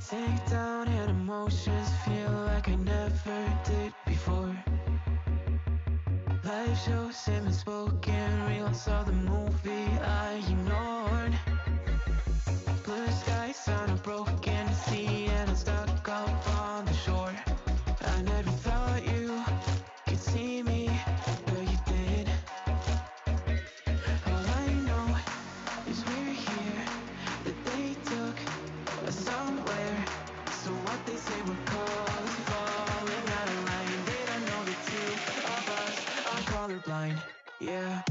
Take down and emotions feel like I never did before. Life shows him unspoken reels of the movie I ignored. Blue skies on a broken sea and I'm stuck up on the shore. I never thought you could see me, but you did. All I know is we're here, that they took us somewhere. So what they say we're called, falling out of line. They don't know the two of us are colorblind, yeah.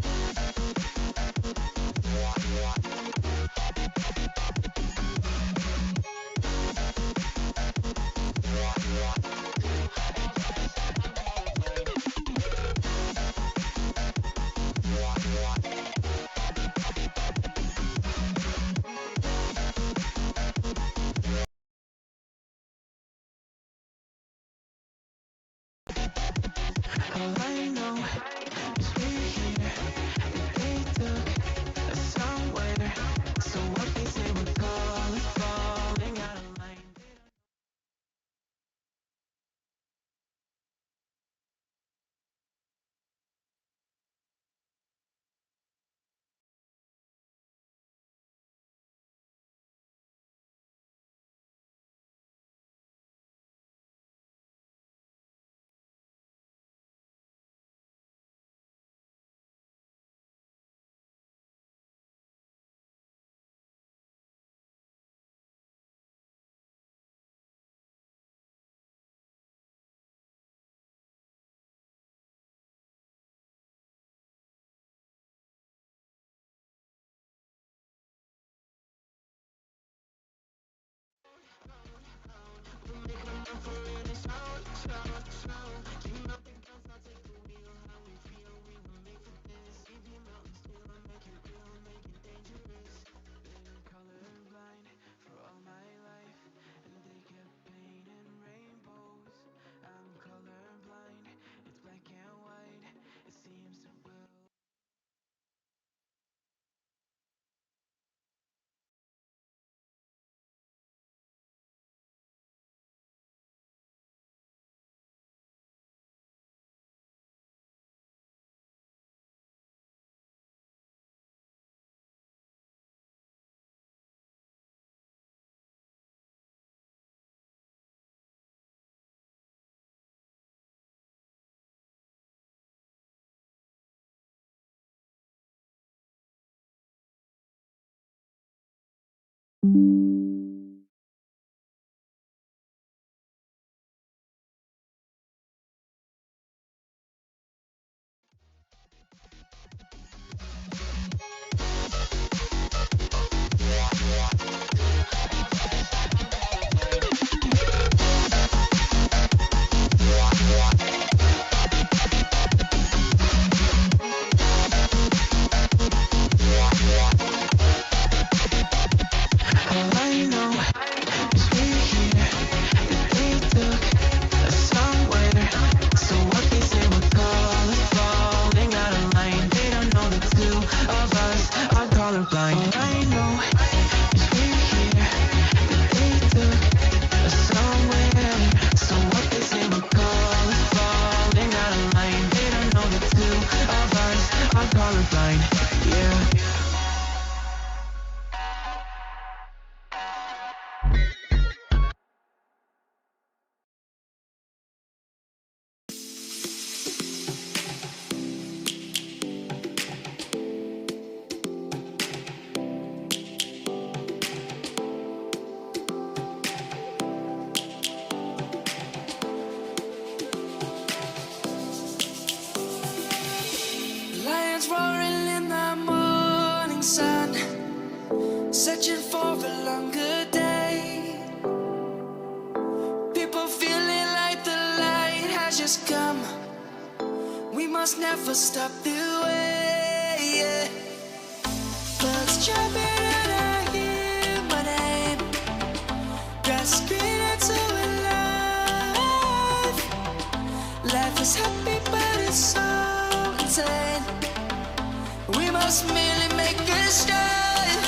All I know is we're here, that they took us somewhere. So what they say we're called, falling out of line. Colorblind for all my life, and they kept painting rainbows. I'm colorblind, it's black and white. It seems to will. All I know is we're here, that they took us somewhere. So what they say we're called, falling out of line. They don't know the two of us are colorblind. All I know is we're here, that they took us somewhere. So what they say we're called, falling out of line. They don't know the two of us are colorblind, yeah. Lions roaring in the morning sun, searching for a longer day. People feeling like the light has just come. We must never stop the way, yeah. Birds jumping and I hear my name, grasping into life. Life is happy but it's so insane. We must merely make a start.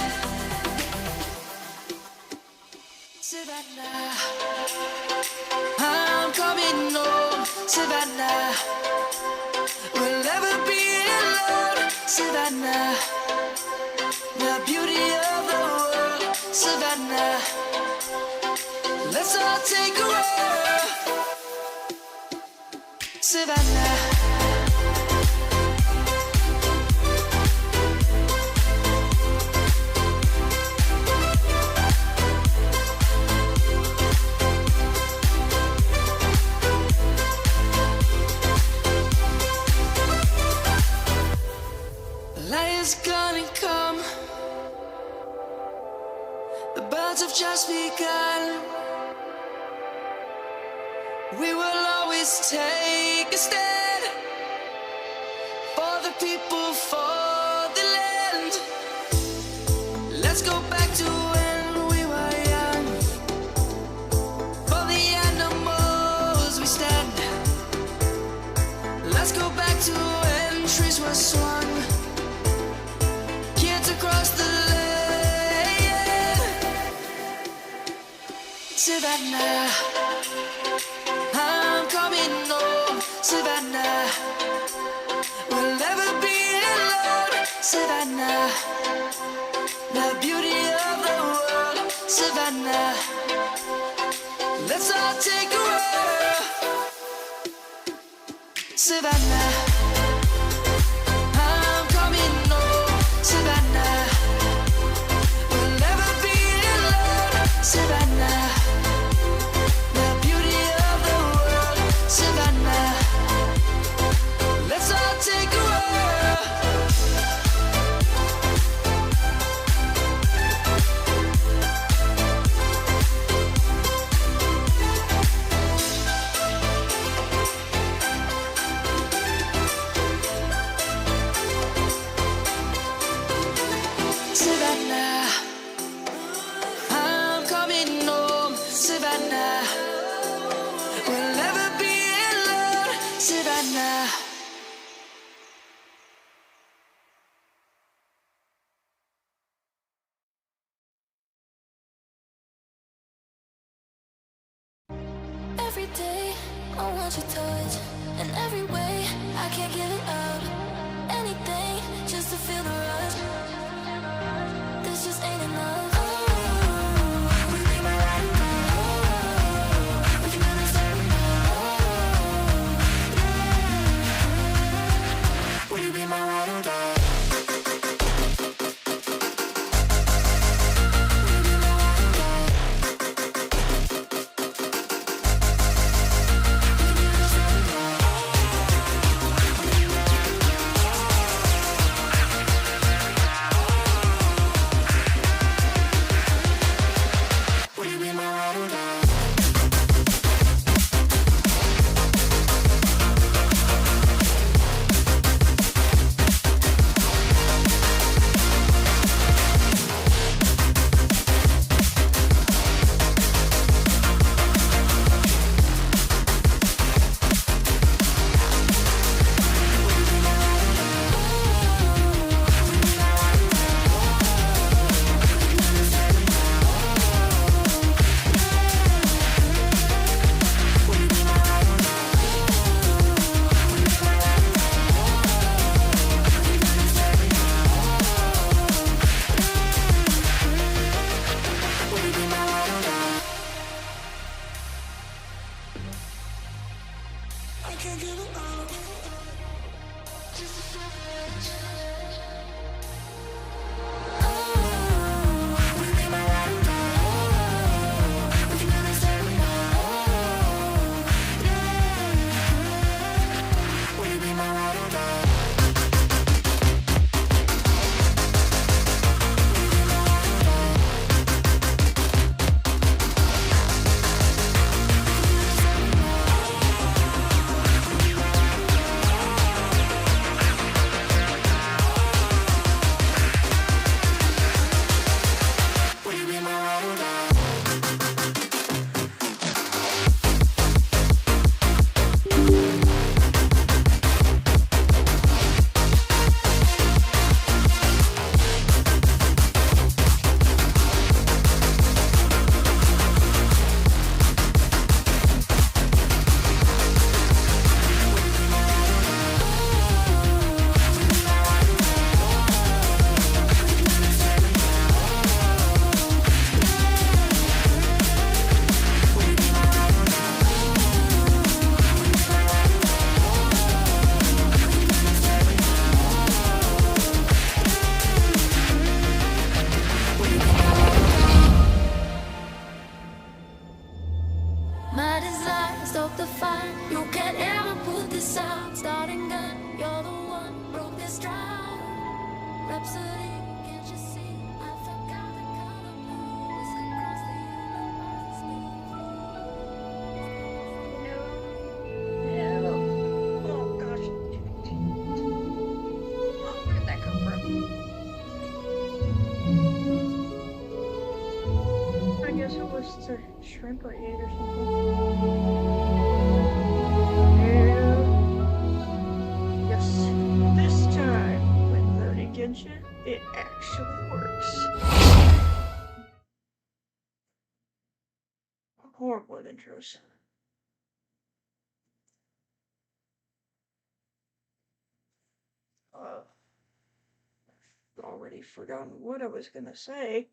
Savannah. Savannah. We'll never be alone, Savannah. The beauty of the world, Savannah. Let's all take a walk, Savannah. Light is gonna come. The birds have just begun. We will always take a stand for the people, for the land. Let's go back to when we were young. For the animals we stand. Let's go back to when trees were swung. Kids across the land. Savannah, I'm coming home, Savannah. We'll never be alone, Savannah. The beauty of the world, Savannah. Let's all take a walk, Savannah. I'm coming home, Savannah. We'll never be alone, Savannah. The beauty of the world, Savannah. Let's all take a walk. Savannah, I'm coming home, Savannah. We'll never be alone, Savannah. Every day I want your touch, in every way I can't give it up. Anything just to feel the rush. This just ain't enough. Oh, we be my ride and die. Oh, we can do this every night. Oh, yeah. Will you be my ride and die? rhapsody. Can't you see? I forgot the color blue is across the No. Oh gosh. Oh, where did that come from? I guess it was the shrimp I ate or something. Yes, this time when loading Genshin, it actually works. Horrible intros. Already forgotten what I was gonna say.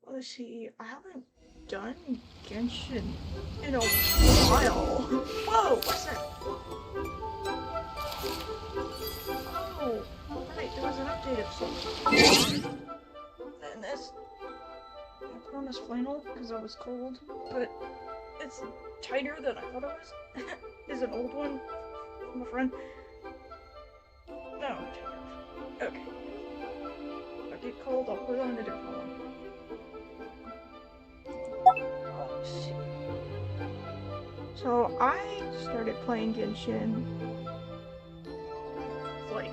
Let's see, I haven't done Genshin in a while. Whoa, what's that? Oh, right, there was an update of something. And this, I put on this flannel because I was cold, but it's tighter than I thought it was. Is an old one from a friend. No, okay. If I get cold, I'll put on a different one. Let's see. So I started playing Genshin like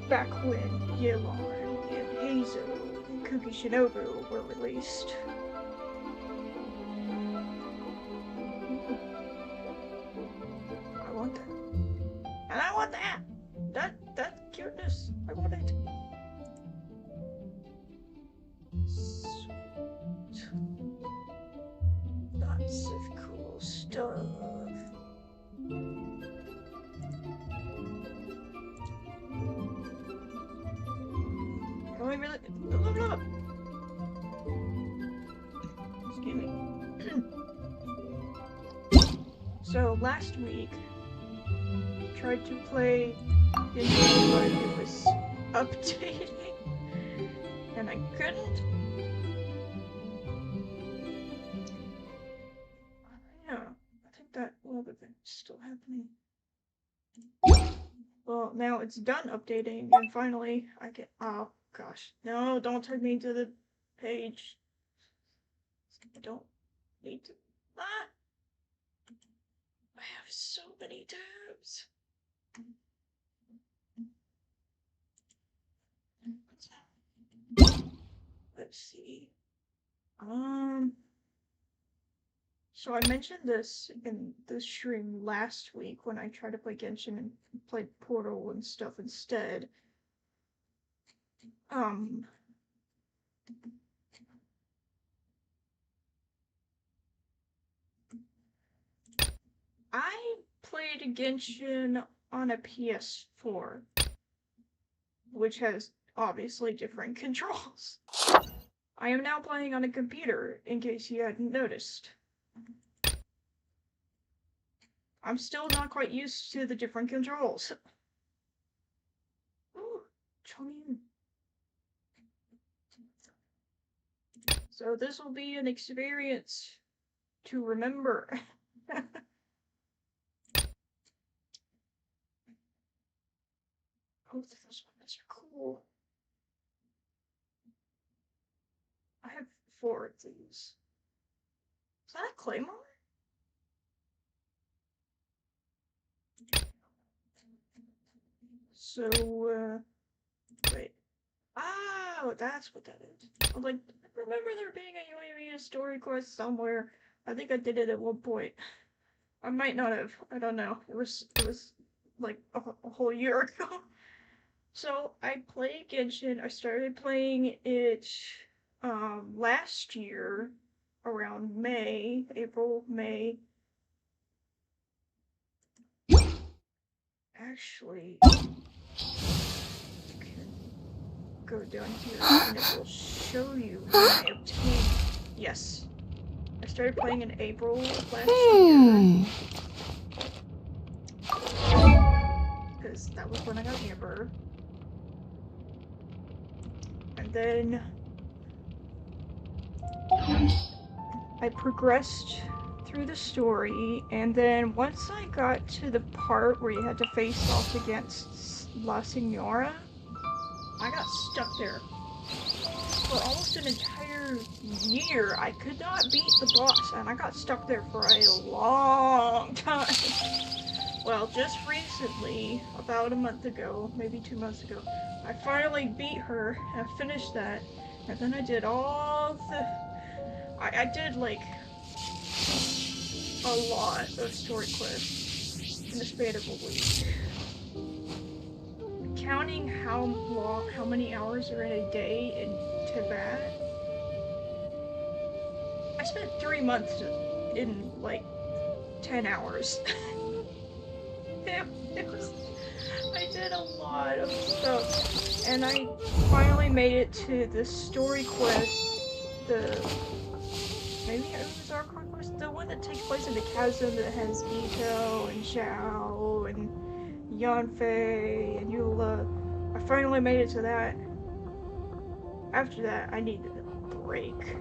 back when Yelan and Hazel and Kuki Shinobu were released. I want that. And I want that! That cuteness. I want it. Lots of cool stuff. Can we really? Blah. Excuse me. So last week, tried to play Genshin, but it was updating, and I couldn't. Yeah, I think that will have been still happening. Well, now it's done updating, and finally I get. Oh gosh, no! Don't turn me to the page. I don't need to. Ah! I have so many tabs. Let's see. So I mentioned this in the stream last week when I tried to play Genshin and played Portal and stuff instead. I played Genshin on a PS4, which has obviously different controls. I am now playing on a computer, in case you hadn't noticed. I'm still not quite used to the different controls. Ooh, Chongin. So this will be an experience to remember. Both of those ones are cool. I have 4 of these. Is that a claymore? So, wait. Oh, that's what that is. I'm like, I remember there being a UAV story quest somewhere. I think I did it at one point. I might not have. I don't know. It was like a whole year ago. So I play Genshin. I started playing it last year around May, April, May. Actually, you can go down here and it will show you when I obtained. Yes. I started playing in April last year. Because that was when I got Amber. And then I progressed through the story, and then once I got to the part where you had to face off against La Signora, I got stuck there for almost an entire year. I could not beat the boss, and I got stuck there for a long time. Well, just recently, about a month ago, maybe 2 months ago, I finally beat her, and I finished that, and then I did all the... I did, like, a lot of story quests in the span of a week. Counting how many hours are in a day into that, I spent 3 months in, like, 10 hours. I did a lot of stuff, and I finally made it to the story quest, maybe it was our conquest, the one that takes place in the chasm that has Ito and Xiao and Yanfei and Eula. I finally made it to that. After that, I needed a break.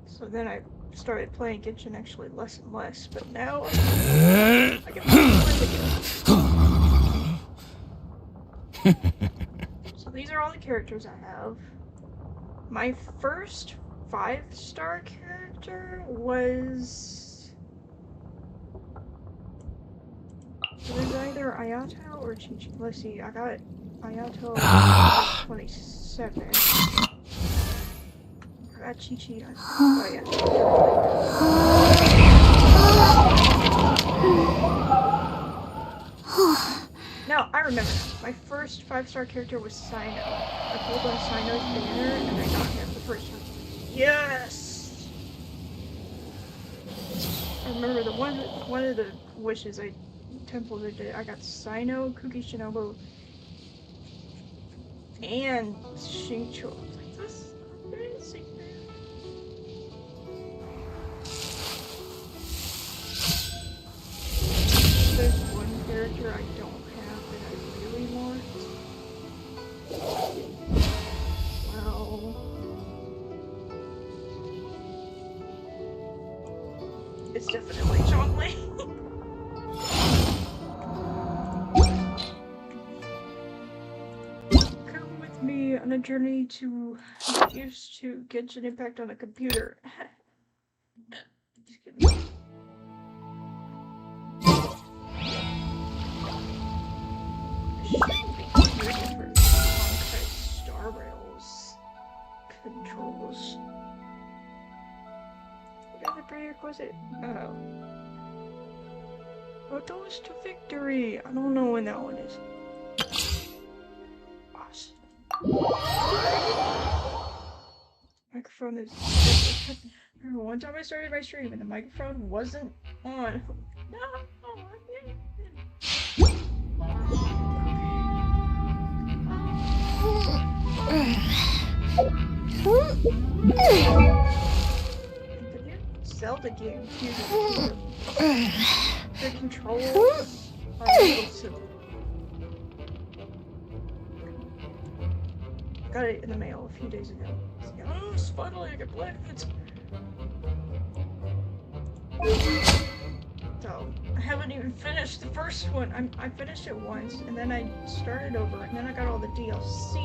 So then I started playing Genshin actually less and less, but now I can play again. So these are all the characters I have. My first 5-star character was either Ayato or Chi-Chi. Let's see, I got Ayato at 27. I got Chi-Chi on... Oh yeah. Now, I remember. My first 5-star character was Sino. I pulled on Sino's banner and I got him the first time. Yes! I remember one of the wishes I temple did. I got Sino, Kuki Shinobu, and Xingqiu. I was like, this is amazing, man. There's one character I don't have that I really want. Well, it's definitely Zhongli. Come with me on a journey to get used to Genshin Impact on a computer. Just kidding. Star Rails controls. What are the prerequisite? Oh. A toast to victory! I don't know when that one is. Awesome. Microphone is... Remember one time I started my stream and the microphone wasn't on. No! Zelda games using the controls are awesome. Got it in the mail a few days ago. Oh, finally I can play it. So, I haven't even finished the first one. I finished it once, and then I started over, and then I got all the DLC.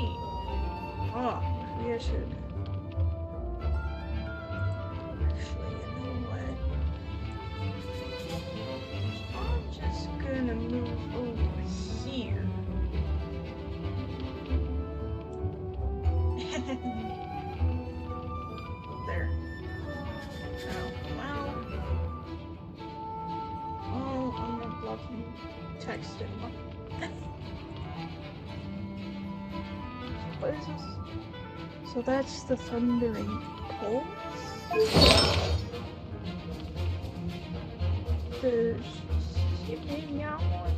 Oh, maybe I should. Actually, you know what? I'm just gonna move over here. There. Oh, wow. Oh, I'm not blocking text anymore. What is this? So that's the Thundering Pulse? The meow one?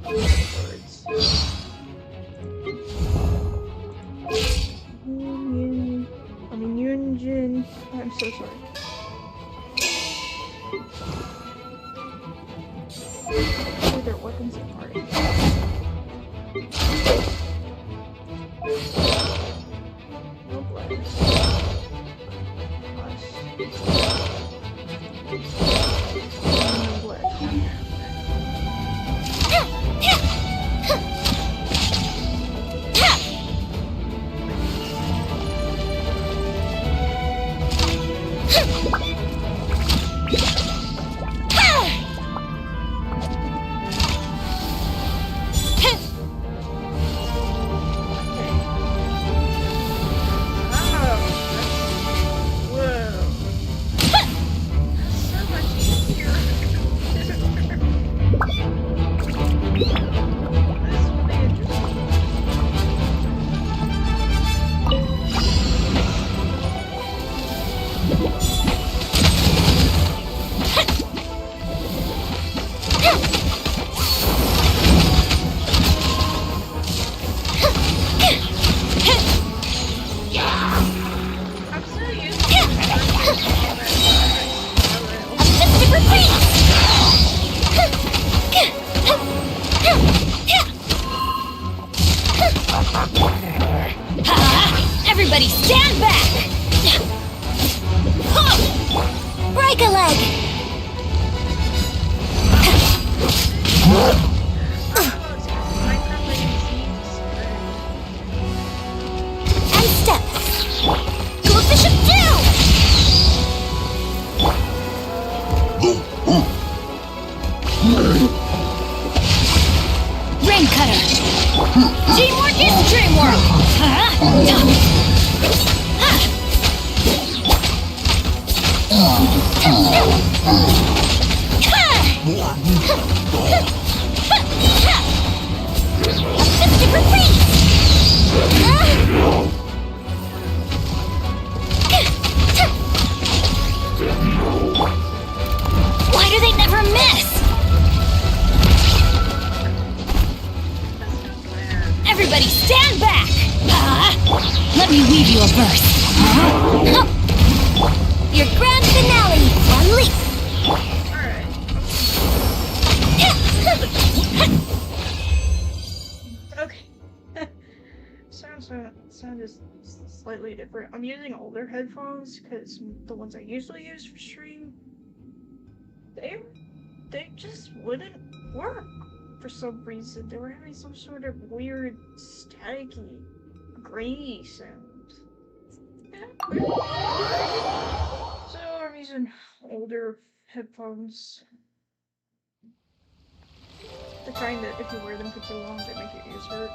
Words. Yunjin. I'm so sorry. Oh, their weapons are hard. No blast. ledge. Everybody stand back! Break a leg! And step! Coefficient 2! Rain cutter! Teamwork is dreamwork! Why do they never miss? Everybody stand back! Let me weave you a verse. Your grand finale on Leap! Okay. Sound is slightly different. I'm using older headphones because the ones I usually use for stream, they just wouldn't work for some reason. They were having some sort of weird staticky, grainy sound. Yeah. So I'm using older headphones. The kind that if you wear them for too long, they make your ears hurt.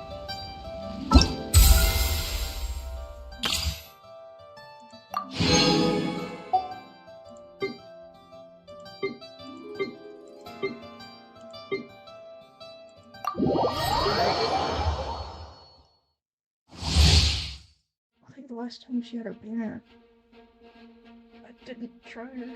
I think the last time she had her banner, I didn't try her.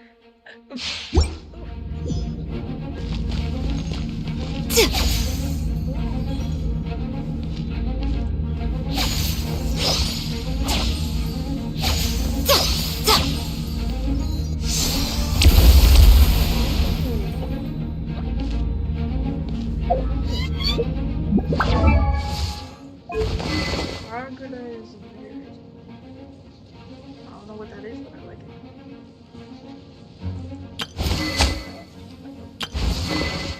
Hybridized layers. I don't know what that is, but I like it.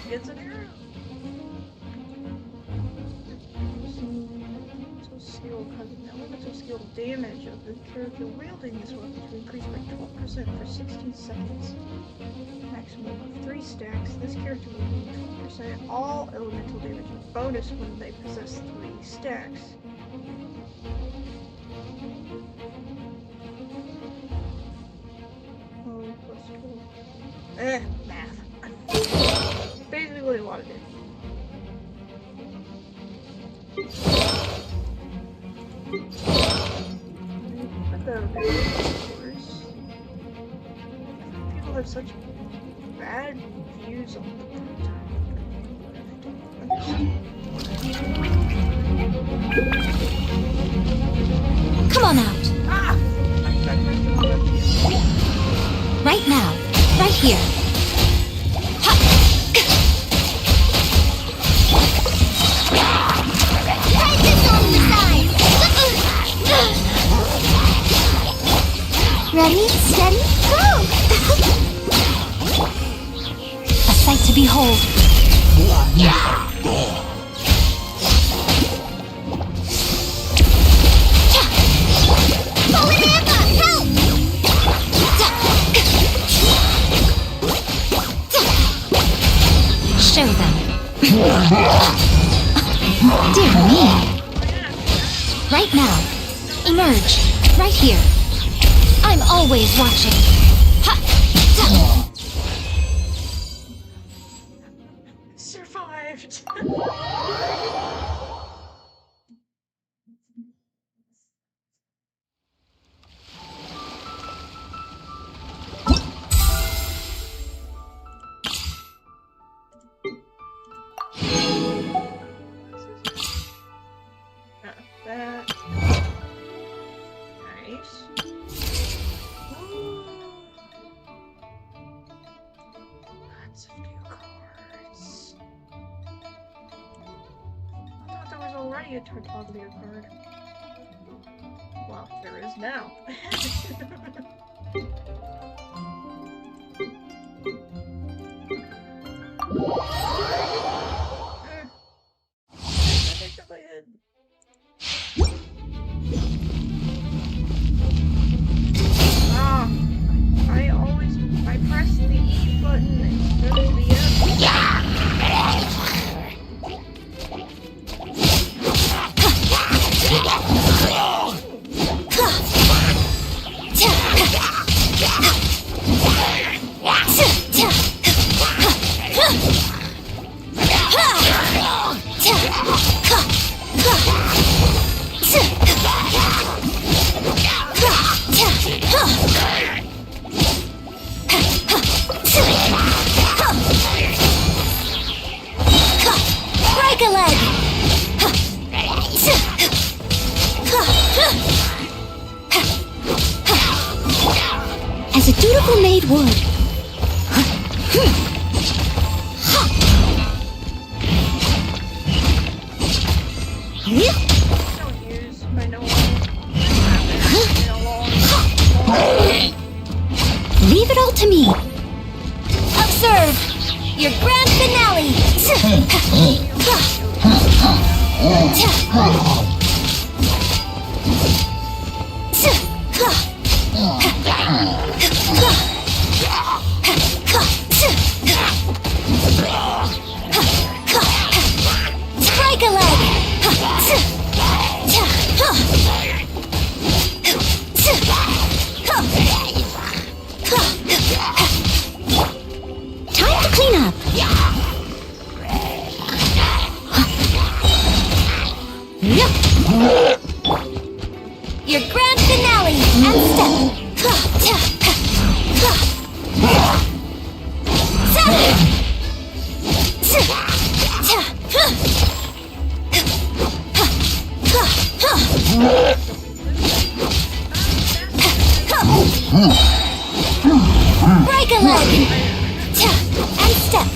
Gets an arrow. Elemental skill causes elemental skill damage of the character wielding this weapon to increase by 12% for 16 seconds. Maximum of 3 stacks. This character will gain 12% all elemental damage bonus when they possess 3 stacks. Oh, plus 12. Math. Basically what it is. People have such bad views on the Come on out! Right now. Right here. Ready, steady, go! A sight behold. Show them. Dear me. Right now. Emerge. Right here. I'm always watching. Survived. That. Nice. Ooh. Lots of new cards. I thought there was already a Tartaglia card. Well, there is now. My head. Ah, I press the E button instead of the F. Break a leg! As a dutiful maid would. Don't use my no in a long. Leave it all to me. Observe your grand finale. Strike a leg. Time to clean up. Your grand finale and step. Break a leg and step.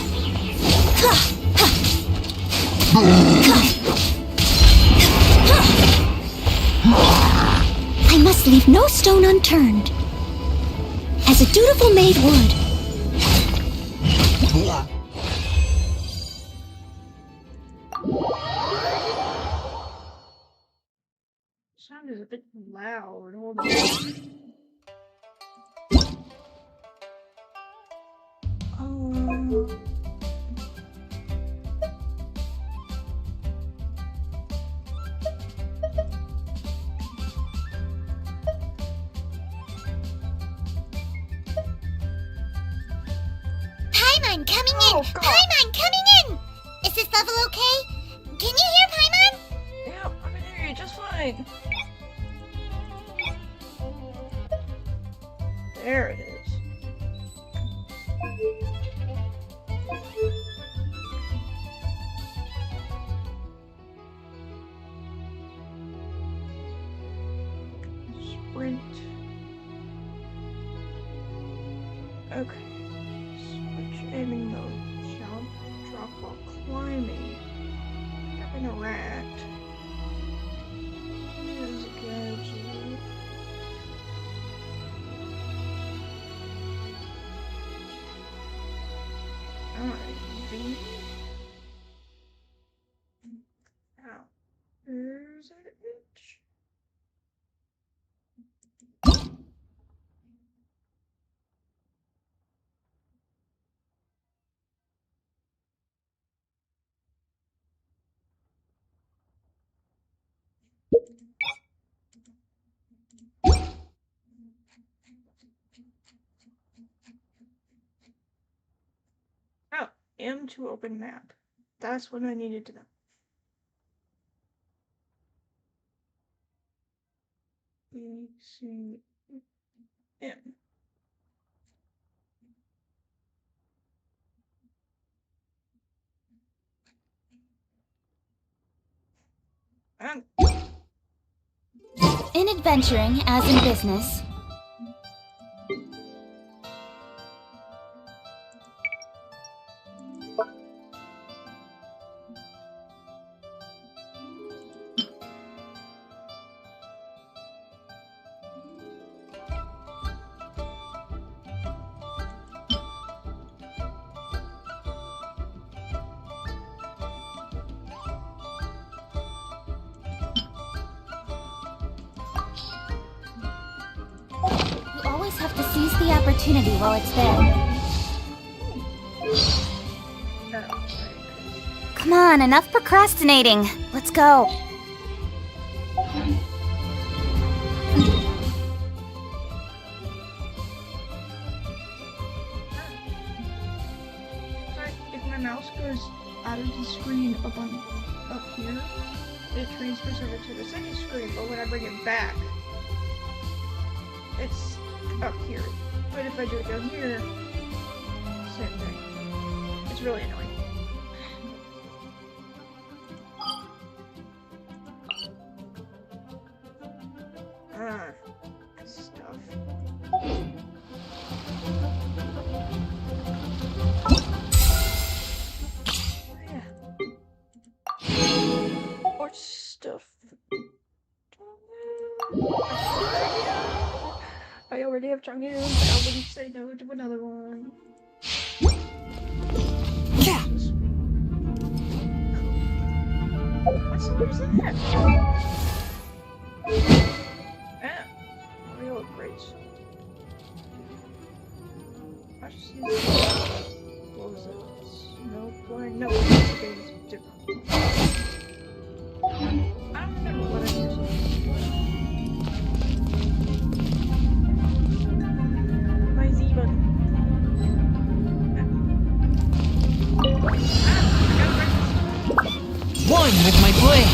I must leave no stone unturned, as a dutiful maid would. Sound is a bit loud. Hold on. Paimon coming in! Oh, God. Paimon coming in! Is this level okay? Can you hear Paimon? Yep, I can hear you just fine. There it is. Sprint. Okay. Switch aiming mode. Jump, drop while climbing. Up in a rat. There's a gadget. Alright, maybe. Ow. There's an itch. Oh, M to open map. That's what I needed to know. B, C, M. In adventuring, as in business, you always have to seize the opportunity while it's there. Come on, enough procrastinating. Let's go. If my mouse goes out of the screen up here, it transfers over to the second screen, but when I bring it back, it's up here. But if I do it down here, same thing. It's really annoying. Stuff. Yeah. Or stuff. I already have Chang'e, but I wouldn't say no to another one. What song is that? Ah, real great. I just use what was it? Snow blind? No, it's different. I don't remember what I used. My Z button. One with my blade.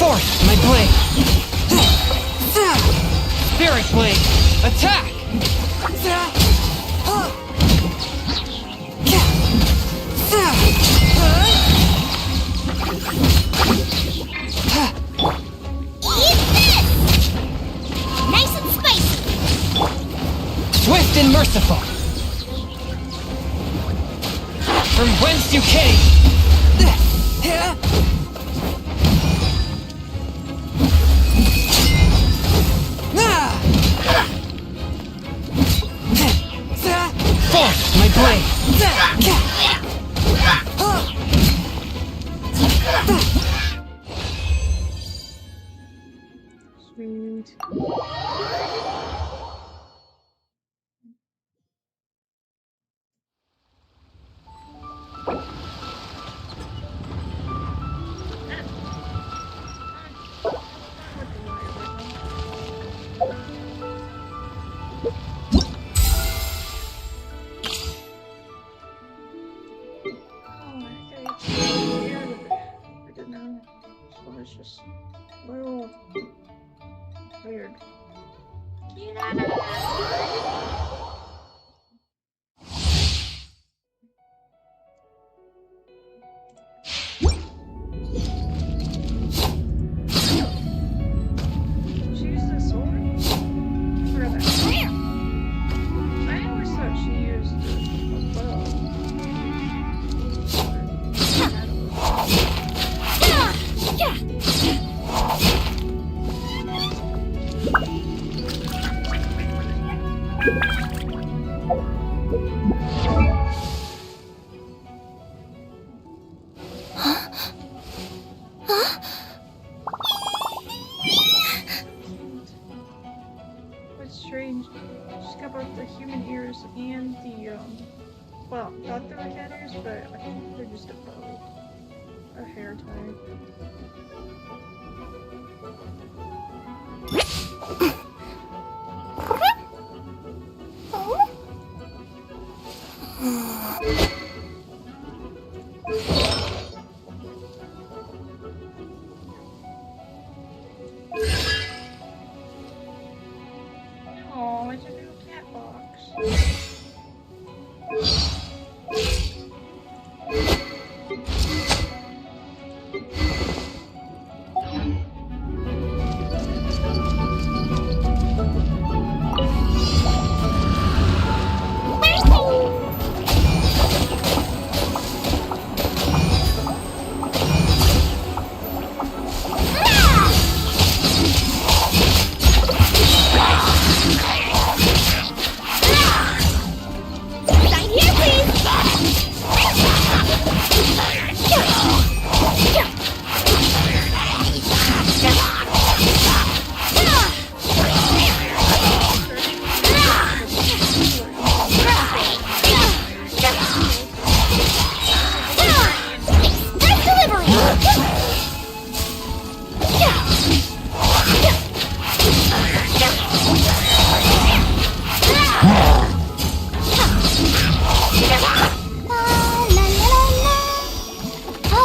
Force my blade. Spirit blade. Attack. nice and spicy. Swift and merciful. From whence you came. Force my blade. Sweet. What's strange, she's got both the human ears and the, well, thought they were cat ears, but I think they're just a bow. A hair tie. Oh, it's a little cat box.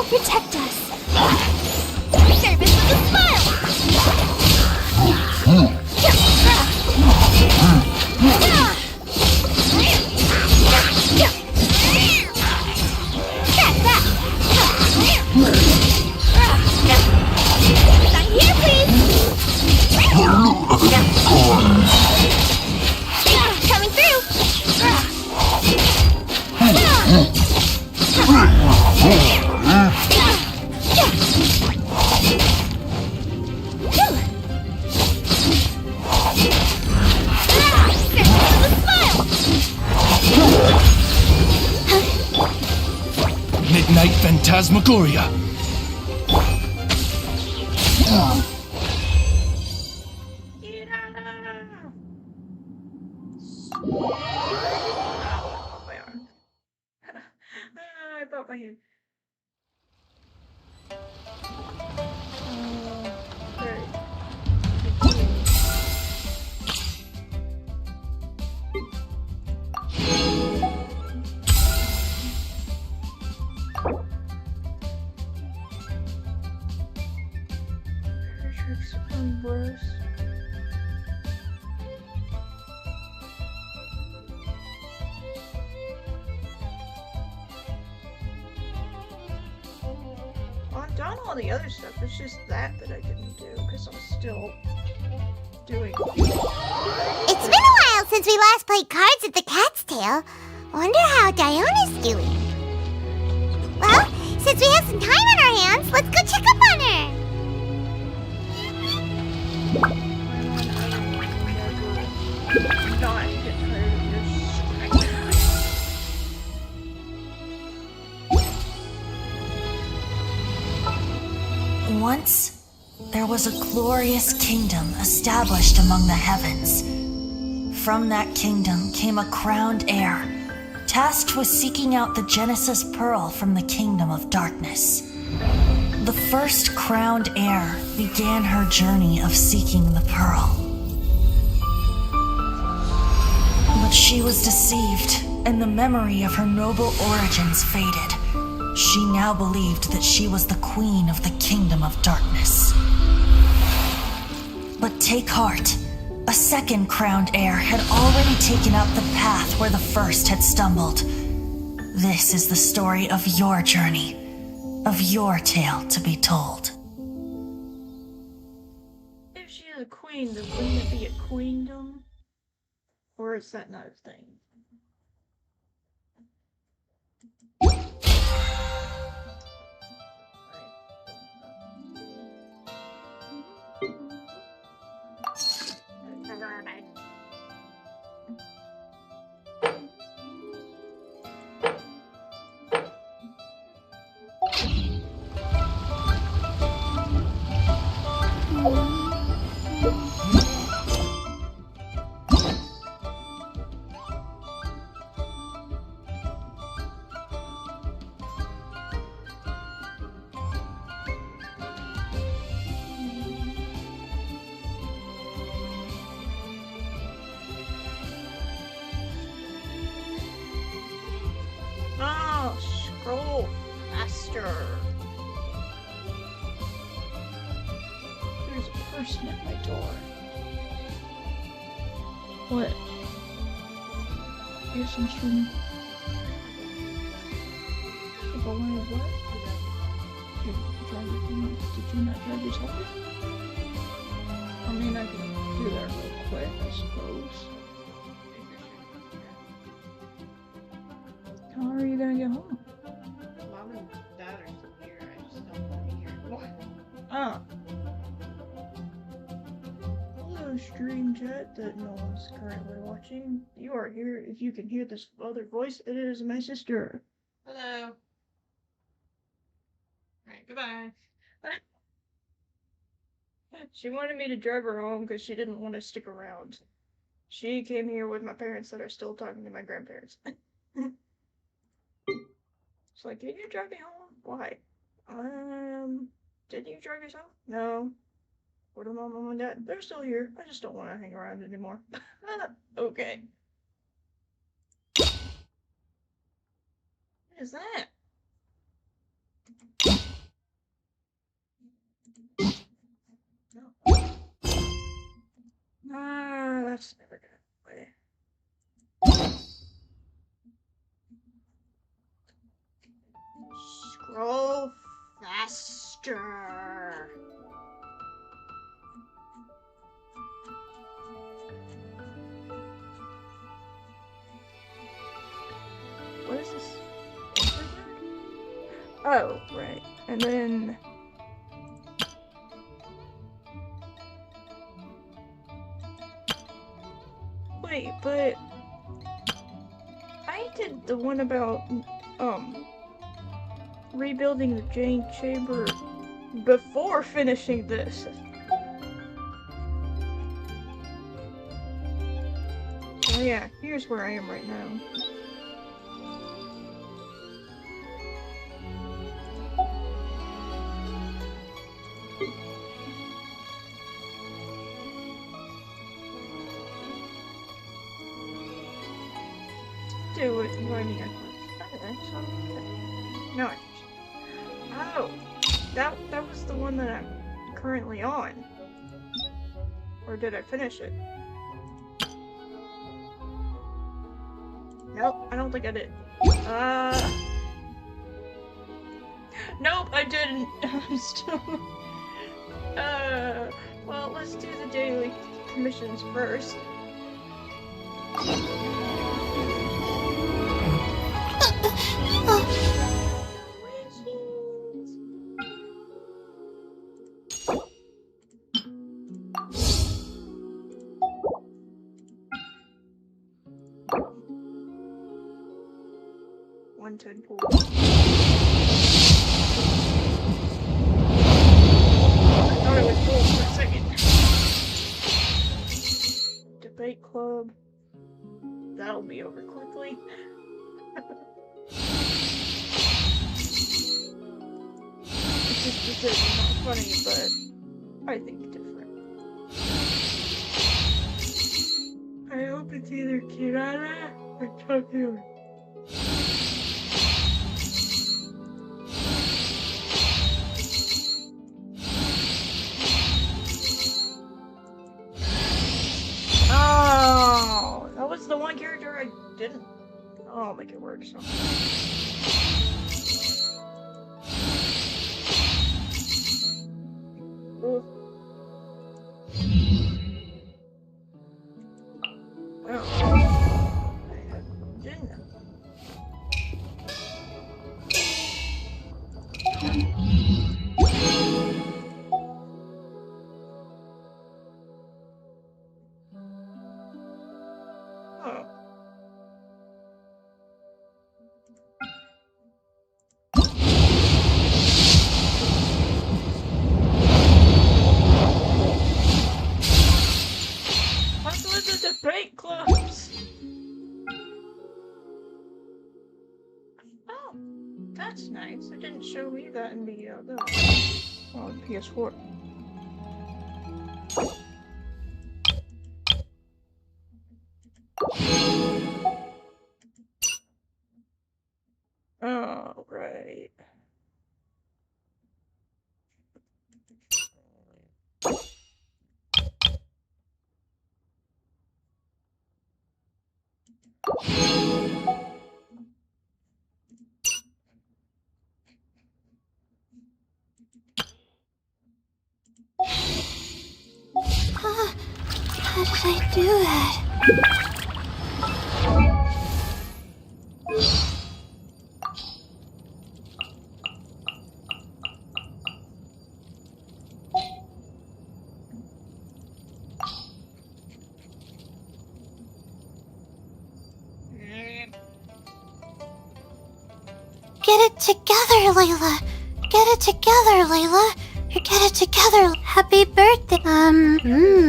Protect us. Service with a smile. That's that. Sign here, please. Coming through. Midnight Phantasmagoria. I bought my hand. Great. Tricks on worse. I've done all the other stuff, it's just that I didn't do, because I'm still doing it. It's been a while since we last played cards at the Cat's Tail. Wonder how Diona's doing. Well, since we have some time on our hands, let's go check up on her. Not get tired of your screaming. Once, there was a glorious kingdom established among the heavens. From that kingdom came a crowned heir, tasked with seeking out the Genesis Pearl from the kingdom of darkness. The first crowned heir began her journey of seeking the pearl. But she was deceived, and the memory of her noble origins faded. She now believed that she was the queen of the kingdom of darkness. But take heart. A second crowned heir had already taken up the path where the first had stumbled. This is the story of your journey, of your tale to be told. If she is a queen, then wouldn't it be a queendom? Or is that not a thing? Scroll faster. There's a person at my door. What? Yes, I'm streaming. If I wanted what? Did you not drive yourself? I mean, I can do that real quick, I suppose. How are you gonna get home? Mom and Dad are still here. I just don't want to be here anymore. Ah. Hello, stream chat that no one's currently watching. You are here. If you can hear this other voice, it is my sister. Hello. Alright, goodbye. She wanted me to drive her home because she didn't want to stick around. She came here with my parents that are still talking to my grandparents. It's like, can you drive me home? Why? Didn't you drive yourself? No. What about mom and dad? They're still here. I just don't want to hang around anymore. Okay. What is that? No. Ah, that's never gonna play. Scroll faster. What is this? Oh, right. And then... Wait, but... I did the one about, rebuilding the Jane Chamber before finishing this. Oh yeah, here's where I am right now. Do it, you already got one. Okay, so no, I oh, that was the one that I'm currently on. Or did I finish it? Nope, I don't think I did. Nope, I didn't. I'm still. Well, let's do the daily missions first. One ten pool. I thought it was cool for a second. Debate club. That'll be over quickly. This is not funny, but I think different. I hope it's either Kirara or Tokyo. Oh, that was the one character I didn't. Oh, I'll make it work. So. Ooh. Well, I didn't. Oh. What's with the debate clubs? Oh, that's nice. It didn't show me that in the PS4. Oh, right. How did I do that? Get it together, Layla. Get it together, Layla. Get it together. Happy birthday.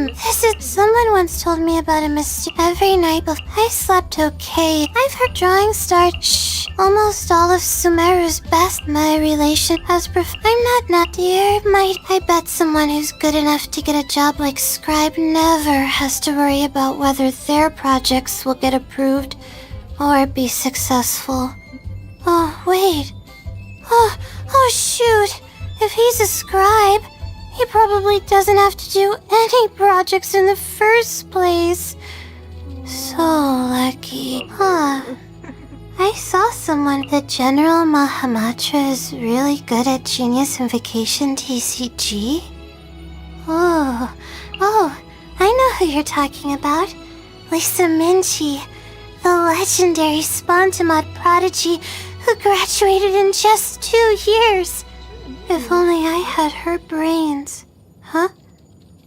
This is... Someone once told me about a mistake. Every night before I slept okay. I've heard drawing stars. Shh. Almost all of Sumeru's best. My relation has I'm not dear. I bet someone who's good enough to get a job like scribe never has to worry about whether their projects will get approved or be successful. Oh, wait. Oh, shoot. If he's a scribe, he probably doesn't have to do any projects in the first place. So lucky. Huh. I saw someone. The General Mahamatra is really good at Genius and Vacation TCG. Oh, I know who you're talking about. Lisa Minchi, the legendary Spontamod prodigy who graduated in just 2 years. If only I had her brains. Huh?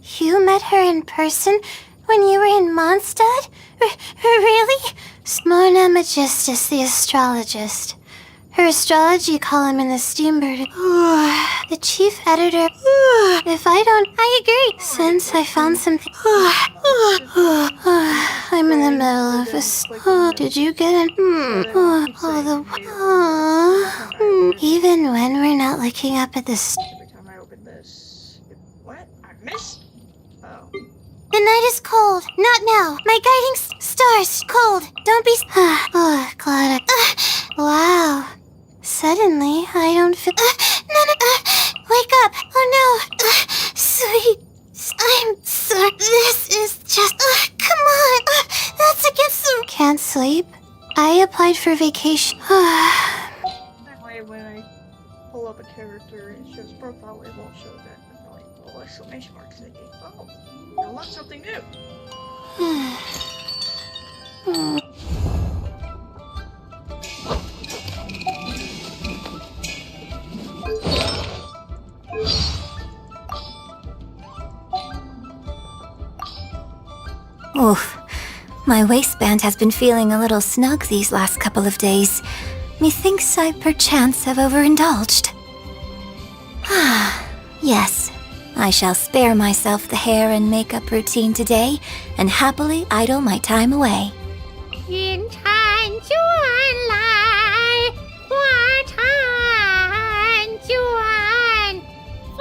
You met her in person when you were in Mondstadt? Really? Mona Magistus, the astrologist. Her astrology column in the Steambird. The chief editor. If I don't... I agree. Since I found something... I'm in the middle of a... Did you get it? Even when we're not looking up at the... Every time I open this... What? I missed? Oh. The night is cold. Not now. My guiding stars. Cold. Don't be... glad I... Wow. Suddenly, I don't feel... wake up. Oh no. Sweet. I'm sorry. This is just... come on. That's against the... Can't sleep? I applied for vacation. That way, when I pull up a character and it shows profile, it won't show that annoying little exclamation mark thinking, oh, I learned something new. Oof. My waistband has been feeling a little snug these last couple of days. Methinks I perchance have overindulged. Yes, I shall spare myself the hair and makeup routine today and happily idle my time away. 云婵娟来，花婵娟，风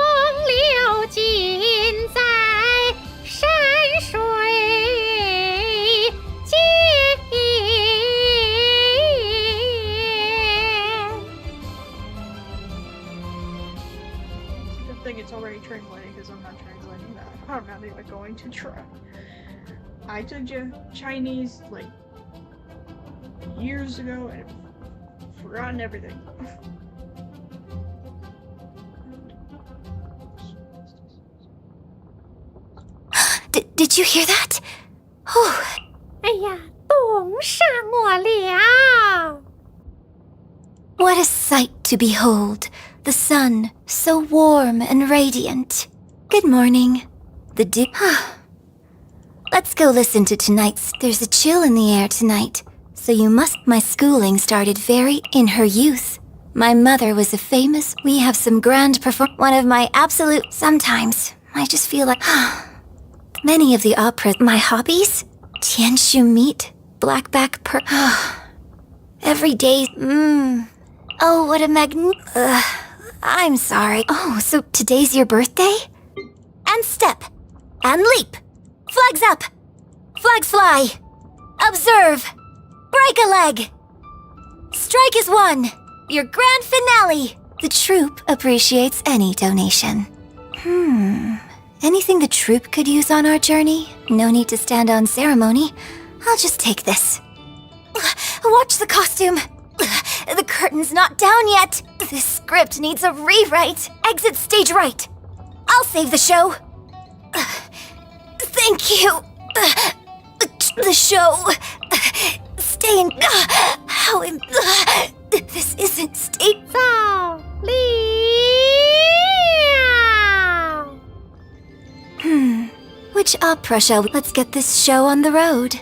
流尽在山水间。Good thing it's already translated because I'm not translating that. I'm not even going to try. I took Chinese like years ago and I've forgotten everything. Did you hear that? Oh. 哎呀，冻上我了！ What a sight to behold! The sun, so warm and radiant. Good morning. The dew... Let's go listen to tonight's... There's a chill in the air tonight, so you must... My schooling started very... in her youth. My mother was a famous... We have some grand One of my absolute... Sometimes, I just feel like... Many of the operas... My hobbies? Tianshu meat, blackback every day... Oh, what a I'm sorry. Oh, so today's your birthday? And step. And leap. Flags up. Flags fly. Observe. Break a leg. Strike is one. your grand finale! The troupe appreciates any donation. Anything the troupe could use on our journey? No need to stand on ceremony. I'll just take this. Watch the costume! The curtain's not down yet! This script needs a rewrite! Exit stage right! I'll save the show! Thank you! The show... Stay in... How in... This isn't state... So, Which opera shall we... Let's get this show on the road.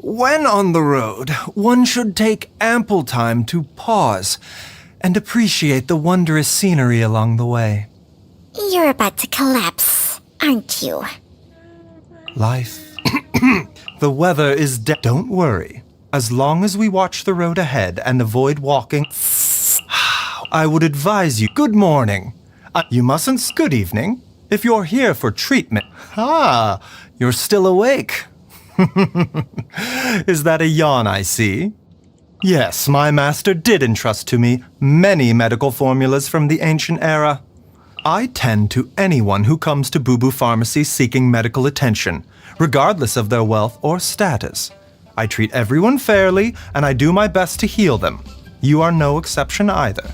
When on the road, one should take ample time to pause and appreciate the wondrous scenery along the way. you're about to collapse, aren't you? Life. The weather is Don't worry. As long as we watch the road ahead and avoid walking, I would advise you. Good morning. You mustn't. Good evening. If you're here for treatment. You're still awake. Is that a yawn I see? Yes, my master did entrust to me many medical formulas from the ancient era. I tend to anyone who comes to Boo Boo Pharmacy seeking medical attention, regardless of their wealth or status. I treat everyone fairly, and I do my best to heal them. You are no exception either.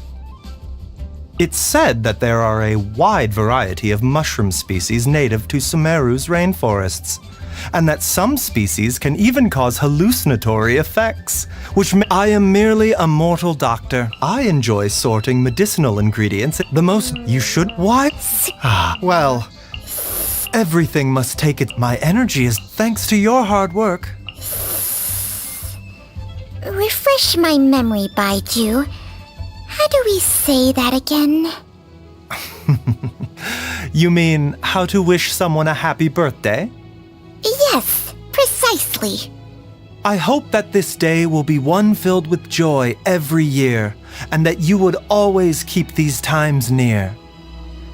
It's said that there are a wide variety of mushroom species native to Sumeru's rainforests, and that some species can even cause hallucinatory effects, I am merely a mortal doctor. I enjoy sorting medicinal ingredients. The most you should... Why? Well, everything must take it. My energy is thanks to your hard work. Refresh my memory, Baiju. How do we say that again? You mean how to wish someone a happy birthday? Yes, precisely. I hope that this day will be one filled with joy every year, and that you would always keep these times near.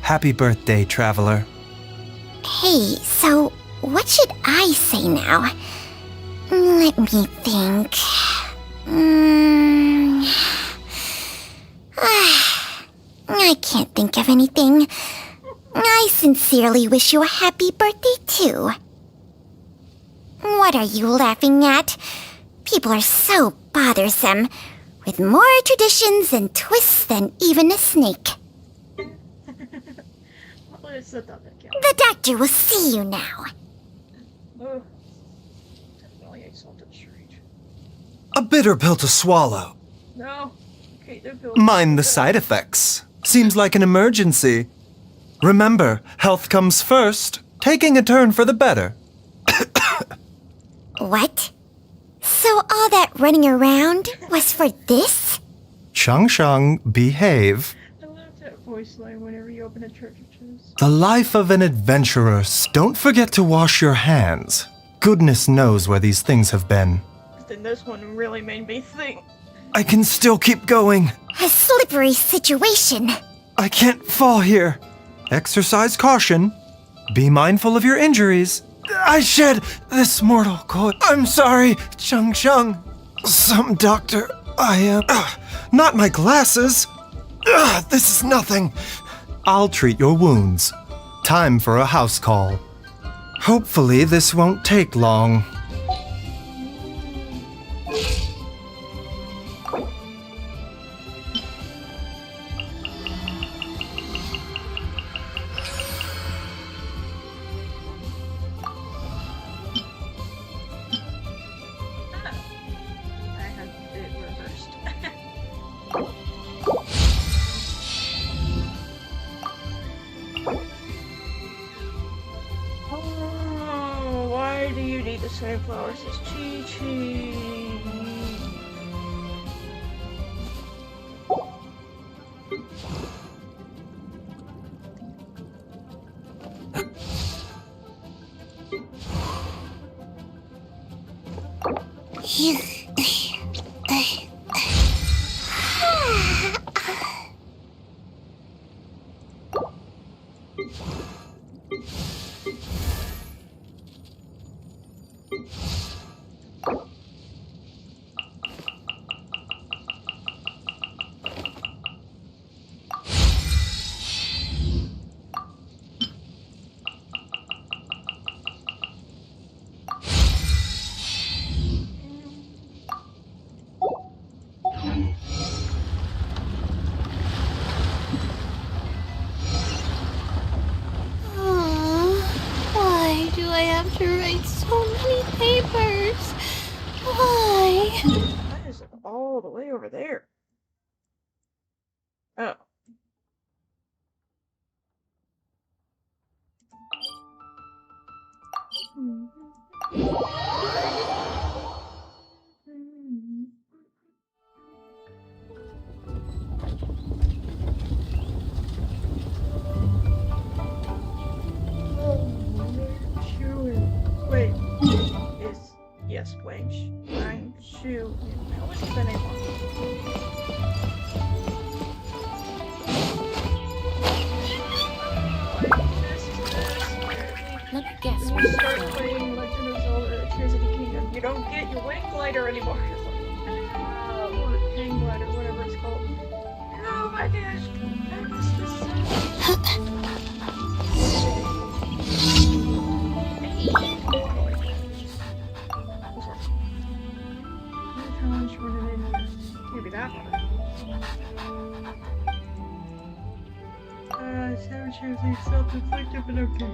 Happy birthday, traveler. Hey, so what should I say now? Let me think. I can't think of anything. I sincerely wish you a happy birthday, too. What are you laughing at? People are so bothersome, with more traditions and twists than even a snake. The doctor will see you now. A bitter pill to swallow. No. Okay, they're built. Mind the side effects. Seems like an emergency. Remember, health comes first, taking a turn for the better. What? So all that running around was for this? Chung Chung, behave. I love that voice line whenever you open a church of choose. The life of an adventurer. Don't forget to wash your hands. Goodness knows where these things have been. Then this one really made me think. I can still keep going. A slippery situation. I can't fall here. Exercise caution. Be mindful of your injuries. I shed this mortal coil. I'm sorry, Chung Chung. Some doctor, I am... not my glasses. This is nothing. I'll treat your wounds. Time for a house call. Hopefully this won't take long. I had it reversed. Oh, why do you need the same flowers as Chi-Chi? Why do I have to write so many papers? Why? Why is it all the way over there? Oh. Wait, is yes, Wench. I'm Shu. How was the name Let me guess. When you start playing Legend of Zelda Tears of the Kingdom, you don't get your wing glider anymore. It's like, or hang glider, whatever it's called. Oh my gosh, I missed this sound. Challenge running in. Can't be that hard. Sabotage is self-inflicted, but okay.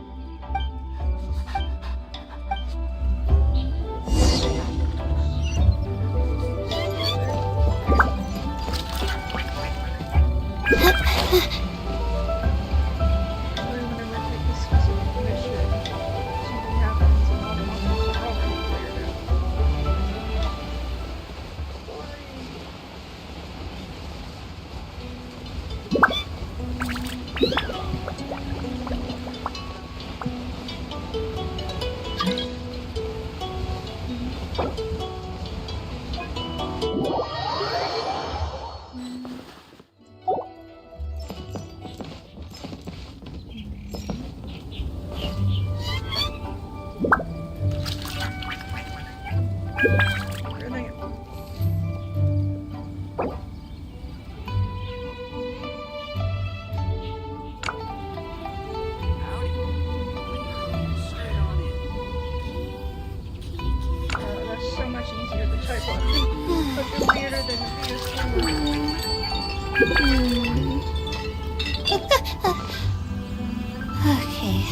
Okay.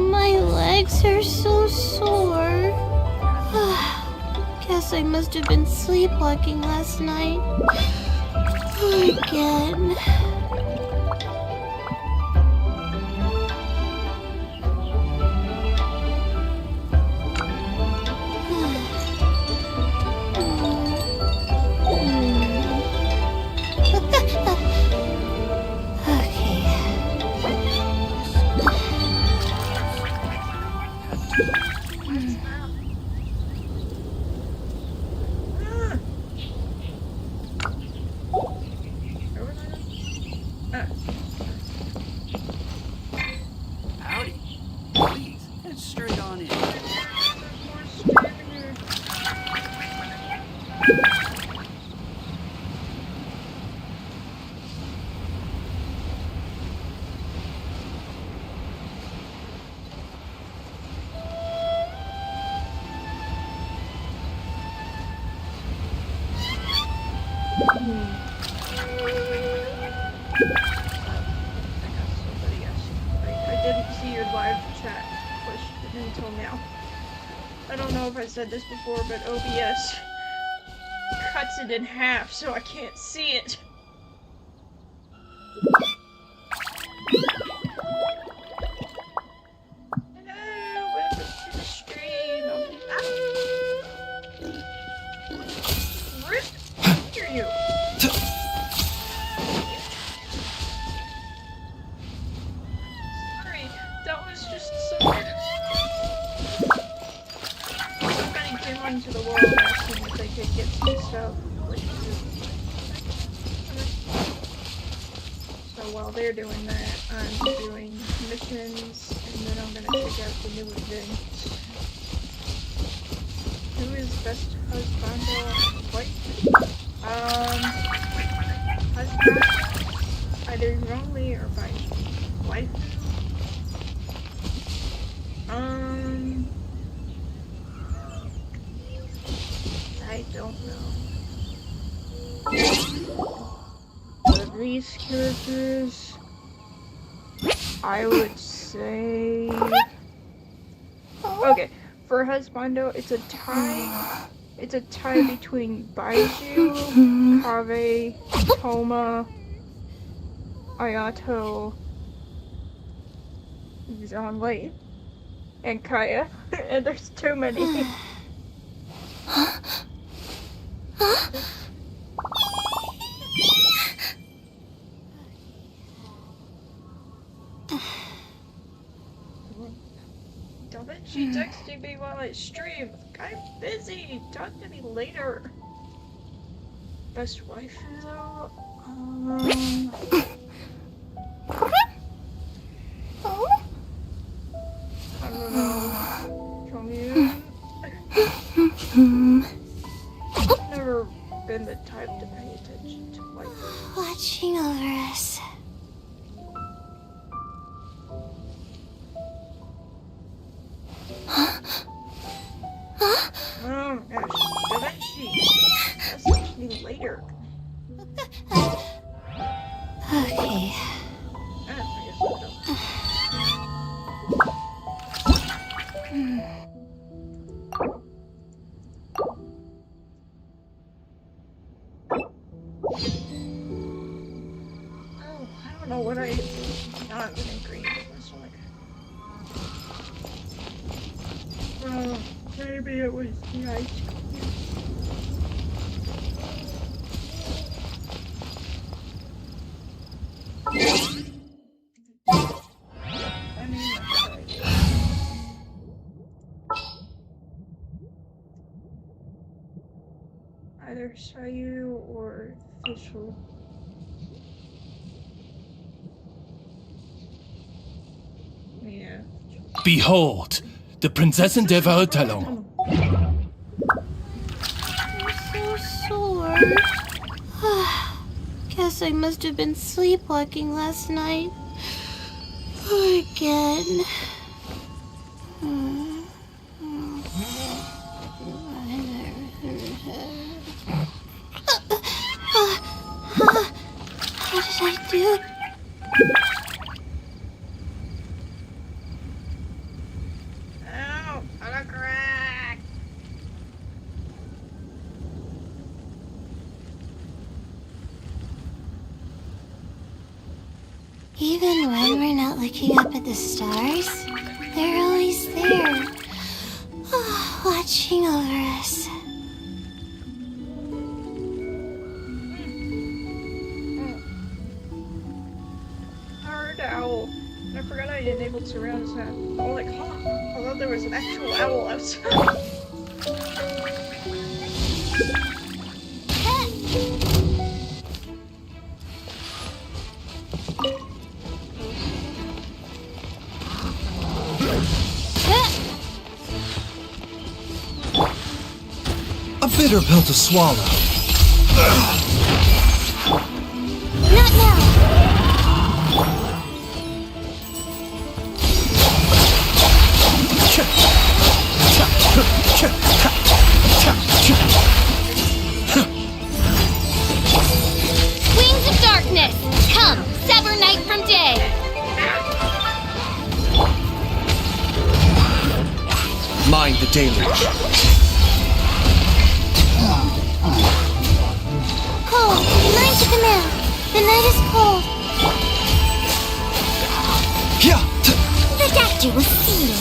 My legs are so sore. Guess I must have been sleepwalking last night. Again. I don't know if I said this before, but OBS cuts it in half so I can't see it. Hello, welcome to the stream. Rip, hear you. Sorry, that was just so weird. Somebody came onto the wall asking if they could get some stuff. So while they're doing that, I'm doing missions, and then I'm gonna check out the new events. Who is best husband or wife? Husband, either wrongly or by wife. I don't know. Of these characters, I would say... Okay, for Husbando, it's a tie. It's a tie between Baiju, Kave, Toma, Ayato, Zhanli, and Kaya. And there's too many. She texted me while I stream. I'm busy. Talk to me later. Best wife though? I don't know. Commune? I've never been the type to pay attention to wife. Watching over us. Oh gosh, doesn't she? Message me later. Okay. I guess I don't know what I not getting green this one. Well, maybe it was the ice cream. I mean, either Sayu or Fischl. Yeah. Behold, the Prinzessin der Verurteilung. I'm so sore. Guess I must have been sleepwalking last night. Again. What did I do? Ow! On a crack! Even when we're not looking up at the stars, they're always there, watching over us. Hard owl. I forgot I enabled surround sound. Oh, like, huh? I thought there was an actual owl outside. A bitter pill to swallow. Not now! Wings of darkness! Come, sever night from day! Mind the deluge. Cold. Mine to the mill. The night is cold. Yeah. The doctor will see you.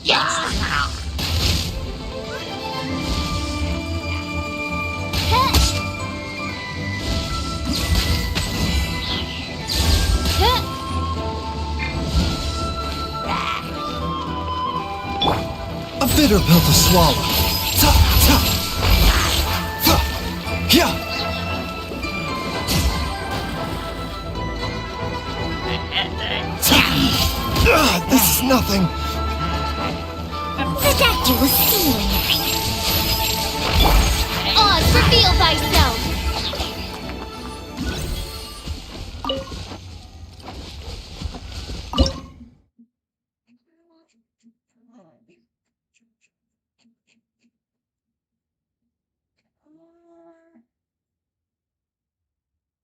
Yes. A bitter pill to swallow. Ta, ta. Fa. Yeah. This is nothing. The doctor will see you. Oz, reveal thyself.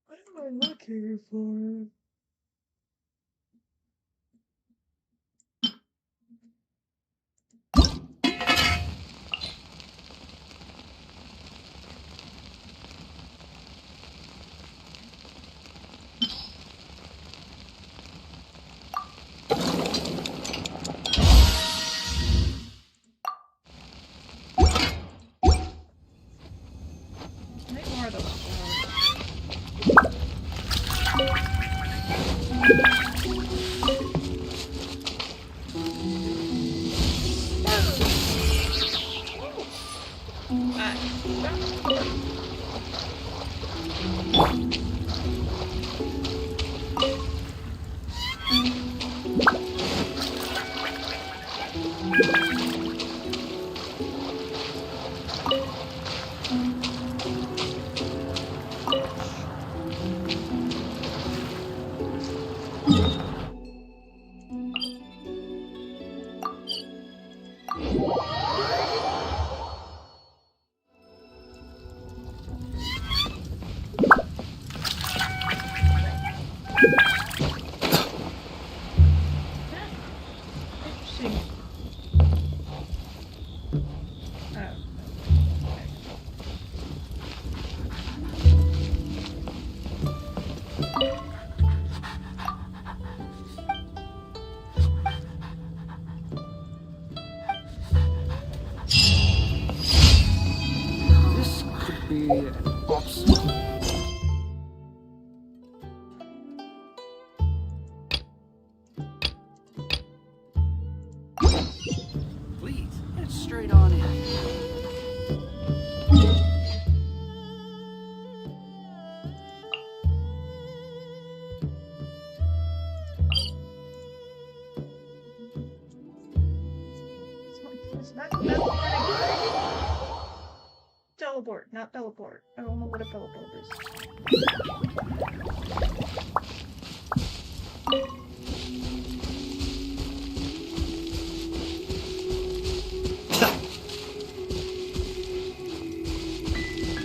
What am I looking for? More of those flowers. Interesting. This could be an obstacle. Please, head straight on in. Teleport, not teleport. I don't know what a teleport is.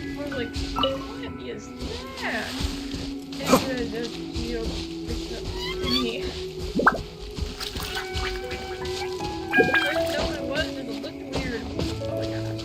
I was like, what is that? And the Geo picked up thingy. I didn't know what it was, and it looked weird. Oh my god.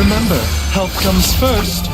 Remember, health comes first.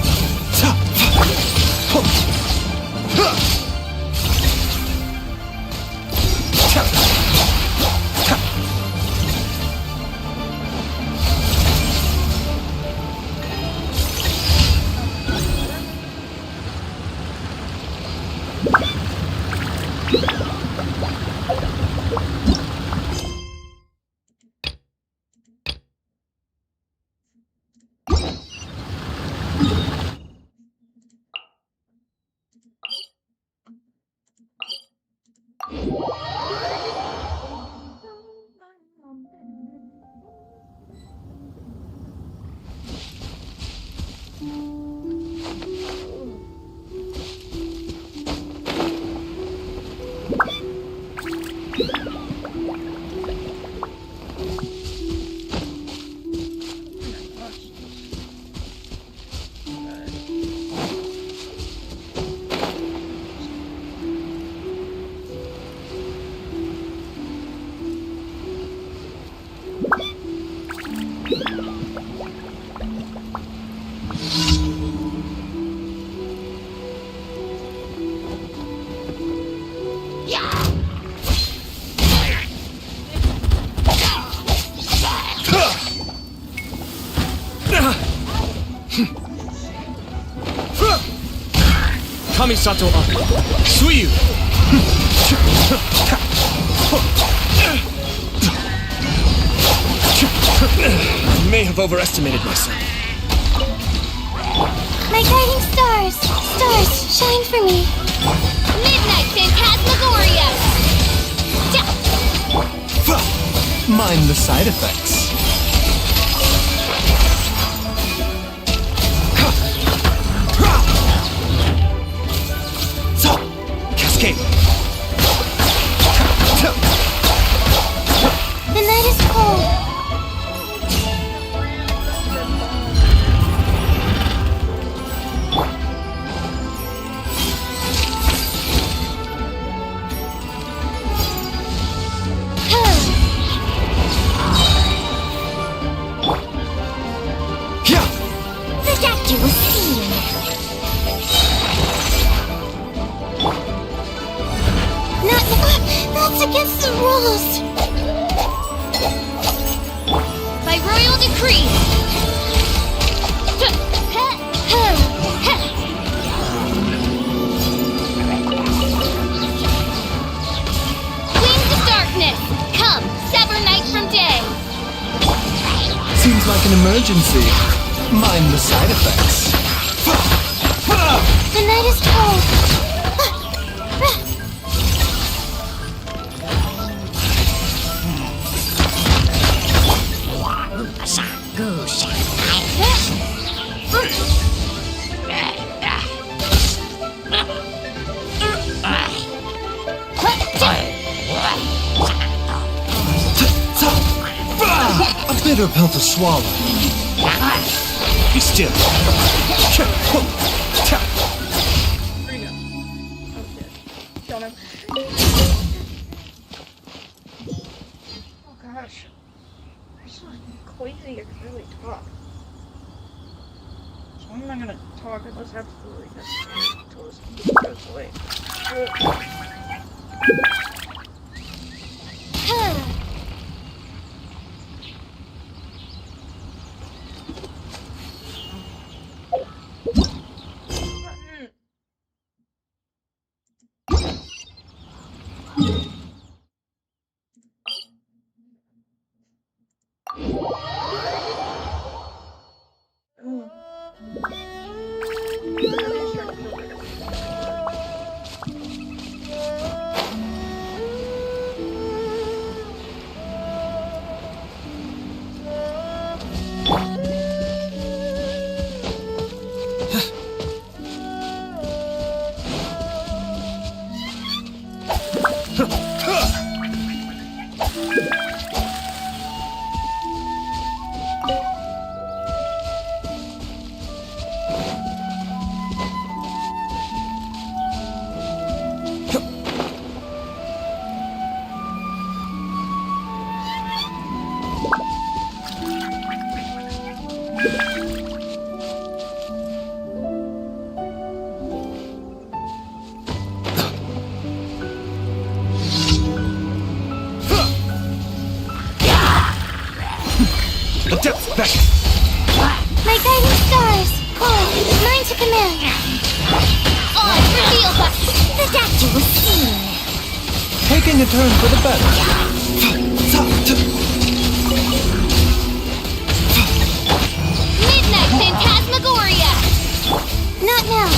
Kamisato up. Suiyu! I may have overestimated myself. My guiding stars! Stars, shine for me! Midnight Phantasmagoria! Mind the side effects. Cascade! The night is cold. The doctor will see you now. That's against the rules. By royal decree. Wings of darkness, come, sever night from day. Seems like an emergency. Mind the side effects. The night is cold. A bitter pill to swallow. Be still. Kill him. Oh gosh. It's so crazy I can really talk. So I'm not gonna talk unless absolutely necessary until this goes away. my guiding stars. Cold, mine to command. On, reveal us. The doctor will see. Taking a turn for the better. Midnight Phantasmagoria. Not now.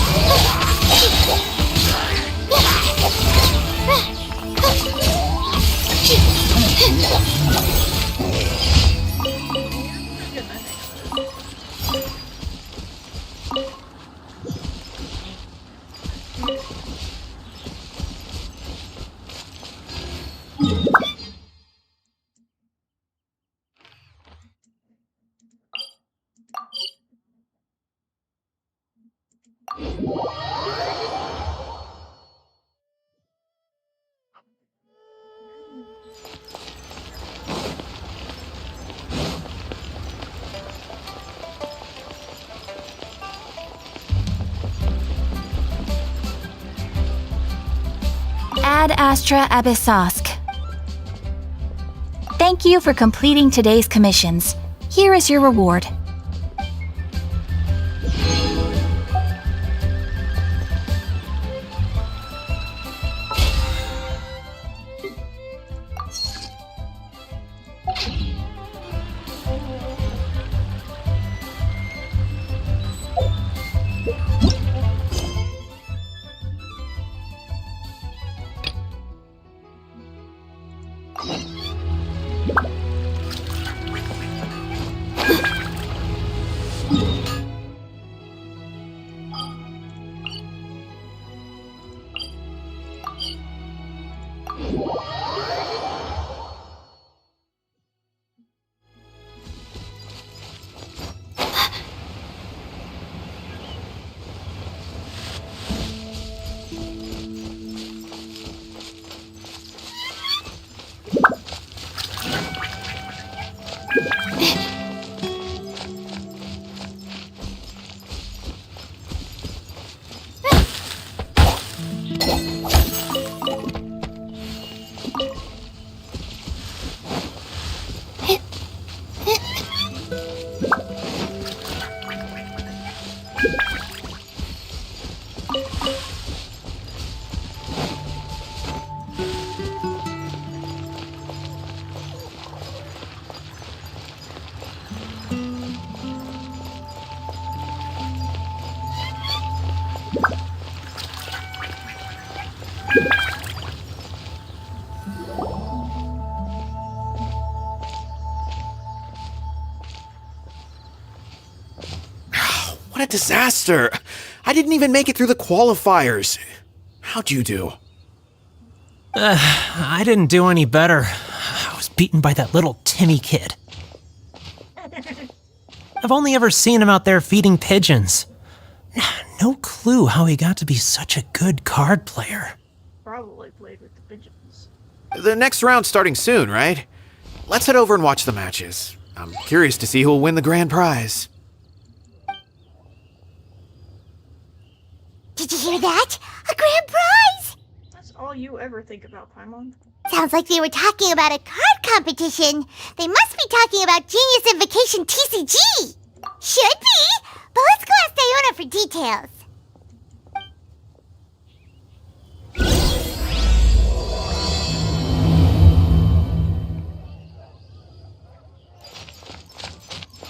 Ad Astra Abyssosk. Thank you for completing today's commissions. Here is your reward. What a disaster! I didn't even make it through the qualifiers. How'd you do? I didn't do any better. I was beaten by that little Timmy kid. I've only ever seen him out there feeding pigeons. No clue how he got to be such a good card player. Probably played with the pigeons. The next round's starting soon, right? Let's head over and watch the matches. I'm curious to see who'll win the grand prize. Did you hear that? A grand prize! That's all you ever think about, Paimon. Sounds like they were talking about a card competition. They must be talking about Genius Invocation TCG. Should be, but let's go ask Diona for details.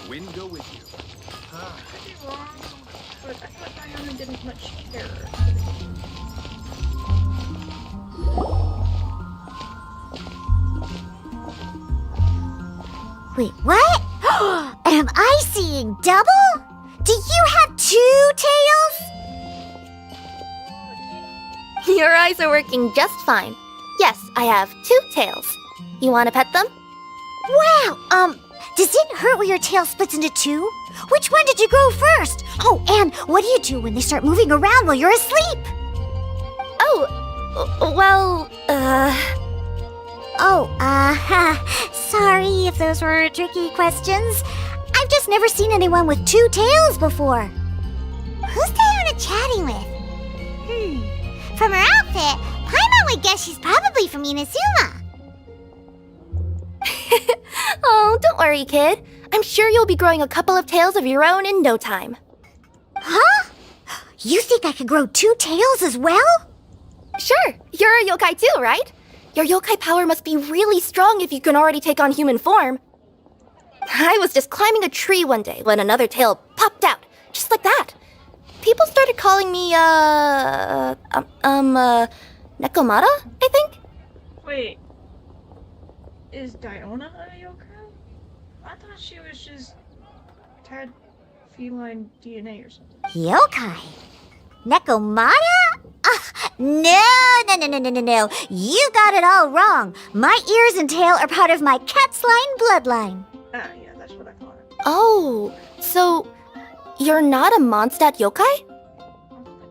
Wind go with you. I could be wrong, but I thought Diona didn't much care. Wait, what? Am I seeing double? Do you have two tails? Your eyes are working just fine. Yes, I have 2 tails. You want to pet them? Wow, does it hurt when your tail splits into 2? Which one did you grow first? Oh, and what do you do when they start moving around while you're asleep? Sorry if those were tricky questions. I've just never seen anyone with 2 tails before. Who's Diona chatting with? From her outfit, Paimon would guess she's probably from Inazuma. Oh, don't worry, kid. I'm sure you'll be growing a couple of tails of your own in no time. Huh? You think I could grow 2 tails as well? Sure, you're a yokai too, right? Your yokai power must be really strong if you can already take on human form. I was just climbing a tree one day when another tail popped out, just like that. People started calling me, Nekomata, I think? Wait. Is Diona a yokai? I thought she was just had feline DNA or something. Yokai? Nekomata? No. You got it all wrong. My ears and tail are part of my cat's line bloodline. Ah, yeah, that's what I thought. Oh, so you're not a Mondstadt yokai?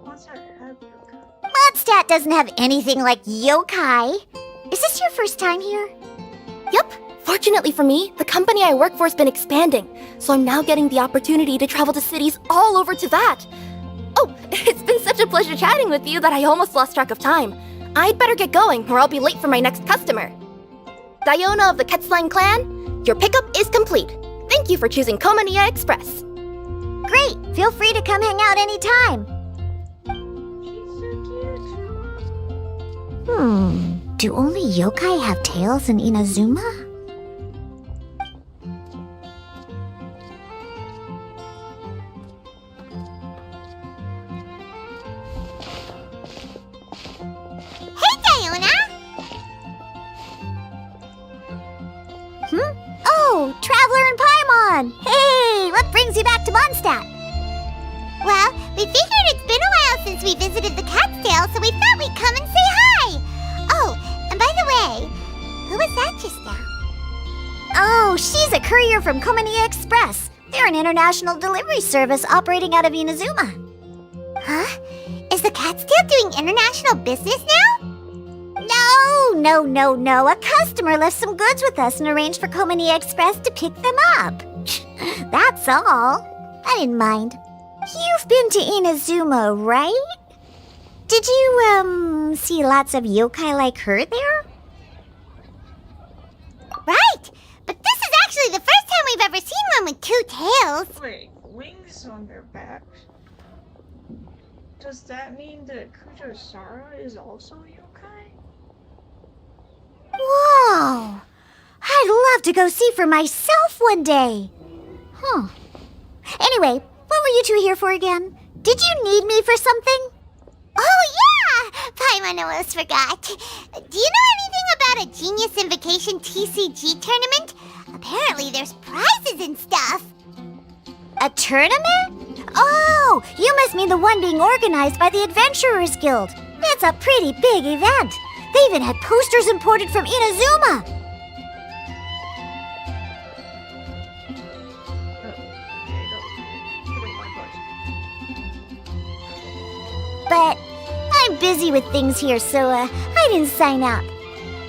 What's that have yokai? Mondstadt doesn't have anything like yokai. Is this your first time here? Yep. Fortunately for me, the company I work for has been expanding, so I'm now getting the opportunity to travel to cities all over to that. Oh, it's been such a pleasure chatting with you that I almost lost track of time. I'd better get going, or I'll be late for my next customer. Diona of the Ketzline clan, your pickup is complete. Thank you for choosing Komaniya Express. Great. Feel free to come hang out anytime. She's so cute. Do only yokai have tails in Inazuma? Hey, Diona! Oh, Traveler and Paimon! Hey, what brings you back to Mondstadt? Well, we figured it's been a while since we visited the Cat's Tail, so we thought we'd come and say hi! Oh, and by the way, who was that just now? Oh, she's a courier from Komaniya Express. They're an international delivery service operating out of Inazuma. Huh? Is the Cat's Tail doing international business now? No. A customer left some goods with us and arranged for Komaniya Express to pick them up. That's all. I didn't mind. You've been to Inazuma, right? Did you, see lots of yokai like her there? Right! But this is actually the first time we've ever seen one with 2 tails. Wait, wings on their backs? Does that mean that Kujo-Sara is also a yokai? Whoa! I'd love to go see for myself one day. Anyway, what were you two here for again? Did you need me for something? Oh, yeah! Paimon almost forgot. Do you know anything about a Genius Invocation TCG tournament? Apparently there's prizes and stuff. A tournament? Oh, you must mean the one being organized by the Adventurers Guild. It's a pretty big event. They even had posters imported from Inazuma. But I'm busy with things here, so I didn't sign up.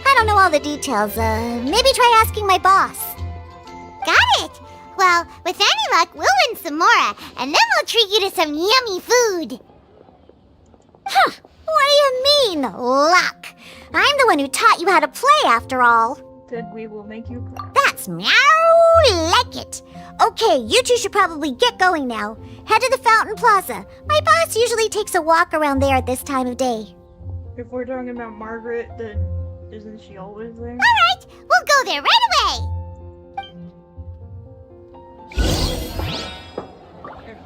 I don't know all the details. Maybe try asking my boss. Got it! Well, with any luck, we'll win some more, and then we'll treat you to some yummy food. Huh, what do you mean, luck? I'm the one who taught you how to play, after all. Then we will make you cry. That's meow like it. Okay, you two should probably get going now. Head to the Fountain Plaza. My boss usually takes a walk around there at this time of day. If we're talking about Margaret, then isn't she always there? Alright, we'll go there right away.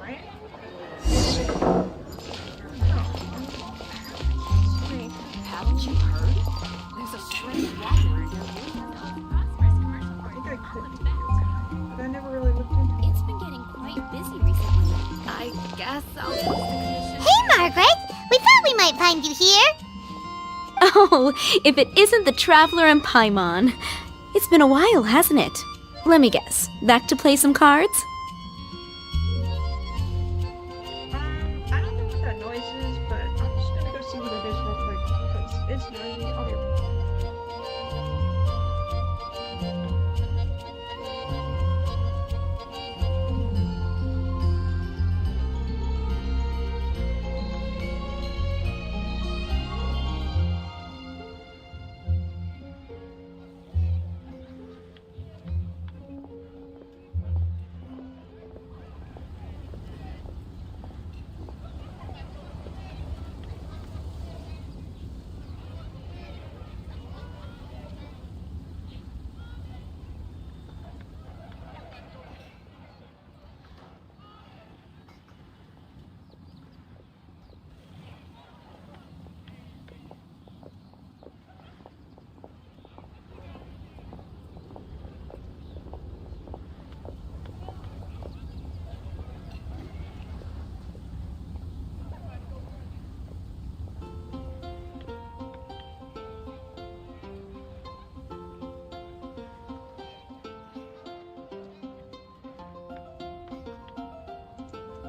Right? Haven't you heard? There's a strange wanderer near you. I think I could be yokai, but I never really looked into it. It's been getting quite busy recently. I guess I'll post the commission. Hey, Margaret! We thought we might find you here. Oh, if it isn't the Traveler and Paimon. It's been a while, hasn't it? Let me guess. Back to play some cards? I don't know what that noise is, but I'm just gonna go see what it is real quick, because it's noisy. I'll be right back.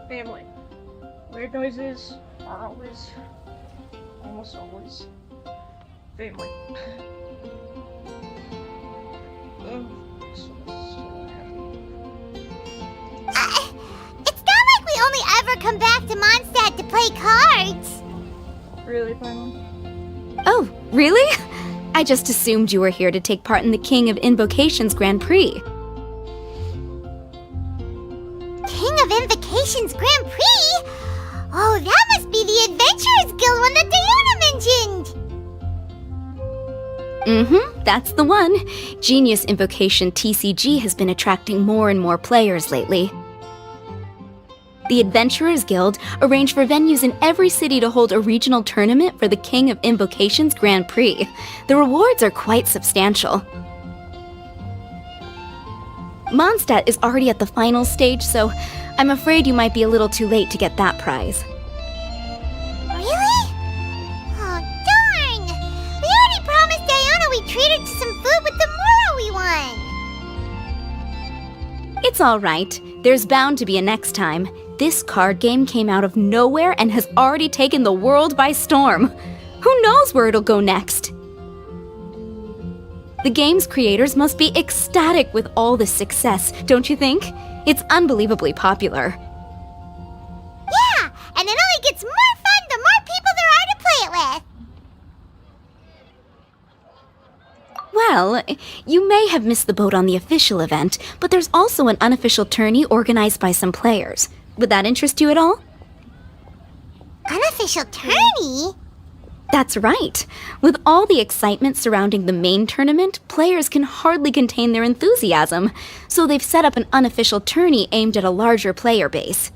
Family. Weird noises are always, almost always, family. It's not like we only ever come back to Mondstadt to play cards. Really, Paimon? Oh, really? I just assumed you were here to take part in the King of Invocations Grand Prix. King of Invocations Grand Prix? Oh, that must be the Adventurers Guild one that Diana mentioned! Mm-hmm, that's the one. Genius Invocation TCG has been attracting more and more players lately. The Adventurers Guild arranged for venues in every city to hold a regional tournament for the King of Invocations Grand Prix. The rewards are quite substantial. Mondstadt is already at the final stage, so I'm afraid you might be a little too late to get that prize. Really? Oh, darn! We already promised Diana we'd treat her to some food with the Moro we won! It's alright. There's bound to be a next time. This card game came out of nowhere and has already taken the world by storm. Who knows where it'll go next? The game's creators must be ecstatic with all this success, don't you think? It's unbelievably popular. Yeah, and it only gets more fun the more people there are to play it with. Well, you may have missed the boat on the official event, but there's also an unofficial tourney organized by some players. Would that interest you at all? Unofficial tourney? That's right. With all the excitement surrounding the main tournament, players can hardly contain their enthusiasm, so they've set up an unofficial tourney aimed at a larger player base.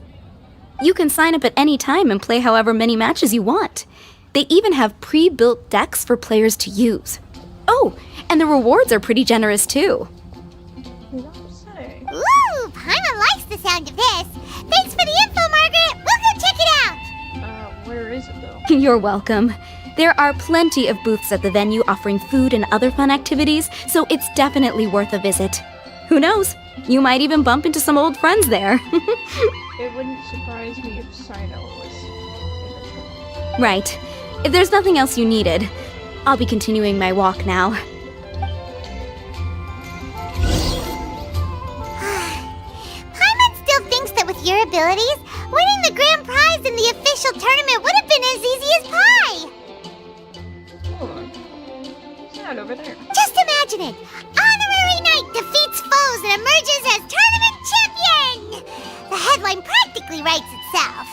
You can sign up at any time and play however many matches you want. They even have pre-built decks for players to use. Oh, and the rewards are pretty generous too. Ooh, Paimon likes the sound of this. Thanks for the info, Margaret. We'll go check it out. Where is it though? You're welcome. There are plenty of booths at the venue offering food and other fun activities, so it's definitely worth a visit. Who knows? You might even bump into some old friends there. It wouldn't surprise me if Sino was in the tournament. Right. If there's nothing else you needed, I'll be continuing my walk now. Paimon still thinks that with your abilities, winning the grand prize in the official tournament would have been as easy as pie. Hold on. It's not over there. Just imagine it. Honorary Knight defeats foes and emerges as tournament champion. The headline practically writes itself.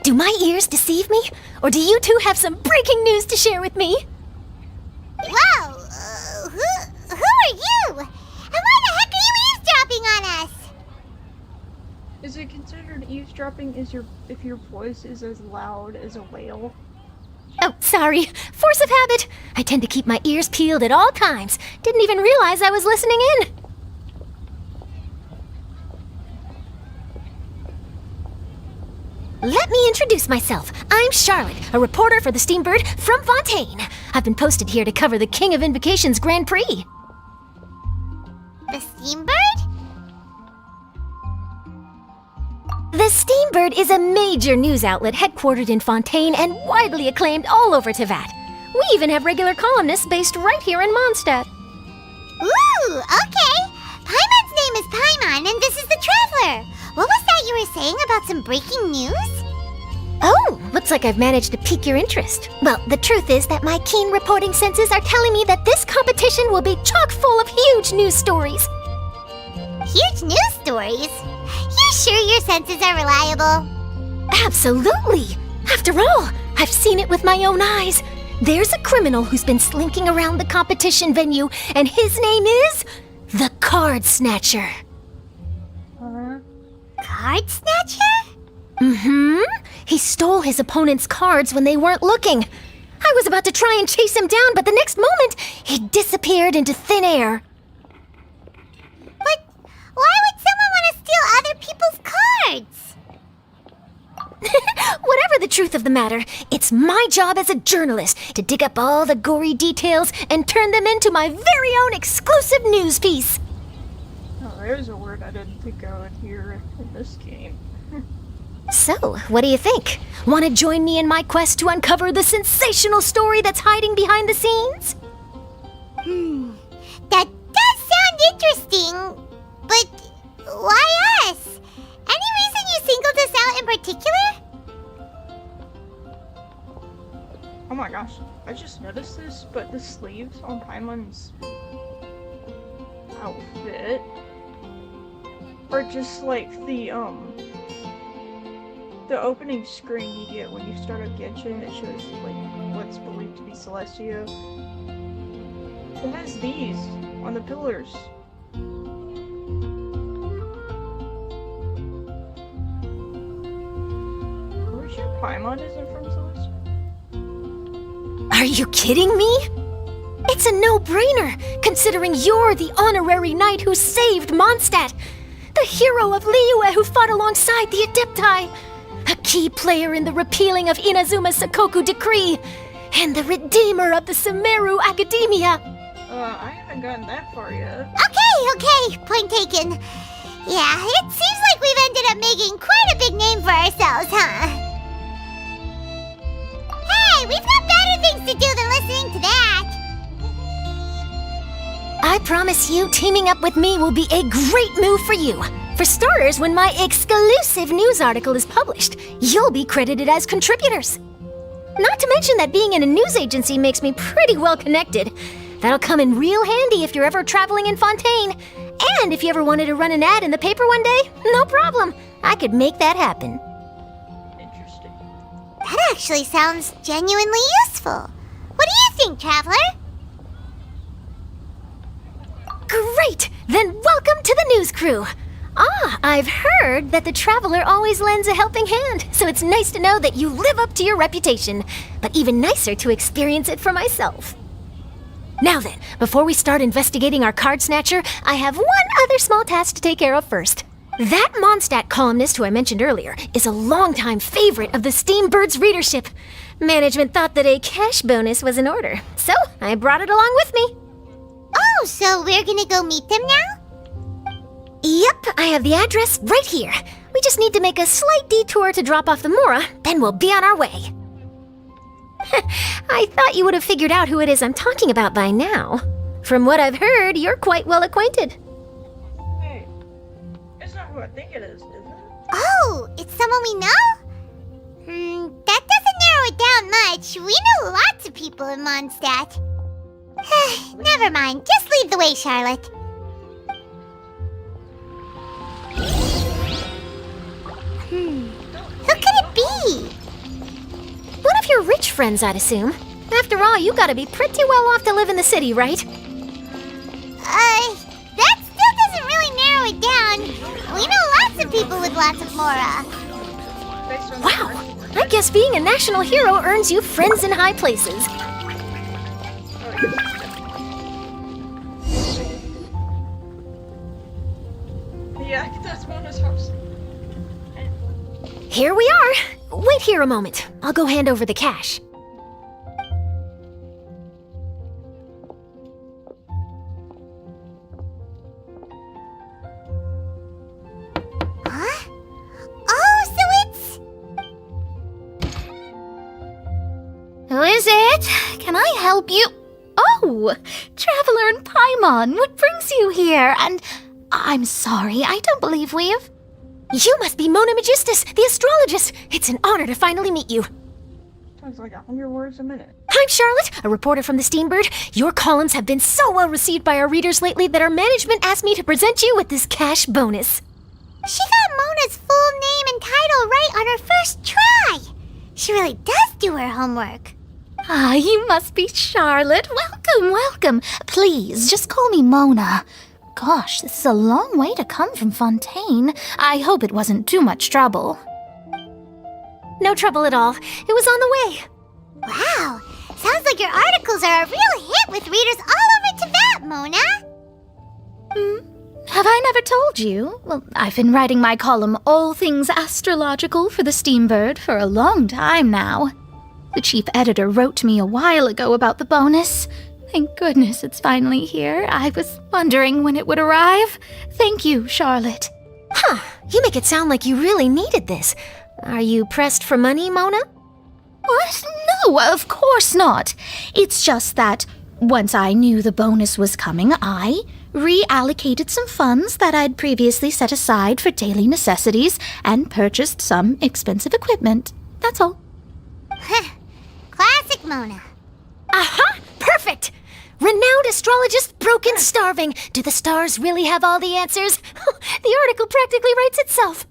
Do my ears deceive me? Or do you two have some breaking news to share with me? Whoa! Who are you? And why the heck are you eavesdropping on us? Is it considered eavesdropping if your voice is as loud as a whale? Oh, sorry. Force of habit. I tend to keep my ears peeled at all times. Didn't even realize I was listening in. Let me introduce myself. I'm Charlotte, a reporter for the Steambird from Fontaine. I've been posted here to cover the King of Invocations Grand Prix. The Steambird? The Steambird is a major news outlet headquartered in Fontaine and widely acclaimed all over Tevat. We even have regular columnists based right here in Mondstadt. Ooh, okay. Paimon's name is Paimon, and this is the Traveler. What was that you were saying about some breaking news? Oh, looks like I've managed to pique your interest. Well, the truth is that my keen reporting senses are telling me that this competition will be chock full of huge news stories. Huge news stories? You sure your senses are reliable? Absolutely! After all, I've seen it with my own eyes. There's a criminal who's been slinking around the competition venue, and his name is the Card Snatcher. Card Snatcher? Mm-hmm. He stole his opponent's cards when they weren't looking. I was about to try and chase him down, but the next moment, he disappeared into thin air. But why would someone want to steal other people's cards? Whatever the truth of the matter, it's my job as a journalist to dig up all the gory details and turn them into my very own exclusive news piece. Oh, there's a word I didn't think I would hear in this game. So, what do you think? Want to join me in my quest to uncover the sensational story that's hiding behind the scenes? That does sound interesting, but why us? Any reason you singled us out in particular? Oh my gosh, I just noticed this, but the sleeves on Paimon's outfit are just like the opening screen you get when you start up Genshin. It shows like what's believed to be Celestia. It has these on the pillars. Are we sure Paimon isn't from Celestia? Are you kidding me? It's a no-brainer, considering you're the honorary knight who saved Mondstadt, the hero of Liyue who fought alongside the Adepti, a key player in the repealing of Inazuma's Sakoku decree, and the redeemer of the Sumeru Academia. I haven't gotten that far yet. Okay, point taken. Yeah, it seems like we've ended up making quite a big name for ourselves, huh? Hey, we've got better things to do than listening to that. I promise you, teaming up with me will be a great move for you. For starters, when my exclusive news article is published, you'll be credited as contributors. Not to mention that being in a news agency makes me pretty well connected. That'll come in real handy if you're ever traveling in Fontaine. And if you ever wanted to run an ad in the paper one day, no problem. I could make that happen. Interesting. That actually sounds genuinely useful. What do you think, Traveler? Great! Then welcome to the news crew. I've heard that the Traveler always lends a helping hand, so it's nice to know that you live up to your reputation, but even nicer to experience it for myself. Now then, before we start investigating our card snatcher, I have one other small task to take care of first. That Mondstadt columnist who I mentioned earlier is a longtime favorite of the Steambird's readership. Management thought that a cash bonus was in order, so I brought it along with me. Oh, so we're gonna go meet them now? Yep, I have the address right here. We just need to make a slight detour to drop off the Mora, then we'll be on our way. I thought you would have figured out who it is I'm talking about by now. From what I've heard, you're quite well acquainted. Hey, it's not who I think it is it? Oh, it's someone we know? That doesn't narrow it down much. We know lots of people in Mondstadt. Never mind, just lead the way, Charlotte. Who could it be? One of your rich friends, I'd assume. After all, you gotta be pretty well off to live in the city, right? That still doesn't really narrow it down. We know lots of people with lots of Mora. Wow! I guess being a national hero earns you friends in high places. Yeah, that's Mona's house. Here we are. Wait here a moment. I'll go hand over the cash. Huh? Oh, so it's... Who is it? Can I help you? Oh, Traveler and Paimon, what brings you here? And I'm sorry, I don't believe we've... You must be Mona Magistus, the astrologist. It's an honor to finally meet you. Sounds like 100 words a minute. I'm Charlotte, a reporter from the Steambird. Your columns have been so well received by our readers lately that our management asked me to present you with this cash bonus. She got Mona's full name and title right on her first try. She really does do her homework. Ah, you must be Charlotte. Welcome, welcome. Please, just call me Mona. Gosh, this is a long way to come from Fontaine. I hope it wasn't too much trouble. No trouble at all. It was on the way. Wow, sounds like your articles are a real hit with readers all over Teyvat, Mona. Have I never told you? Well, I've been writing my column All Things Astrological for the Steambird for a long time now. The chief editor wrote to me a while ago about the bonus. Thank goodness it's finally here. I was wondering when it would arrive. Thank you, Charlotte. Huh, you make it sound like you really needed this. Are you pressed for money, Mona? What? No, of course not. It's just that once I knew the bonus was coming, I reallocated some funds that I'd previously set aside for daily necessities and purchased some expensive equipment. That's all. Classic Mona. Aha! Perfect! Renowned astrologist, broken, starving. Do the stars really have all the answers? The article practically writes itself.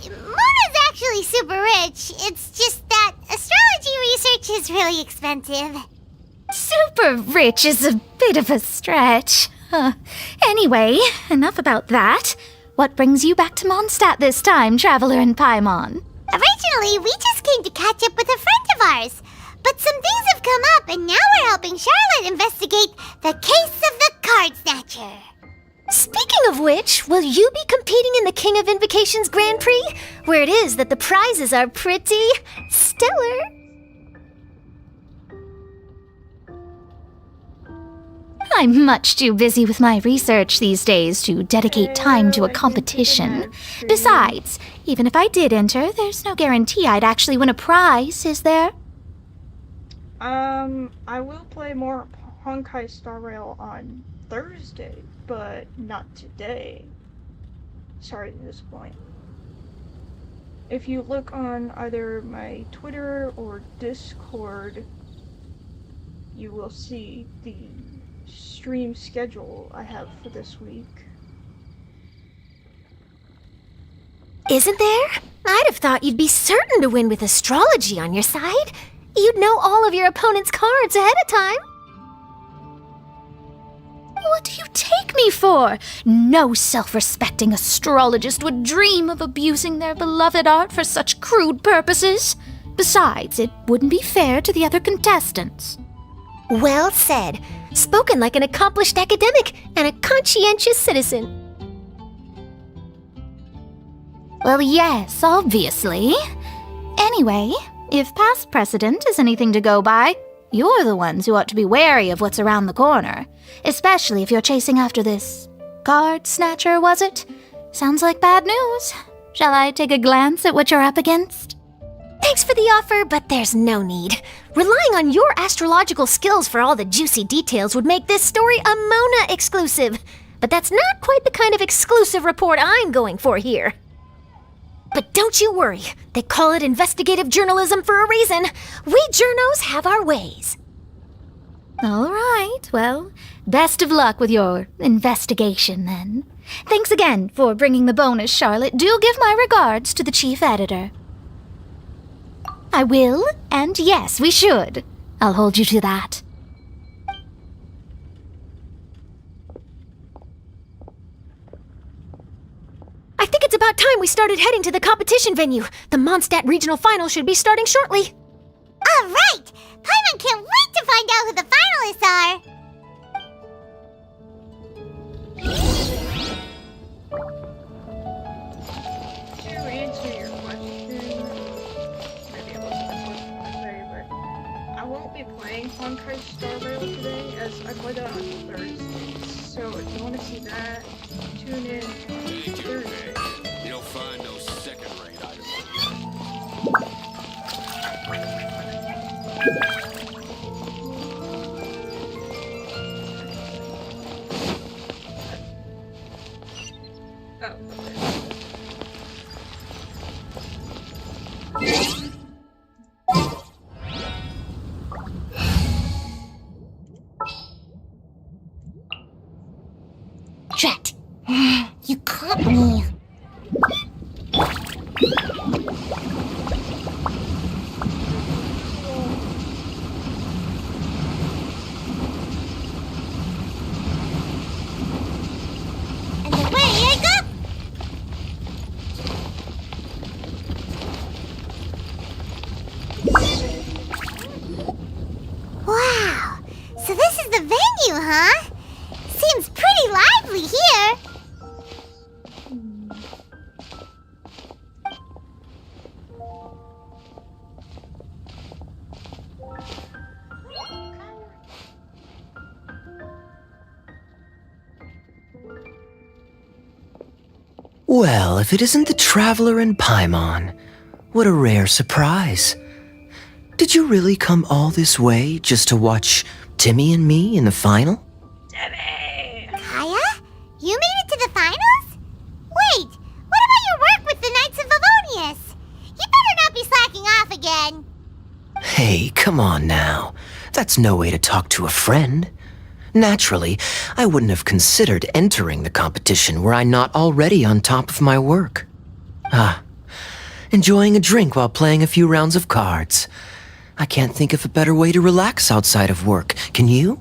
Mona's actually super rich. It's just that astrology research is really expensive. Super rich is a bit of a stretch. Anyway, enough about that. What brings you back to Mondstadt this time, Traveler in Paimon? Originally, we just came to catch up with a friend of ours. But some things have come up, and now we're helping Charlotte investigate the case of the Card Snatcher. Speaking of which, will you be competing in the King of Invocations Grand Prix? Where it is that the prizes are pretty stellar. I'm much too busy with my research these days to dedicate time to a competition. Besides, even if I did enter, there's no guarantee I'd actually win a prize, is there? I will play more Honkai Star Rail on Thursday, but not today. Sorry to disappoint. If you look on either my Twitter or Discord, you will see the stream schedule I have for this week. Isn't there? I'd have thought you'd be certain to win with astrology on your side. You'd know all of your opponent's cards ahead of time. What do you take me for? No self-respecting astrologist would dream of abusing their beloved art for such crude purposes. Besides, it wouldn't be fair to the other contestants. Well said. Spoken like an accomplished academic and a conscientious citizen. Well, yes, obviously. Anyway, if past precedent is anything to go by, you're the ones who ought to be wary of what's around the corner. Especially if you're chasing after this card snatcher, was it? Sounds like bad news. Shall I take a glance at what you're up against? Thanks for the offer, but there's no need. Relying on your astrological skills for all the juicy details would make this story a Mona exclusive. But that's not quite the kind of exclusive report I'm going for here. But don't you worry. They call it investigative journalism for a reason. We journos have our ways. All right, well, best of luck with your investigation, then. Thanks again for bringing the bonus, Charlotte. Do give my regards to the chief editor. I will, and yes, we should. I'll hold you to that. I think it's about time we started heading to the competition venue. The Mondstadt Regional Final should be starting shortly. All right! Paimon can't wait to find out who the finalists are! To answer your question, maybe it wasn't the question I say, but I won't be playing Honkai Star Rail today, as I play that on Thursdays. So if you want to see that, tune in on Thursday. You'll find no second-rate items. Drat! You caught me! And away I go! Wow! So this is the venue, huh? Seems pretty lively here. Well, if it isn't the Traveler and Paimon, what a rare surprise. Did you really come all this way just to watch Timmy and me in the final? Kaya? You made it to the finals? Wait, what about your work with the Knights of Favonius? You better not be slacking off again. Hey, come on now. That's no way to talk to a friend. Naturally, I wouldn't have considered entering the competition were I not already on top of my work. Enjoying a drink while playing a few rounds of cards. I can't think of a better way to relax outside of work, can you?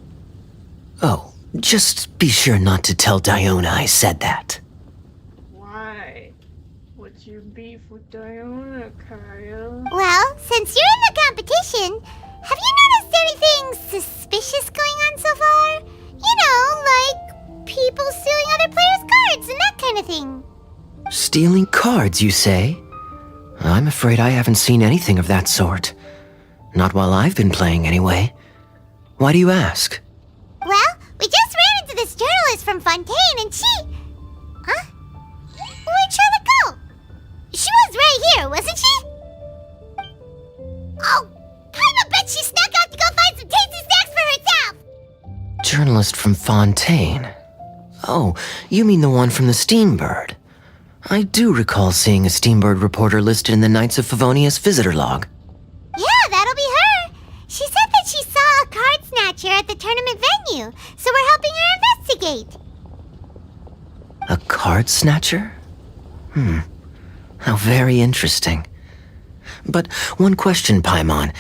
Oh, just be sure not to tell Diona I said that. Why? What's your beef with Diona, Kaya? Well, since you're in the competition, have you noticed anything suspicious going on so far? You know, like people stealing other players' cards and that kind of thing. Stealing cards, you say? I'm afraid I haven't seen anything of that sort. Not while I've been playing, anyway. Why do you ask? Well, we just ran into this journalist from Fontaine and she... Huh? Where'd Charlotte go? She was right here, wasn't she? Oh, I bet she snuck out to go find some tasty snacks for herself! Journalist from Fontaine. Oh, you mean the one from the Steambird. I do recall seeing a Steambird reporter listed in the Knights of Favonius visitor log. Yeah, that'll be her. She said that she saw a card snatcher at the tournament venue, so we're helping her investigate. A card snatcher? How very interesting. But one question, Paimon.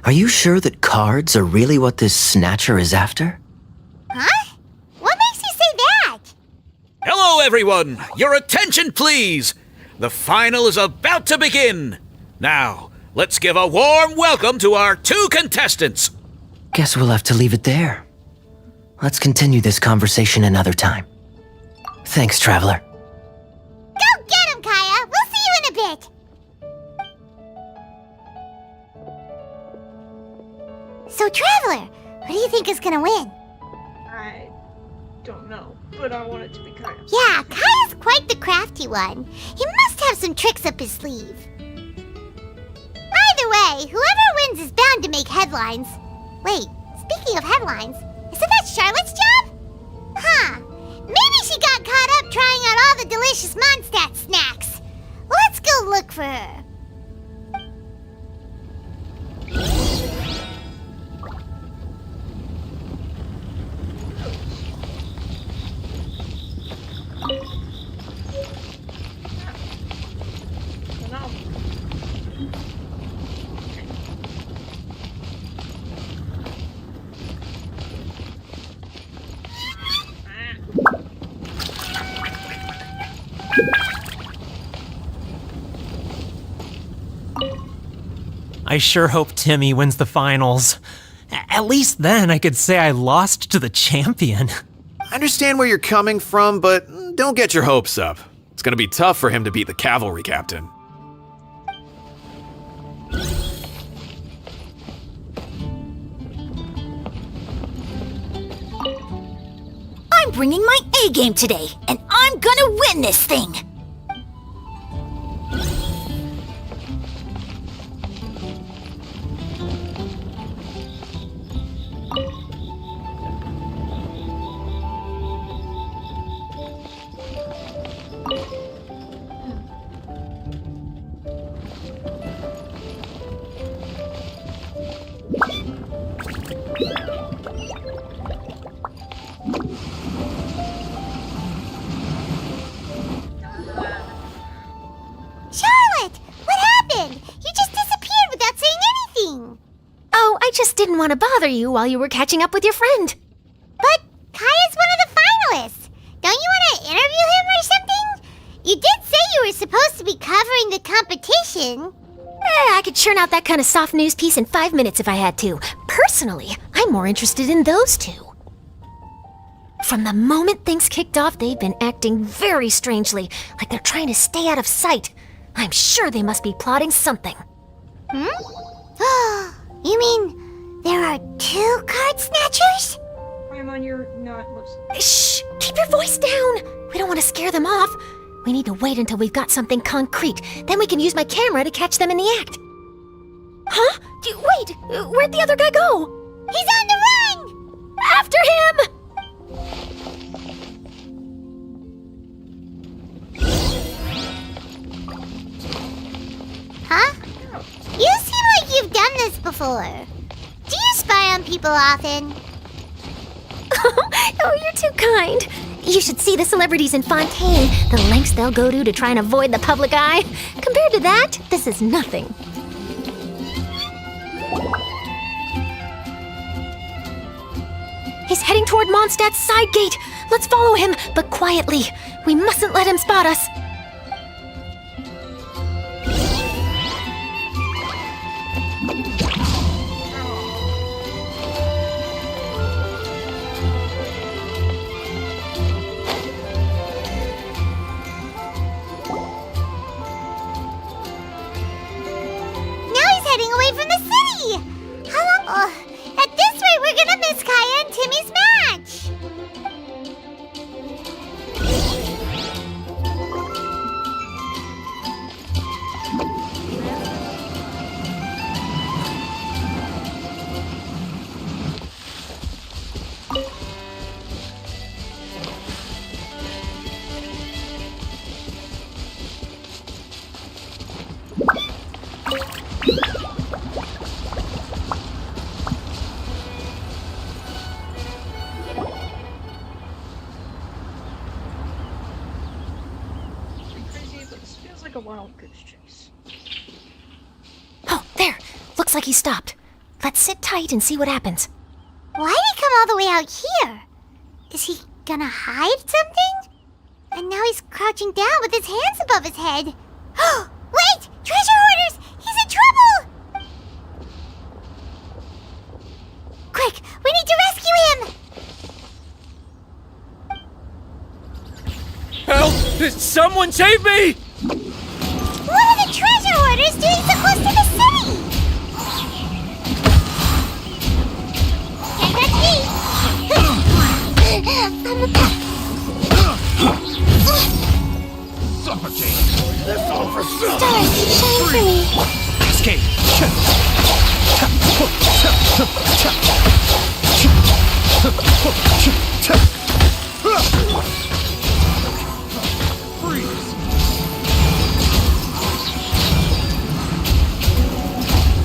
Are you sure that cards are really what this snatcher is after? Huh? What makes you say that? Hello, everyone! Your attention, please! The final is about to begin. Now, let's give a warm welcome to our 2 contestants. Guess we'll have to leave it there. Let's continue this conversation another time. Thanks, Traveler. Go get him, Kaya! We'll see you in a bit! So, Traveler, who do you think is gonna win? I don't know, but I want it to be Kaya. Yeah, Kaya's quite the crafty one. He must have some tricks up his sleeve. Either way, whoever wins is bound to make headlines. Wait, speaking of headlines, isn't that Charlotte's job? Huh. Maybe she got caught up trying out all the delicious Mondstadt snacks. Let's go look for her. I sure hope Timmy wins the finals. At least then I could say I lost to the champion. I understand where you're coming from, but don't get your hopes up. It's gonna be tough for him to beat the cavalry captain. I'm bringing my A game today, and I'm gonna win this thing! Charlotte! What happened? You just disappeared without saying anything. Oh, I just didn't want to bother you while you were catching up with your friend. But Kaya's one of the finalists. Don't you want to interview him or something? You did say you were supposed to be covering the competition. I could churn out that kind of soft news piece in 5 minutes if I had to. Personally, I'm more interested in those two. From the moment things kicked off, they've been acting very strangely, like they're trying to stay out of sight. I'm sure they must be plotting something. You mean there are 2 card snatchers? Paimon, you're not listening. Shh! Keep your voice down! We don't want to scare them off. We need to wait until we've got something concrete. Then we can use my camera to catch them in the act. Huh? Wait, where'd the other guy go? He's on the run! After him! Huh? You seem like you've done this before. Do you spy on people often? Oh, you're too kind. You should see the celebrities in Fontaine, the lengths they'll go to try and avoid the public eye. Compared to that, this is nothing. He's heading toward Mondstadt's side gate. Let's follow him, but quietly. We mustn't let him spot us. Heading away from the city! How long? At this rate, we're gonna miss Kaya and Timmy's match! A wild goose chase. Oh, there! Looks like he stopped. Let's sit tight and see what happens. Why'd he come all the way out here? Is he gonna hide something? And now he's crouching down with his hands above his head. Wait! Treasure hoarders! He's in trouble! Quick! We need to rescue him! Help! Someone save me! What are the treasure hoarders doing so close to the city? Can't touch me! Suffocate! That's all for Stars, shine for me! Escape! freeze!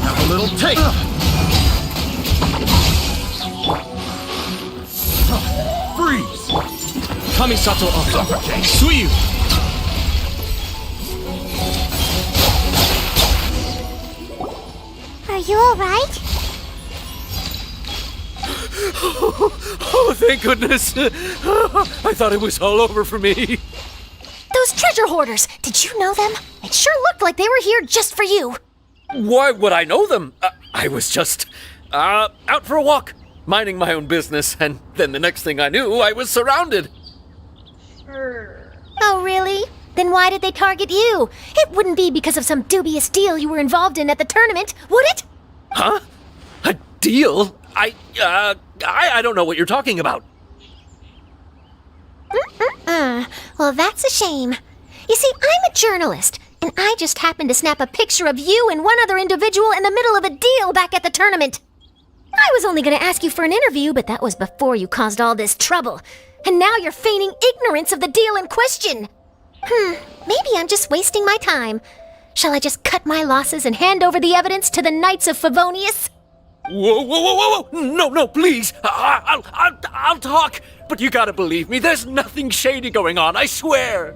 Have a little taste! Freeze! Kamisato Oko. Suffocate! Suyu! Are you alright? Oh, thank goodness! I thought it was all over for me. Those treasure hoarders! Did you know them? It sure looked like they were here just for you. Why would I know them? I was just out for a walk, minding my own business, and then the next thing I knew, I was surrounded. Sure. Oh, really? Then why did they target you? It wouldn't be because of some dubious deal you were involved in at the tournament, would it? Huh? A deal? I don't know what you're talking about. Well, that's a shame. You see, I'm a journalist, and I just happened to snap a picture of you and one other individual in the middle of a deal back at the tournament. I was only going to ask you for an interview, but that was before you caused all this trouble. And now you're feigning ignorance of the deal in question. Maybe I'm just wasting my time. Shall I just cut my losses and hand over the evidence to the Knights of Favonius? Whoa! No, please. I'll talk. But you gotta believe me, there's nothing shady going on, I swear.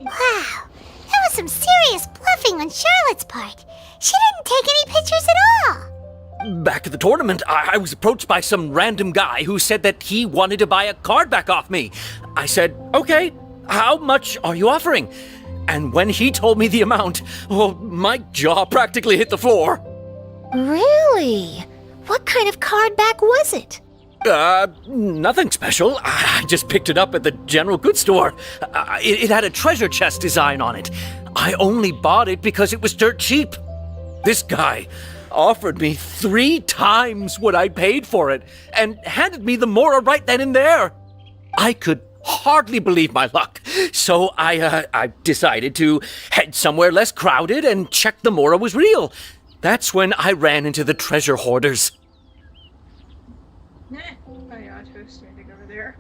Wow, that was some serious bluffing on Charlotte's part. She didn't take any pictures at all. Back at the tournament, I was approached by some random guy who said that he wanted to buy a card back off me. I said, okay, how much are you offering? And when he told me the amount, my jaw practically hit the floor. Really? What kind of card back was it? Nothing special. I just picked it up at the general goods store. It had a treasure chest design on it. I only bought it because it was dirt cheap. This guy offered me 3 times what I paid for it and handed me the Mora right then and there. I could hardly believe my luck. So I decided to head somewhere less crowded and check the Mora was real. That's when I ran into the treasure hoarders. Over there.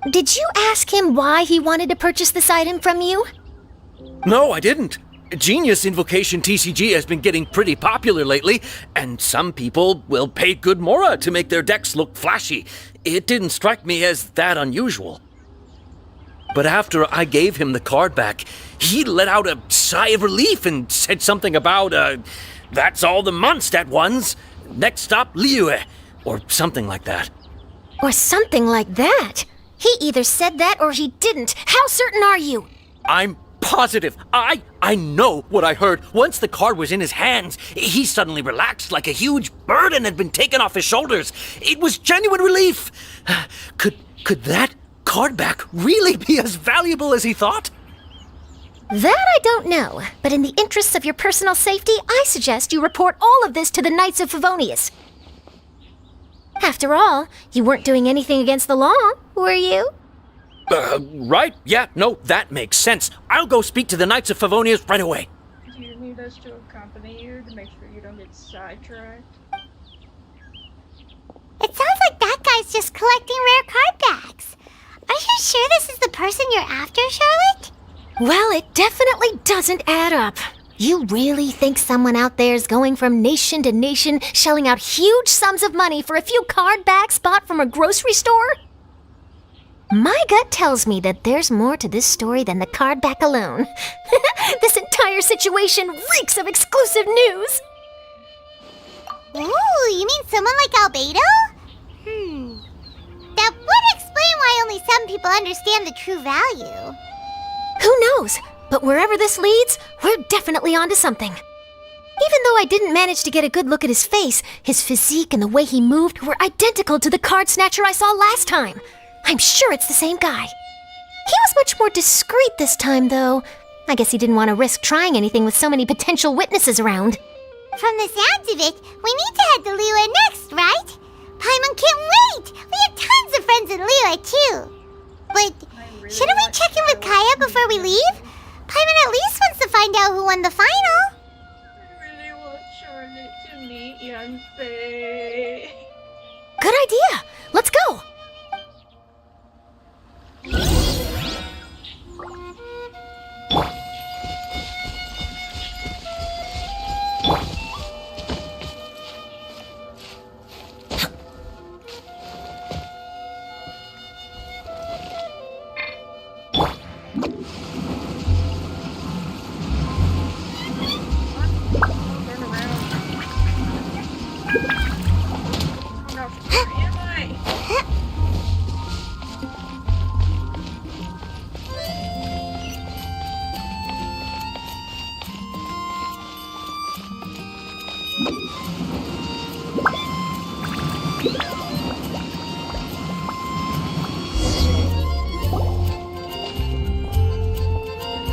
Did you ask him why he wanted to purchase this item from you? No, I didn't. Genius Invocation TCG has been getting pretty popular lately, and some people will pay good Mora to make their decks look flashy. It didn't strike me as that unusual. But after I gave him the card back, he let out a sigh of relief and said something about, that's all the Mondstadt ones. Next stop, lewd, or something like that. Or something like that? He either said that or he didn't. How certain are you? I'm positive. I know what I heard. Once the card was in his hands, he suddenly relaxed like a huge burden had been taken off his shoulders. It was genuine relief. Could that card back really be as valuable as he thought? That I don't know, but in the interests of your personal safety, I suggest you report all of this to the Knights of Favonius. After all, you weren't doing anything against the law, were you? Right? Yeah, no, that makes sense. I'll go speak to the Knights of Favonius right away. Do you need us to accompany you to make sure you don't get sidetracked? It sounds like that guy's just collecting rare card backs. Are you sure this is the person you're after, Charlotte? Well, it definitely doesn't add up. You really think someone out there is going from nation to nation, shelling out huge sums of money for a few card backs bought from a grocery store? My gut tells me that there's more to this story than the card back alone. This entire situation reeks of exclusive news! Ooh, you mean someone like Albedo? That would explain why only some people understand the true value. Who knows? But wherever this leads, we're definitely onto something. Even though I didn't manage to get a good look at his face, his physique and the way he moved were identical to the card snatcher I saw last time. I'm sure it's the same guy. He was much more discreet this time, though. I guess he didn't want to risk trying anything with so many potential witnesses around. From the sounds of it, we need to head to lewd next, right? Paimon can't wait! We have tons of friends in lewd, too. But shouldn't we check in with Kaya before we leave? Paimon at least wants to find out who won the final. I really want Charlotte to meet Yanfei. Good idea! Let's go!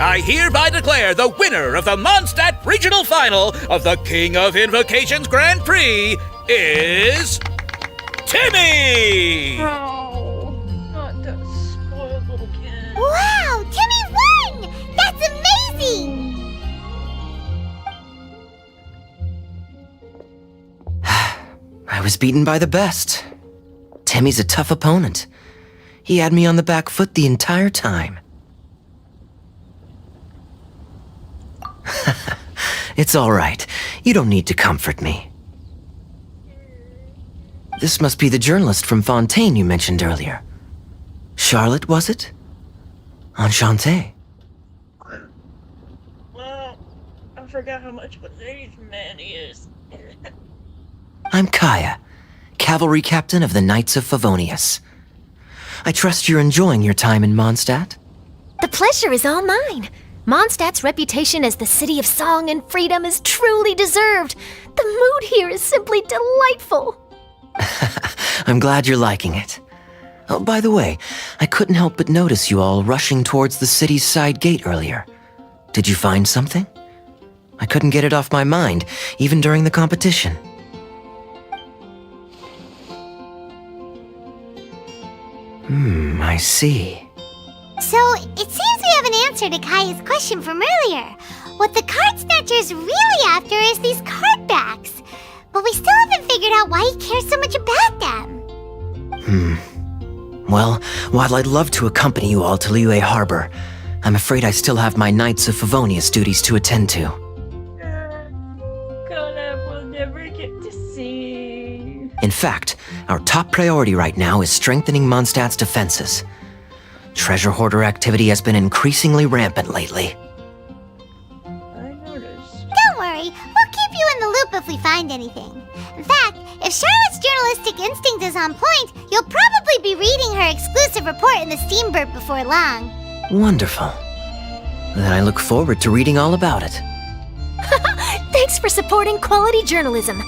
I hereby declare the winner of the Mondstadt Regional Final of the King of Invocations Grand Prix is Timmy! Oh, not that spoiled little kid. Wow, Timmy won! That's amazing! I was beaten by the best. Timmy's a tough opponent. He had me on the back foot the entire time. It's all right. You don't need to comfort me. This must be the journalist from Fontaine you mentioned earlier. Charlotte, was it? Enchanté. Well, I forgot how much of an age man he is. I'm Kaya, cavalry captain of the Knights of Favonius. I trust you're enjoying your time in Mondstadt? The pleasure is all mine. Mondstadt's reputation as the city of song and freedom is truly deserved. The mood here is simply delightful. I'm glad you're liking it. Oh, by the way, I couldn't help but notice you all rushing towards the city's side gate earlier. Did you find something? I couldn't get it off my mind, even during the competition. I see. So, it seems we have an answer to Kaya's question from earlier. What the card snatcher's really after is these card backs. But we still haven't figured out why he cares so much about them. Well, while I'd love to accompany you all to Liyue Harbor, I'm afraid I still have my Knights of Favonius duties to attend to. Collab will never get to see. In fact, our top priority right now is strengthening Mondstadt's defenses. Treasure hoarder activity has been increasingly rampant lately. I noticed. Don't worry, we'll keep you in the loop if we find anything. In fact, if Charlotte's journalistic instinct is on point, you'll probably be reading her exclusive report in the Steambird before long. Wonderful. Then I look forward to reading all about it. Thanks for supporting quality journalism.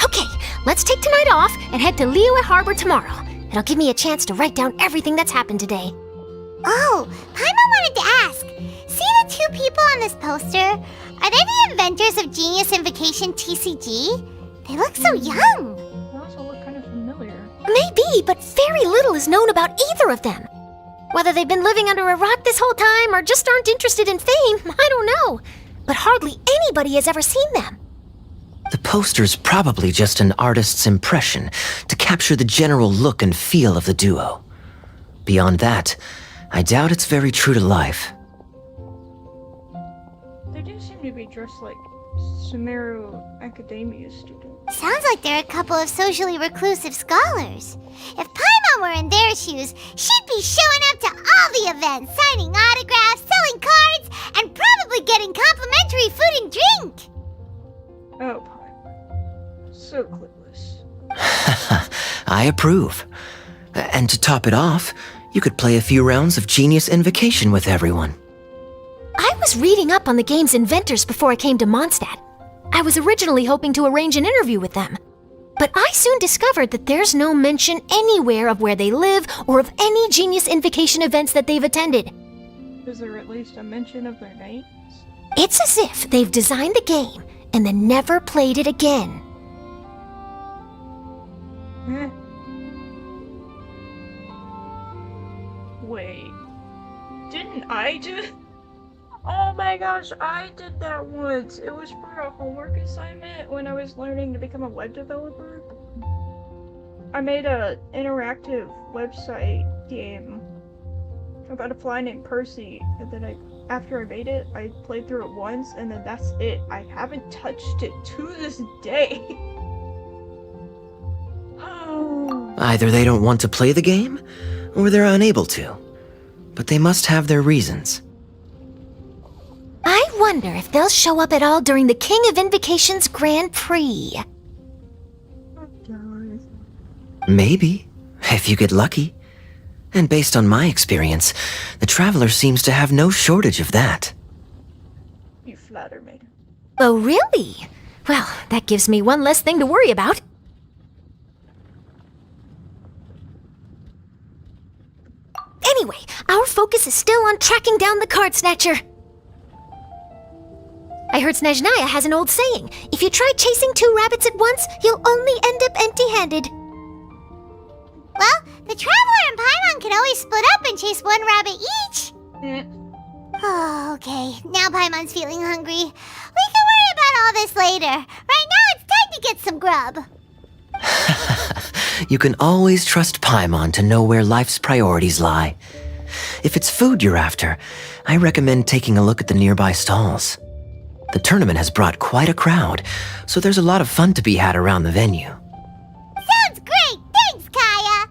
Okay, let's take tonight off and head to Liyue Harbor tomorrow. It'll give me a chance to write down everything that's happened today. Oh, Paimon wanted to ask. See the two people on this poster? Are they the inventors of Genius Invocation TCG? They look so young. They also look kind of familiar. Maybe, but very little is known about either of them. Whether they've been living under a rock this whole time or just aren't interested in fame, I don't know. But hardly anybody has ever seen them. The poster's probably just an artist's impression to capture the general look and feel of the duo. Beyond that, I doubt it's very true to life. They do seem to be dressed like Sumeru Academia students. Sounds like they're a couple of socially reclusive scholars. If Paimon were in their shoes, she'd be showing up to all the events, signing autographs, selling cards, and probably getting complimentary food and drink. Oh, Paimon. So clueless. I approve. And to top it off, you could play a few rounds of Genius Invocation with everyone. I was reading up on the game's inventors before I came to Mondstadt. I was originally hoping to arrange an interview with them. But I soon discovered that there's no mention anywhere of where they live or of any Genius Invocation events that they've attended. Is there at least a mention of their names? It's as if they've designed the game and then never played it again. Wait. Didn't I do... Oh my gosh, I did that once. It was for a homework assignment when I was learning to become a web developer. I made an interactive website game about a fly named Percy, and then after I made it, I played through it once, and then that's it. I haven't touched it to this day. Either they don't want to play the game, or they're unable to. But they must have their reasons. I wonder if they'll show up at all during the King of Invocation's Grand Prix. Maybe, if you get lucky. And based on my experience, the Traveler seems to have no shortage of that. You flatter me. Oh, really? Well, that gives me one less thing to worry about. Anyway, our focus is still on tracking down the card snatcher. I heard Snezhnaya has an old saying. If you try chasing two rabbits at once, you'll only end up empty-handed. Well, the Traveler and Paimon can always split up and chase one rabbit each. Oh, okay. Now Paimon's feeling hungry. We can worry about all this later. Right now, it's time to get some grub. You can always trust Paimon to know where life's priorities lie. If it's food you're after, I recommend taking a look at the nearby stalls. The tournament has brought quite a crowd, so there's a lot of fun to be had around the venue. Sounds great! Thanks, Kaya!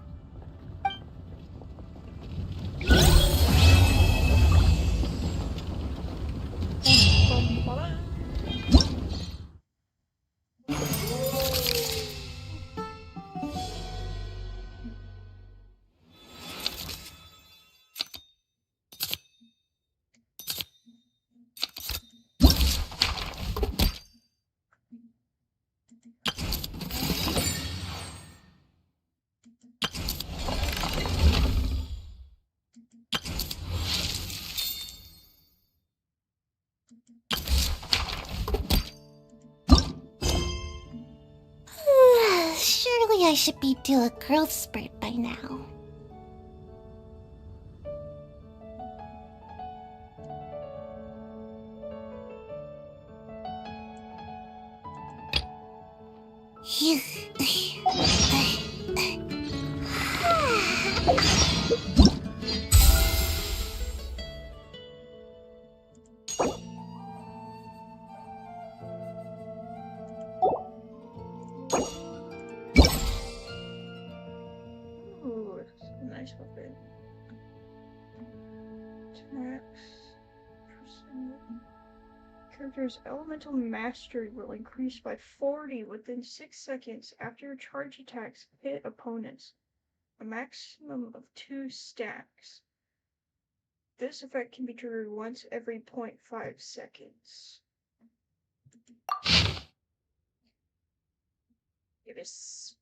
Surely I should be due a growth spurt by now. Ooh, it's a nice weapon. Attacks. Character's elemental mastery will increase by 40 within 6 seconds after your charge attacks hit opponents. A maximum of 2 stacks. This effect can be triggered once every 0.5 seconds. It is.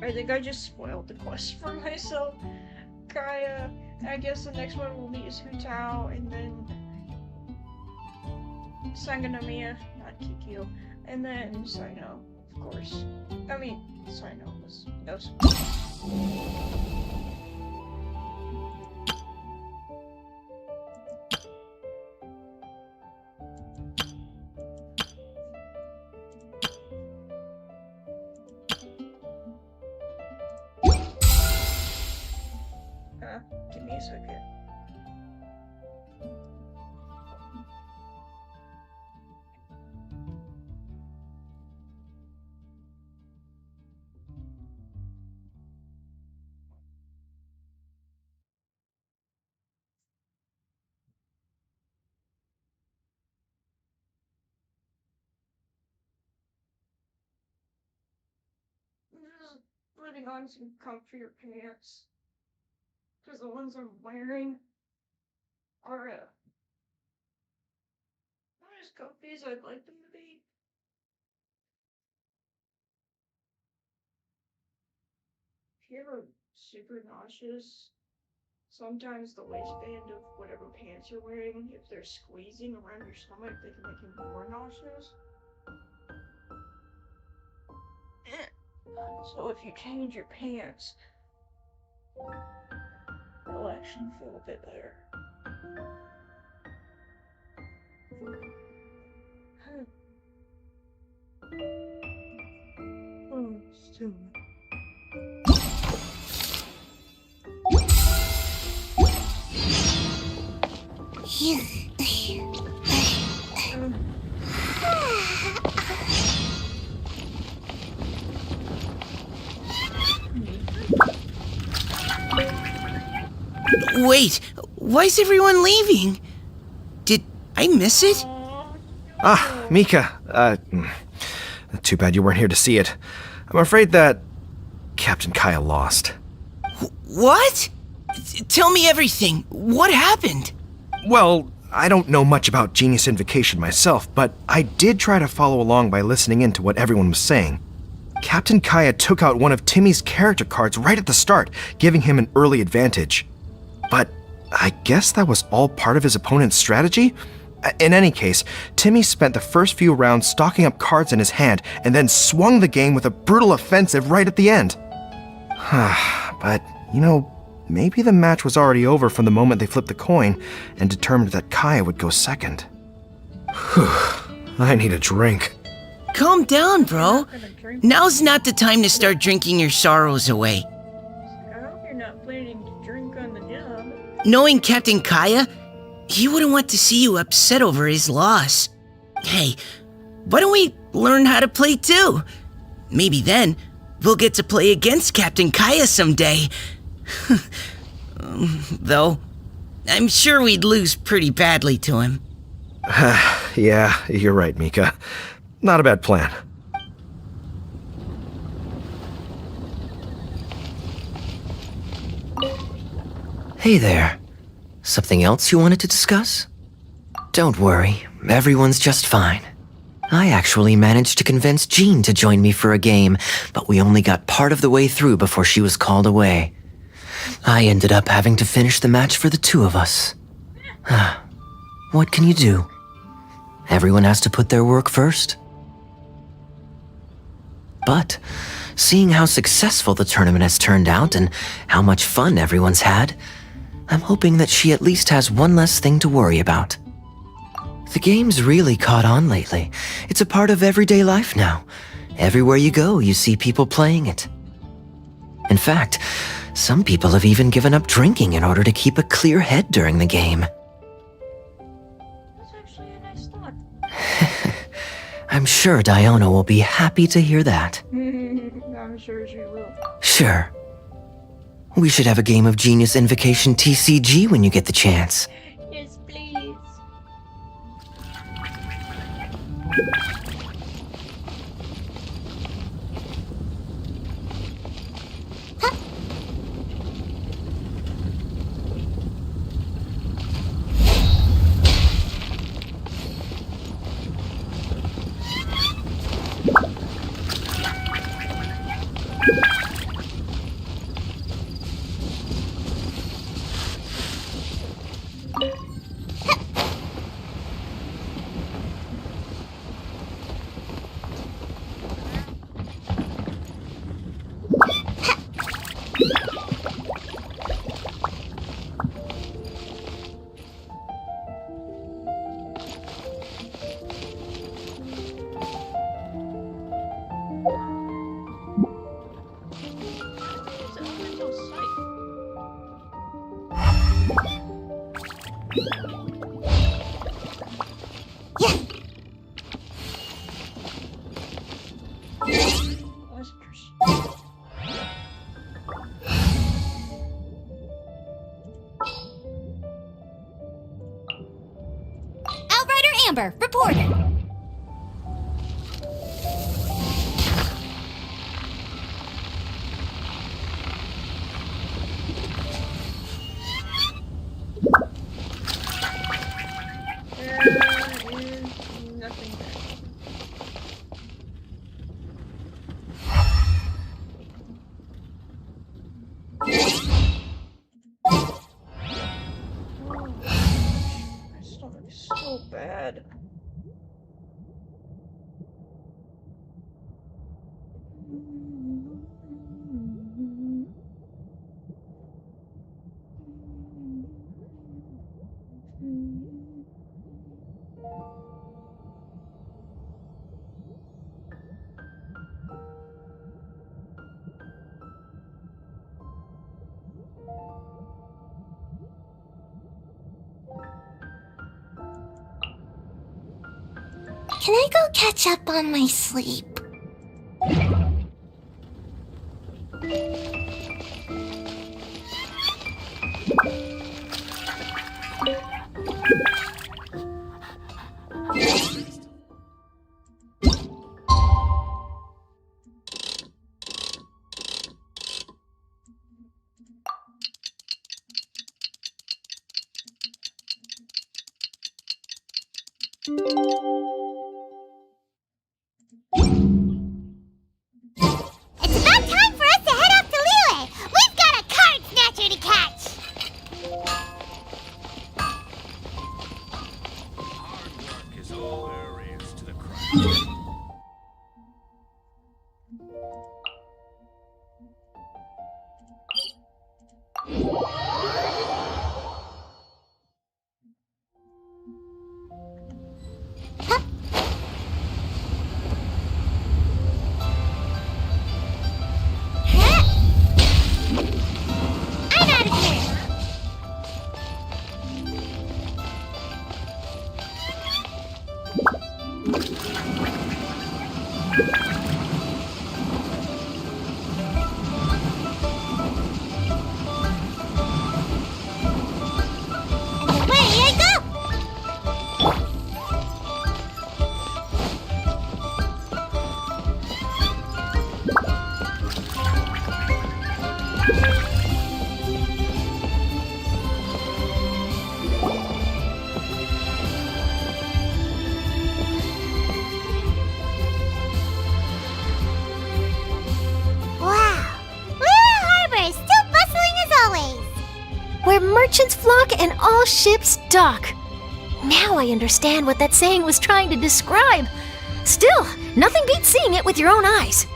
I think I just spoiled the quest for myself. Kaya, I guess the next one we'll meet is Hutao, and then Sangonomiya, not Kikyo, and then Sino, of course. I mean, Sino was no spoilers. Give me a second. I'm just putting on some comfier pants. Because the ones I'm wearing are not as comfy as I'd like them to be. If you're ever super nauseous, sometimes the waistband of whatever pants you're wearing, if they're squeezing around your stomach, they can make you more nauseous. So if you change your pants, it'll actually feel a bit better. Oh, still. Wait, why is everyone leaving? Did I miss it? Ah, Mika. Too bad you weren't here to see it. I'm afraid that Captain Kaya lost. What? Tell me everything. What happened? Well, I don't know much about Genius Invocation myself, but I did try to follow along by listening in to what everyone was saying. Captain Kaya took out one of Timmy's character cards right at the start, giving him an early advantage. But I guess that was all part of his opponent's strategy? In any case, Timmy spent the first few rounds stocking up cards in his hand and then swung the game with a brutal offensive right at the end. But, you know, maybe the match was already over from the moment they flipped the coin and determined that Kaya would go second. I need a drink. Calm down, bro. Now's not the time to start drinking your sorrows away. I hope you're not planning to drink on the job. Knowing Captain Kaya, he wouldn't want to see you upset over his loss. Hey, why don't we learn how to play too? Maybe then we'll get to play against Captain Kaya someday. Though, I'm sure we'd lose pretty badly to him. Yeah, you're right, Mika. Not a bad plan. Hey there. Something else you wanted to discuss? Don't worry, everyone's just fine. I actually managed to convince Jean to join me for a game, but we only got part of the way through before she was called away. I ended up having to finish the match for the two of us. What can you do? Everyone has to put their work first. But, seeing how successful the tournament has turned out and how much fun everyone's had, I'm hoping that she at least has one less thing to worry about. The game's really caught on lately. It's a part of everyday life now. Everywhere you go, you see people playing it. In fact, some people have even given up drinking in order to keep a clear head during the game. That's actually a nice thought. I'm sure Diona will be happy to hear that. I'm sure she will. Sure. We should have a game of Genius Invocation TCG when you get the chance. Yes, please. Amber, reporting. So bad. Can I go catch up on my sleep? It's about time for us to head off to lewd. We've got a card snatcher to catch. Hard work is all there is to the craft. I'm out of here. Away I go. merchants flock and all ships dock. Now I understand what that saying was trying to describe. Still, nothing beats seeing it with your own eyes.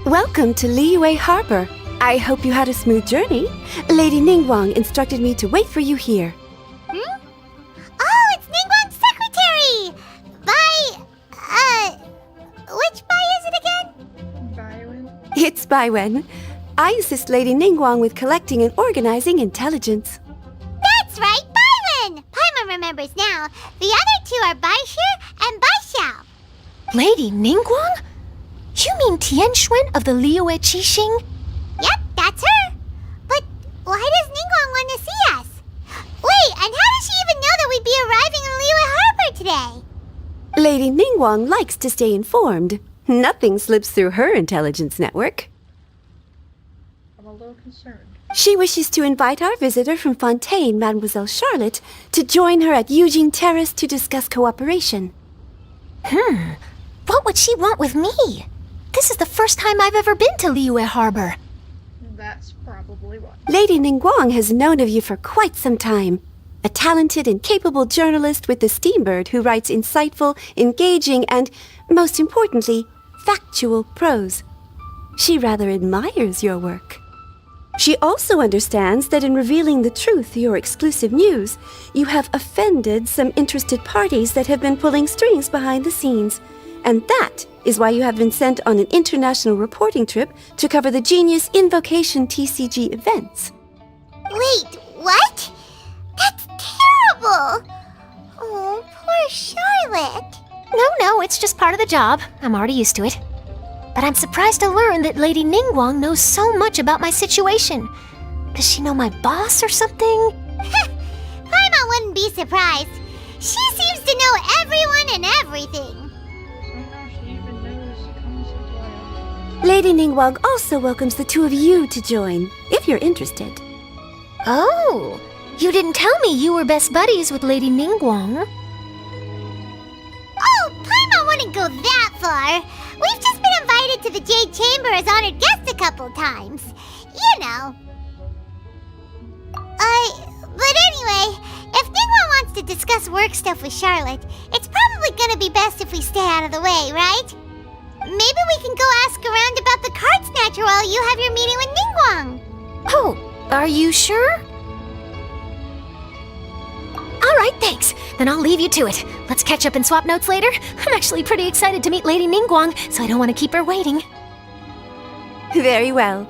Welcome to Liyue Harbor. I hope you had a smooth journey. Lady Ningguang instructed me to wait for you here. Oh, it's Ningguang's secretary! Which Bai is it again? Baiwen. It's Baiwen. I assist Lady Ningguang with collecting and organizing intelligence. That's right, Baiwen! Paimon remembers now. The other two are Baishir and Baishao. Lady Ningguang? You mean Tianxuan of the Liyue Qixing? Yep, that's her. But why does Ningguang want to see us? Wait, and how does she even know that we'd be arriving in Liyue Harbor today? Lady Ningguang likes to stay informed. Nothing slips through her intelligence network. I'm a little concerned. She wishes to invite our visitor from Fontaine, Mademoiselle Charlotte, to join her at Eugene Terrace to discuss cooperation. What would she want with me? This is the first time I've ever been to Liyue Harbor. That's probably why. Lady Ningguang has known of you for quite some time. A talented and capable journalist with the Steambird who writes insightful, engaging, and, most importantly, factual prose. She rather admires your work. She also understands that in revealing the truth, your exclusive news, you have offended some interested parties that have been pulling strings behind the scenes. And that is why you have been sent on an international reporting trip to cover the Genius Invocation TCG events. Wait, what? That's terrible! Oh, poor Charlotte. No, it's just part of the job. I'm already used to it. But I'm surprised to learn that Lady Ningguang knows so much about my situation. Does she know my boss or something? Paimon wouldn't be surprised. She seems to know everyone and everything. Somehow she even knows Concept. Lady Ningguang also welcomes the two of you to join, if you're interested. Oh, you didn't tell me you were best buddies with Lady Ningguang. Oh, Paimon wouldn't go that far. We've just been invited to the Jade Chamber as honored guests a couple times. You know. But anyway, if Ningguang wants to discuss work stuff with Charlotte, it's probably gonna be best if we stay out of the way, right? Maybe we can go ask around about the card snatcher while you have your meeting with Ningguang. Oh, are you sure? All right, thanks. Then I'll leave you to it. Let's catch up and swap notes later. I'm actually pretty excited to meet Lady Ningguang, so I don't want to keep her waiting. Very well.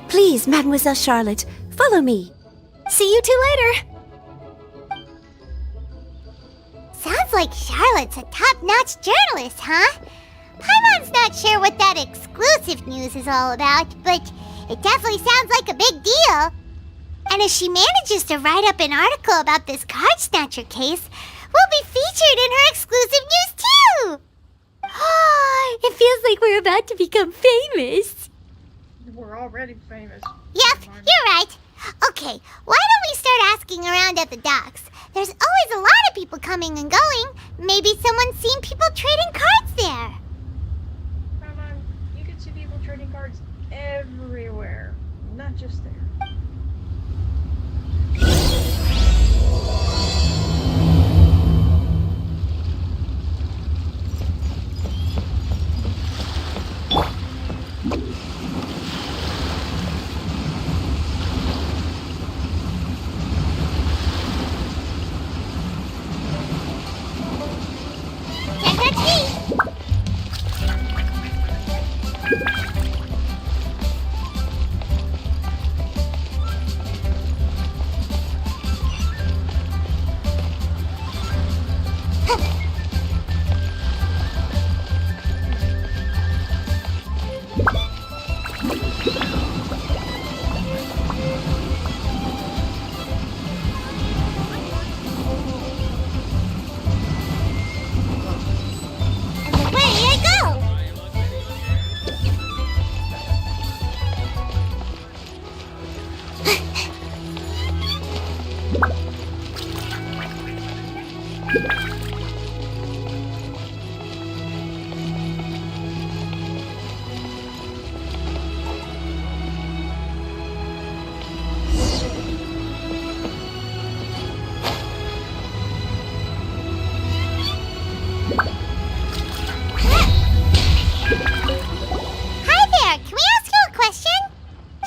Please, Mademoiselle Charlotte, follow me. See you two later. Sounds like Charlotte's a top-notch journalist, huh? Paimon's not sure what that exclusive news is all about, but it definitely sounds like a big deal. And if she manages to write up an article about this card snatcher case, we'll be featured in her exclusive news too! It feels like we're about to become famous. We're already famous. Yep, you're right. Okay, why don't we start asking around at the docks? There's always a lot of people coming and going. Maybe someone's seen people trading cards there. Come on, you can see people trading cards everywhere, not just there.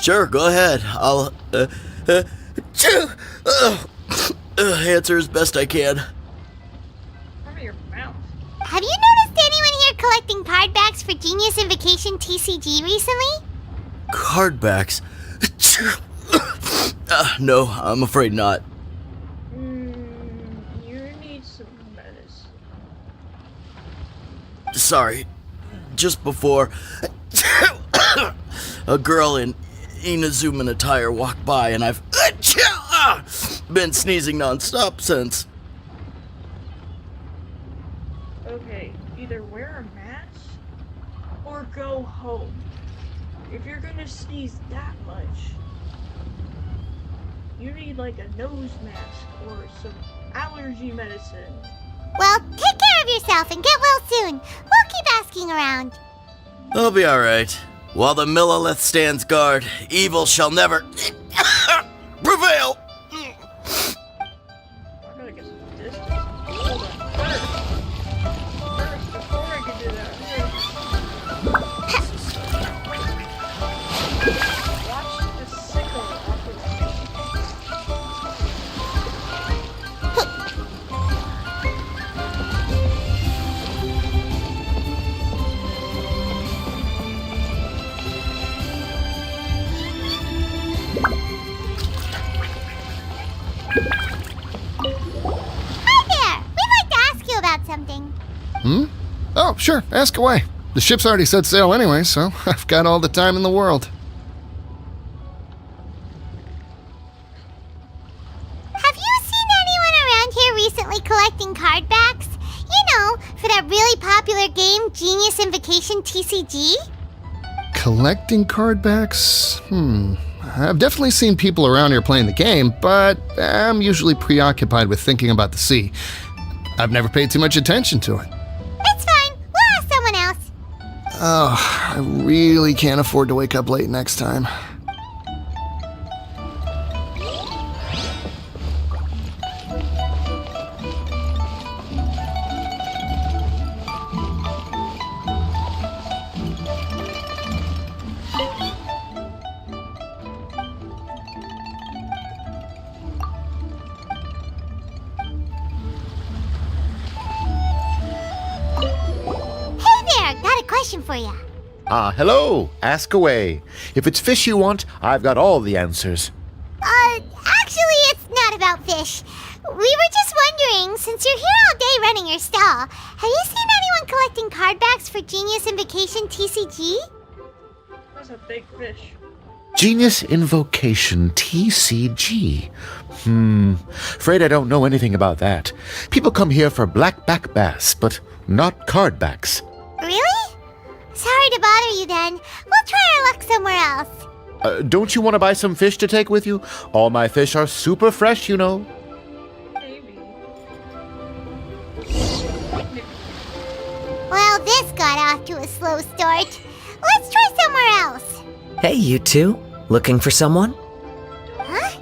Sure, go ahead. I'll, answer as best I can. Cover your mouth. Have you noticed anyone here collecting card backs for Genius Invocation TCG recently? Card backs? No, I'm afraid not. You need some medicine. Sorry. Just before, a girl in Inazuman attire walked by, and I've been sneezing nonstop since. Okay, either wear a mask or go home. If you're gonna sneeze that much, you need like a nose mask or some allergy medicine. Well, take care of yourself and get well soon. We'll keep asking around. I'll be alright. While the Millilith stands guard, evil shall never prevail! I gotta get some distance. Hold on. First, before I can do that, watch the sickle off of something. Oh, sure, ask away. The ship's already set sail anyway, so I've got all the time in the world. Have you seen anyone around here recently collecting card backs? You know, for that really popular game, Genius Invocation TCG? Collecting card backs? I've definitely seen people around here playing the game, but I'm usually preoccupied with thinking about the sea. I've never paid too much attention to it. It's fine. We'll ask someone else. Oh, I really can't afford to wake up late next time. For you. Hello. Ask away. If it's fish you want, I've got all the answers. Actually, it's not about fish. We were just wondering, since you're here all day running your stall, have you seen anyone collecting card backs for Genius Invocation TCG? That's a big fish. Genius Invocation TCG. Afraid I don't know anything about that. People come here for blackback bass, but not card backs. Really? Sorry to bother you then. We'll try our luck somewhere else. Don't you want to buy some fish to take with you? All my fish are super fresh, you know. Maybe. Well, this got off to a slow start. Let's try somewhere else. Hey, you two. Looking for someone? Huh?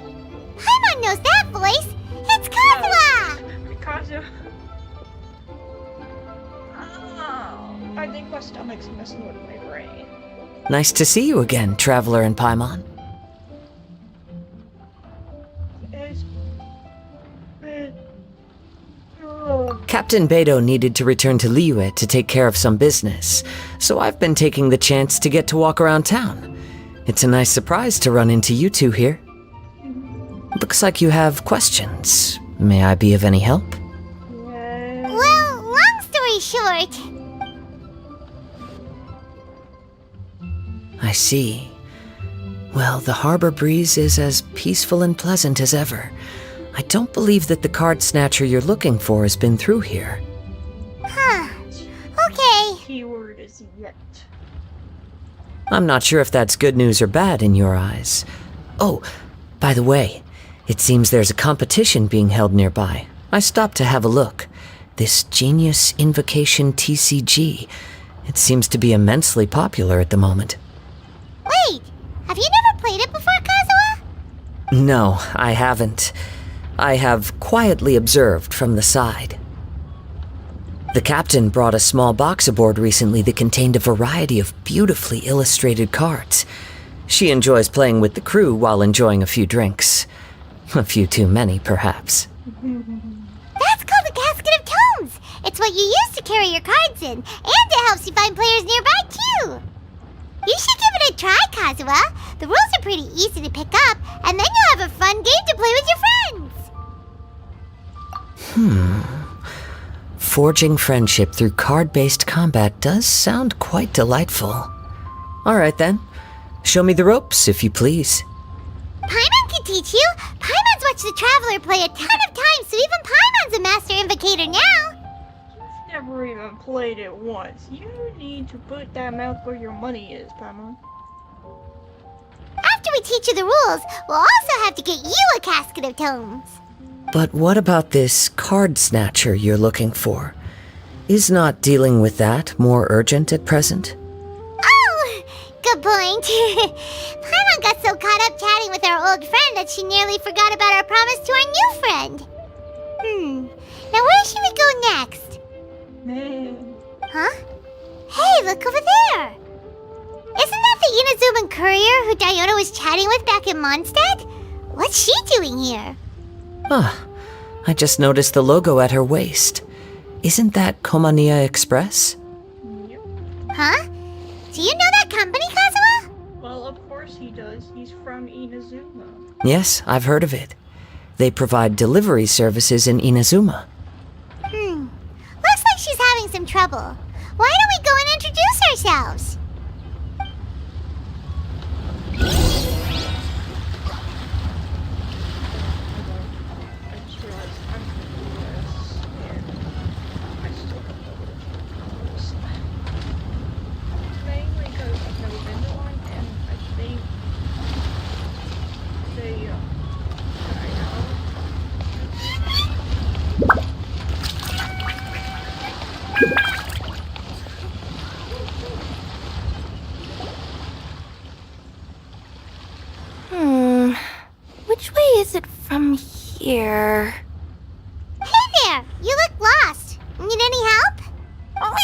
Paimon knows that voice. It's Kazuha! Kazuha. I think my stomach's messing with my brain. Nice to see you again, Traveler and Paimon. Captain Beidou needed to return to Liyue to take care of some business, so I've been taking the chance to get to walk around town. It's a nice surprise to run into you two here. Looks like you have questions. May I be of any help? Well, long story short... I see. Well, the harbor breeze is as peaceful and pleasant as ever. I don't believe that the card snatcher you're looking for has been through here. Huh. Okay. Keyword is yet. I'm not sure if that's good news or bad in your eyes. Oh, by the way, it seems there's a competition being held nearby. I stopped to have a look. This Genius Invocation TCG. It seems to be immensely popular at the moment. Wait, have you never played it before, Kazuha? No, I haven't. I have quietly observed from the side. The captain brought a small box aboard recently that contained a variety of beautifully illustrated cards. She enjoys playing with the crew while enjoying a few drinks. A few too many, perhaps. That's called the Casket of Tomes. It's what you use to carry your cards in, and it helps you find players nearby, too. You should give it a try, Kazuha. The rules are pretty easy to pick up, and then you'll have a fun game to play with your friends. Forging friendship through card-based combat does sound quite delightful. All right, then. Show me the ropes, if you please. Paimon can teach you. Paimon's watched the Traveler play a ton of times, so even Paimon's a master invocator now. You've never even played it once. You need to put that mouth where your money is, Paimon. After we teach you the rules, we'll also have to get you a Casket of Tomes. But what about this card snatcher you're looking for? Is not dealing with that more urgent at present? Oh, good point. Paimon got so caught up chatting with our old friend that she nearly forgot about our promise to our new friend. Now where should we go next? Man. Huh? Hey, look over there! Isn't that the Inazuman courier who Diona was chatting with back in Mondstadt? What's she doing here? I just noticed the logo at her waist. Isn't that Komania Express? Huh? Do you know that company, Kazuha? Well, of course he does. He's from Inazuma. Yes, I've heard of it. They provide delivery services in Inazuma. Looks like she's having some trouble. Why don't we go and introduce ourselves? Which way is it from here? Hey there! You look lost. Need any help? Oh,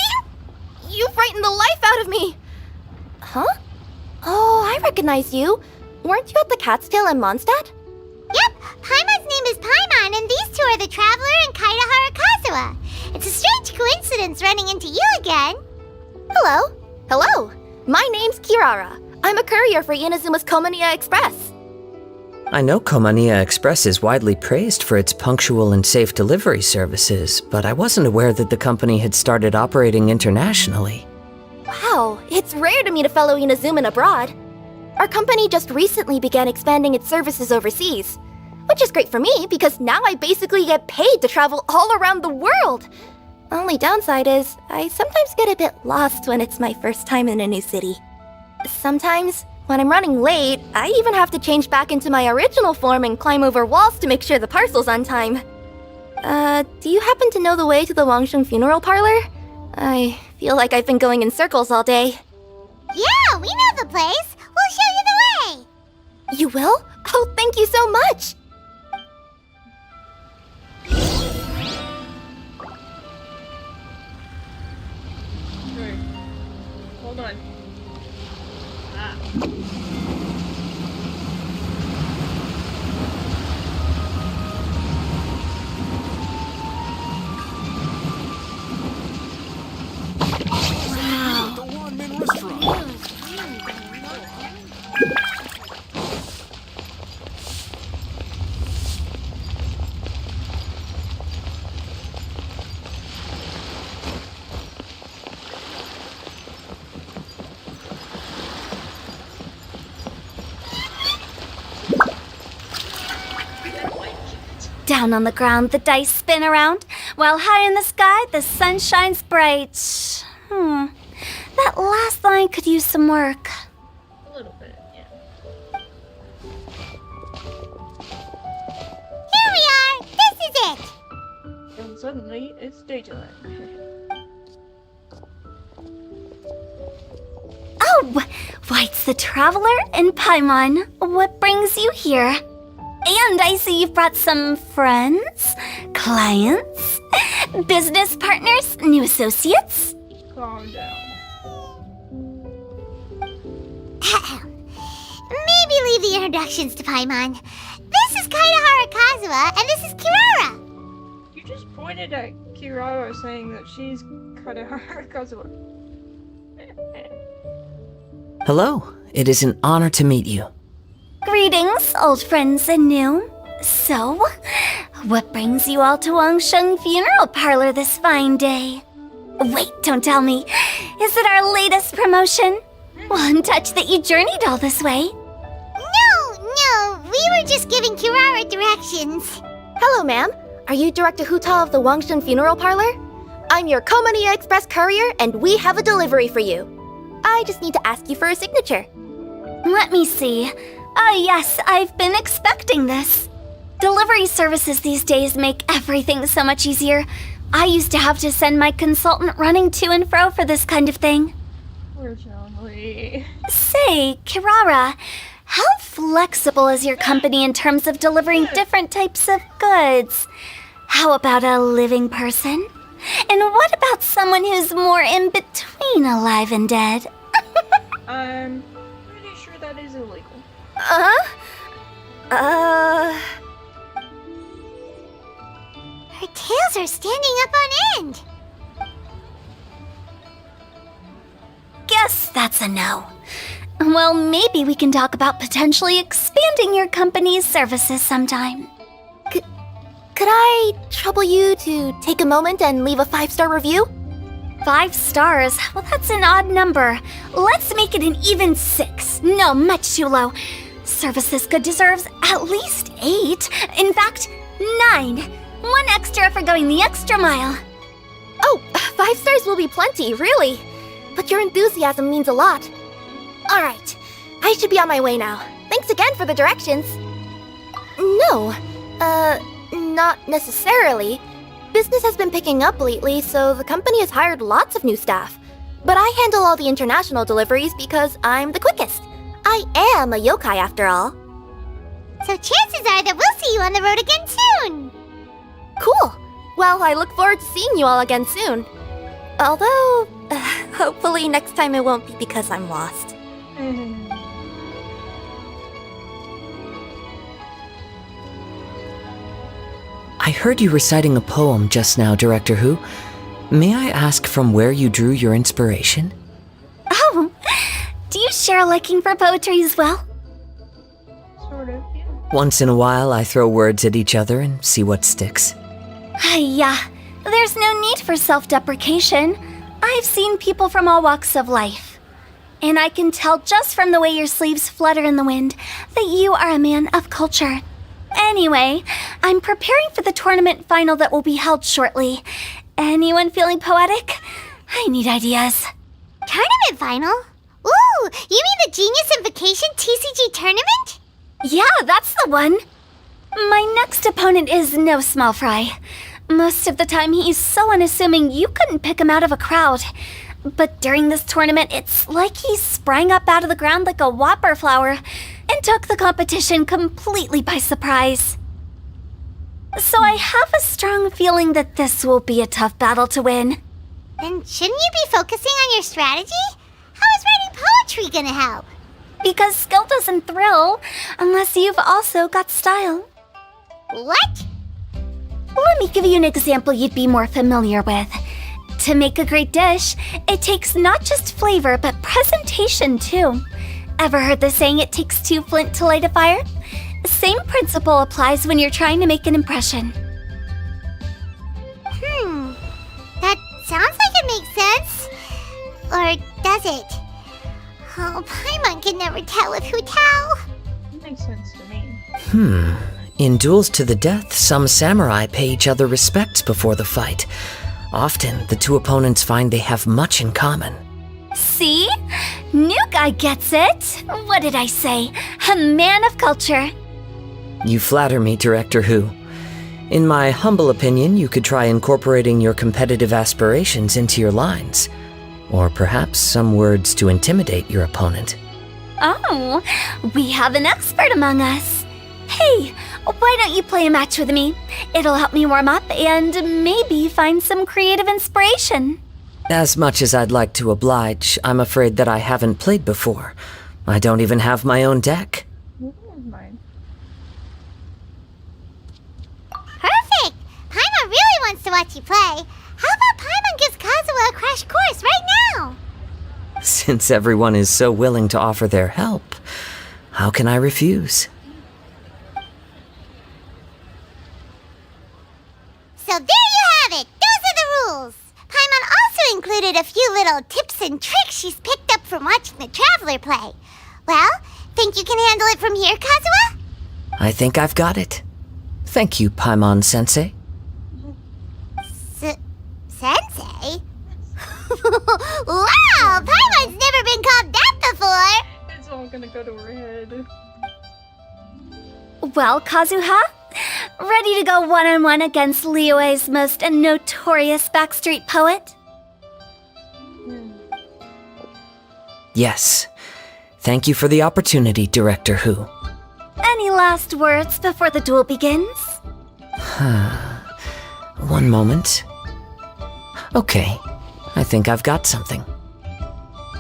you frightened the life out of me! Huh? Oh, I recognize you. Weren't you at the Cat's Tail in Mondstadt? Yep, Paimon's name is Paimon, and these two are the Traveler and Kaitahara Kazuha. It's a strange coincidence running into you again. Hello. Hello. My name's Kirara. I'm a courier for Inazuma's Komania Express. I know Komania Express is widely praised for its punctual and safe delivery services, but I wasn't aware that the company had started operating internationally. Wow, it's rare to meet a fellow Inazuman abroad. Our company just recently began expanding its services overseas, which is great for me because now I basically get paid to travel all around the world. Only downside is I sometimes get a bit lost when it's my first time in a new city. Sometimes, when I'm running late, I even have to change back into my original form and climb over walls to make sure the parcel's on time. Do you happen to know the way to the Wangsheng funeral parlor? I feel like I've been going in circles all day. Yeah, we know the place. We'll show you the way. You will? Oh, thank you so much! Wait. Hold on. Down on the ground, the dice spin around, while high in the sky, the sun shines bright. That last line could use some work. A little bit, yeah. Here we are! This is it! And suddenly, it's daytime. Oh, why, it's the Traveler and Paimon. What brings you here? And I see you've brought some friends, clients, business partners, new associates. Calm down. give the introductions to Paimon. This is Kaedehara Kazuha, and this is Kirara. You just pointed at Kirara saying that she's Kaedehara Kazuha. Hello, it is an honor to meet you. Greetings, old friends and new. So, what brings you all to Wangsheng Funeral Parlor this fine day? Wait, don't tell me. Is it our latest promotion? One touch that you journeyed all this way. No, we were just giving Kirara directions. Hello, ma'am. Are you Director Huta of the Wangsheng Funeral Parlor? I'm your Komania Express courier, and we have a delivery for you. I just need to ask you for a signature. Let me see. Ah, yes, I've been expecting this. Delivery services these days make everything so much easier. I used to have to send my consultant running to and fro for this kind of thing. Fortunately. Say, Kirara, how flexible is your company in terms of delivering different types of goods? How about a living person? And what about someone who's more in between alive and dead? I'm pretty sure that is illegal. Her tails are standing up on end. Guess that's a no. Well, maybe we can talk about potentially expanding your company's services sometime. Could I trouble you to take a moment and leave a 5-star review? 5 stars? Well, that's an odd number. Let's make it an even 6. No, much too low. Services good deserves at least 8. In fact, 9. 1 extra for going the extra mile. Oh, 5 stars will be plenty, really. But your enthusiasm means a lot. All right, I should be on my way now. Thanks again for the directions. No, not necessarily. Business has been picking up lately, so the company has hired lots of new staff. But I handle all the international deliveries because I'm the quickest. I am a yokai after all. So chances are that we'll see you on the road again soon. Cool. Well, I look forward to seeing you all again soon. Although, hopefully next time it won't be because I'm lost. I heard you reciting a poem just now, Director Who. May I ask from where you drew your inspiration? Oh, do you share a liking for poetry as well? Sort of, yeah. Once in a while, I throw words at each other and see what sticks. Yeah, there's no need for self-deprecation. I've seen people from all walks of life. And I can tell just from the way your sleeves flutter in the wind that you are a man of culture. Anyway, I'm preparing for the tournament final that will be held shortly. Anyone feeling poetic? I need ideas. Tournament final? Ooh, you mean the Genius Invocation TCG tournament? Yeah, that's the one. My next opponent is no small fry. Most of the time he's so unassuming you couldn't pick him out of a crowd. But during this tournament, it's like he sprang up out of the ground like a whopper flower and took the competition completely by surprise. So I have a strong feeling that this will be a tough battle to win. Then shouldn't you be focusing on your strategy? How is writing poetry gonna help? Because skill doesn't thrill unless you've also got style. What? Let me give you an example you'd be more familiar with. To make a great dish, it takes not just flavor, but presentation too. Ever heard the saying, it takes 2 flint to light a fire? Same principle applies when you're trying to make an impression. That sounds like it makes sense. Or does it? Oh, Paimon can never tell with Hutao. It makes sense to me. In duels to the death, some samurai pay each other respects before the fight. Often, the two opponents find they have much in common. See? New guy gets it. What did I say? A man of culture. You flatter me, Director Who. In my humble opinion, you could try incorporating your competitive aspirations into your lines. Or perhaps some words to intimidate your opponent. Oh, we have an expert among us. Hey, why don't you play a match with me? It'll help me warm up and maybe find some creative inspiration. As much as I'd like to oblige, I'm afraid that I haven't played before. I don't even have my own deck. to watch you play. How about Paimon gives Kazuha a crash course right now? Since everyone is so willing to offer their help, how can I refuse? So there you have it. Those are the rules. Paimon also included a few little tips and tricks she's picked up from watching the Traveler play. Well, think you can handle it from here, Kazuha? I think I've got it. Thank you, Paimon-sensei. Sensei? Wow! Paimon's never been called that before! It's all gonna go to her head. Well, Kazuha? Ready to go one-on-one against Liyue's most notorious backstreet poet? Yes. Thank you for the opportunity, Director Who. Any last words before the duel begins? One moment. Okay, I think I've got something.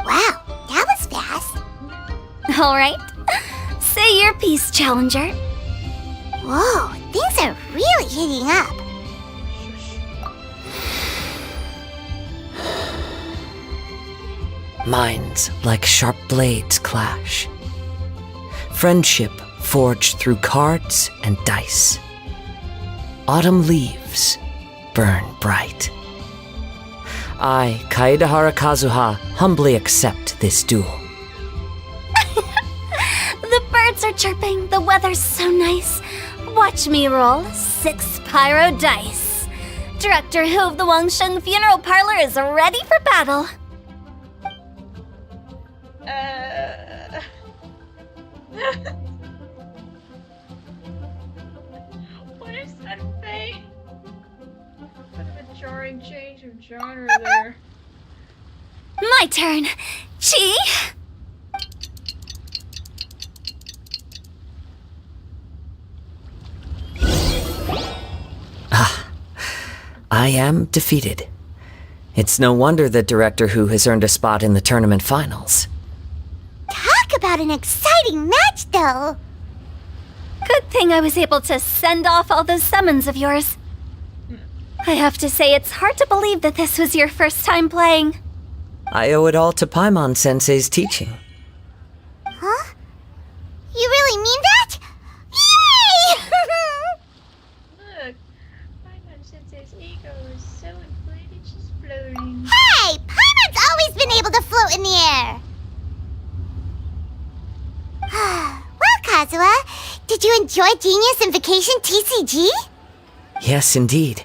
Wow, that was fast. All right. Say your piece, Challenger. Whoa, things are really heating up. Minds like sharp blades clash. Friendship forged through cards and dice. Autumn leaves burn bright. I, Kaedehara Kazuha, humbly accept this duel. The birds are chirping, the weather's so nice. Watch me roll 6 pyro dice. Director Who of the Wangshen Funeral Parlor is ready for battle. What is that thing? Bit of a jarring change of genre there. My turn. Chi? I am defeated. It's no wonder that Director Who has earned a spot in the tournament finals. Talk about an exciting match, though. Good thing I was able to send off all those summons of yours. I have to say, it's hard to believe that this was your first time playing. I owe it all to Paimon-sensei's teaching. Huh? You really mean that? Yay! Look, Paimon-sensei's ego is so inflated she's floating. Hey! Paimon's always been able to float in the air! Well, Kazuha, did you enjoy Genius Invocation TCG? Yes, indeed.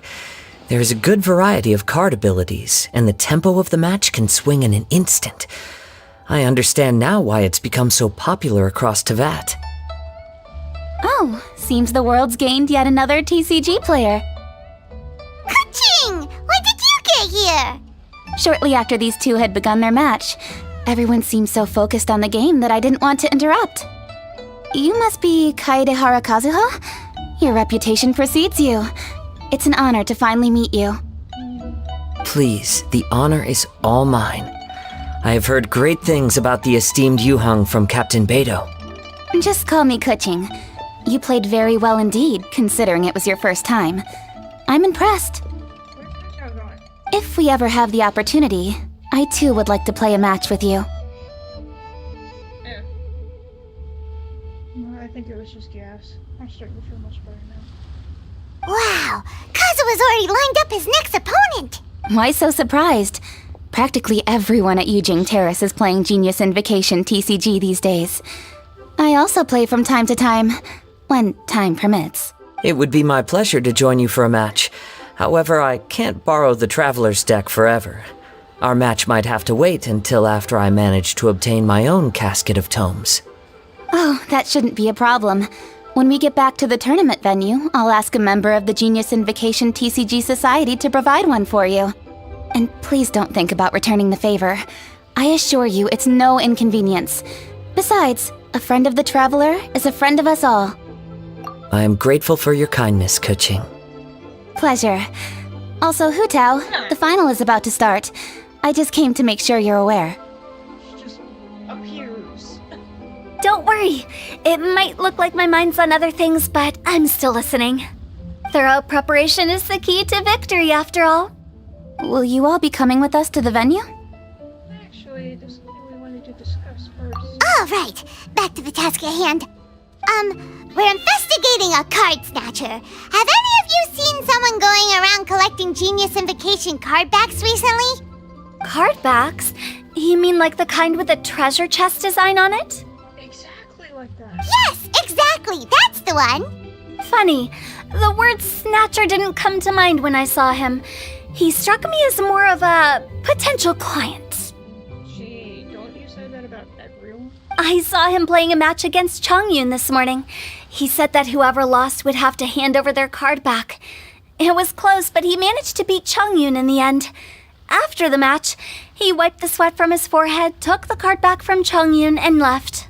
There is a good variety of card abilities, and the tempo of the match can swing in an instant. I understand now why it's become so popular across Teyvat. Oh, seems the world's gained yet another TCG player. Ka-ching! When did you get here? Shortly after these two had begun their match, everyone seemed so focused on the game that I didn't want to interrupt. You must be Kaedehara Kazuha? Your reputation precedes you. It's an honor to finally meet you. Please, the honor is all mine. I have heard great things about the esteemed Yuheng from Captain Beidou. Just call me Kuching. You played very well indeed, considering it was your first time. I'm impressed. If we ever have the opportunity, I too would like to play a match with you. Yeah. Well, I think it was just gas. I'm starting to feel much better now. Wow! Kazuha's already lined up his next opponent! Why so surprised? Practically everyone at Yujing Terrace is playing Genius Invocation TCG these days. I also play from time to time, when time permits. It would be my pleasure to join you for a match. However, I can't borrow the Traveler's deck forever. Our match might have to wait until after I manage to obtain my own casket of tomes. Oh, that shouldn't be a problem. When we get back to the tournament venue, I'll ask a member of the Genius Invocation TCG Society to provide one for you. And please don't think about returning the favor. I assure you it's no inconvenience. Besides, a friend of the Traveler is a friend of us all. I am grateful for your kindness, Kuching. Pleasure. Also, Hu Tao, the final is about to start. I just came to make sure you're aware. She just appears. Don't worry. It might look like my mind's on other things, but I'm still listening. Thorough preparation is the key to victory, after all. Will you all be coming with us to the venue? Actually, there's something we wanted to discuss first. All right, back to the task at hand. We're investigating a card snatcher. Have any of you seen someone going around collecting Genius Invocation card backs recently? Card backs? You mean like the kind with a treasure chest design on it? Exactly like that. Yes, exactly. That's the one. Funny, the word snatcher didn't come to mind when I saw him. He struck me as more of a potential client. Gee, don't you say that about everyone? I saw him playing a match against Chongyun this morning. He said that whoever lost would have to hand over their card back. It was close, but he managed to beat Chongyun in the end. After the match, he wiped the sweat from his forehead, took the card back from Chongyun, and left.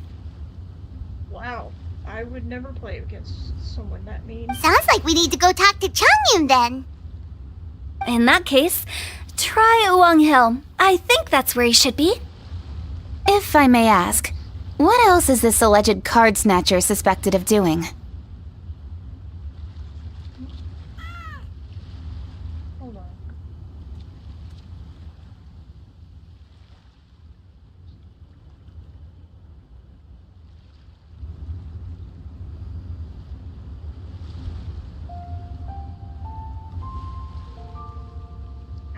Wow, I would never play against someone that mean. Sounds like we need to go talk to Chongyun then. In that case, try Uwang Hill. I think that's where he should be. If I may ask, what else is this alleged card snatcher suspected of doing? Hold on.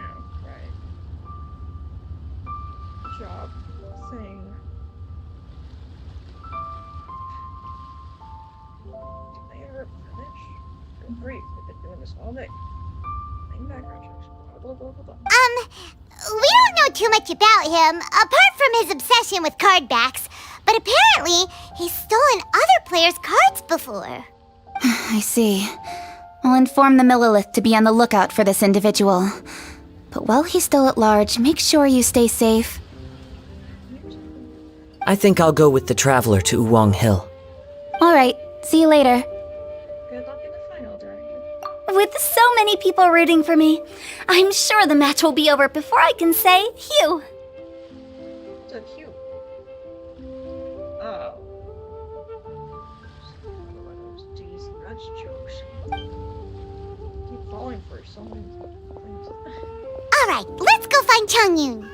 Oh, right. Job thing. Declare finish. Good grief, we've been doing this all day. Playing background checks. Blah, blah, blah, blah. We don't know too much about him, apart from his obsession with card backs. But apparently, he's stolen other players' cards before. I see. I'll inform the Millilith to be on the lookout for this individual. But while he's still at large, make sure you stay safe. I think I'll go with the Traveler to Uwang Hill. Alright, see you later. Good luck in the final, Director. With so many people rooting for me, I'm sure the match will be over before I can say Hugh. So cute. Oh. One of those D's nuts jokes. Keep falling for so many things. All right, let's go find Chongyun.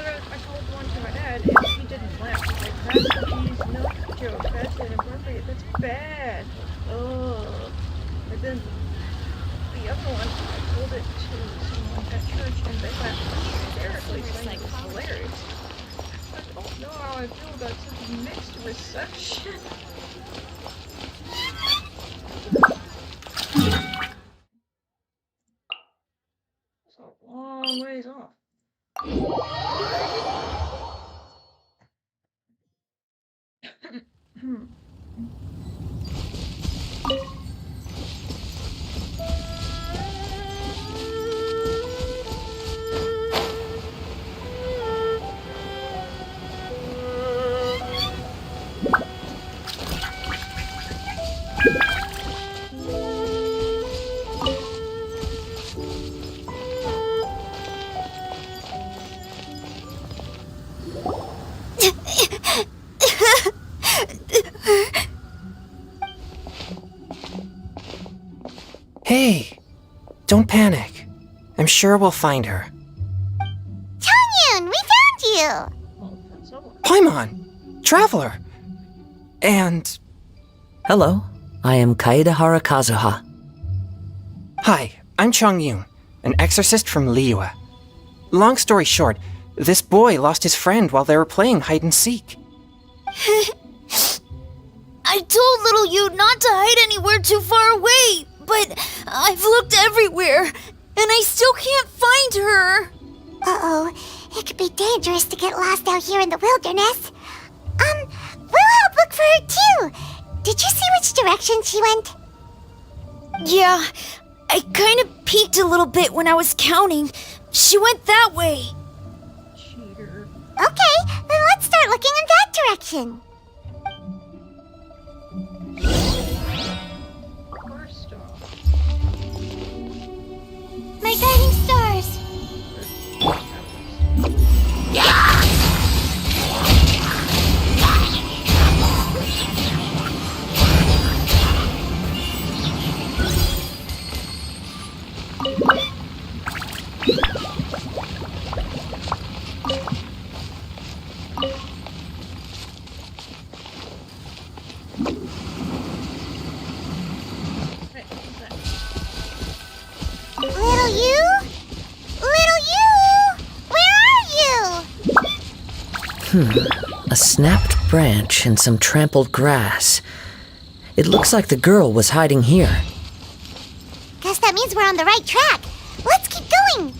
I told one to my dad, and he didn't laugh. Like, that's the D's nuts joke. That's inappropriate. That's bad. Ugh. And then the other one, I told it to someone at church, and they laughed hysterically, saying it was hilarious. I don't know how I feel about such mixed reception. It's a long ways off. Hey, don't panic. I'm sure we'll find her. Chongyun, we found you! Paimon! Traveler! And... Hello, I am Kaedahara Kazuha. Hi, I'm Chongyun, an exorcist from Liyue. Long story short, this boy lost his friend while they were playing hide and seek. I told little you not to hide anywhere too far away, but I've looked everywhere, and I still can't find her. Uh-oh, it could be dangerous to get lost out here in the wilderness. We'll help look for her too. Did you see which direction she went? Yeah, I kind of peeked a little bit when I was counting. She went that way. Cheater. Okay, then let's start looking in that direction. First off, My guiding stars. Little you? Little you? Where are you? A snapped branch and some trampled grass. It looks like the girl was hiding here. Guess that means we're on the right track. Let's keep going.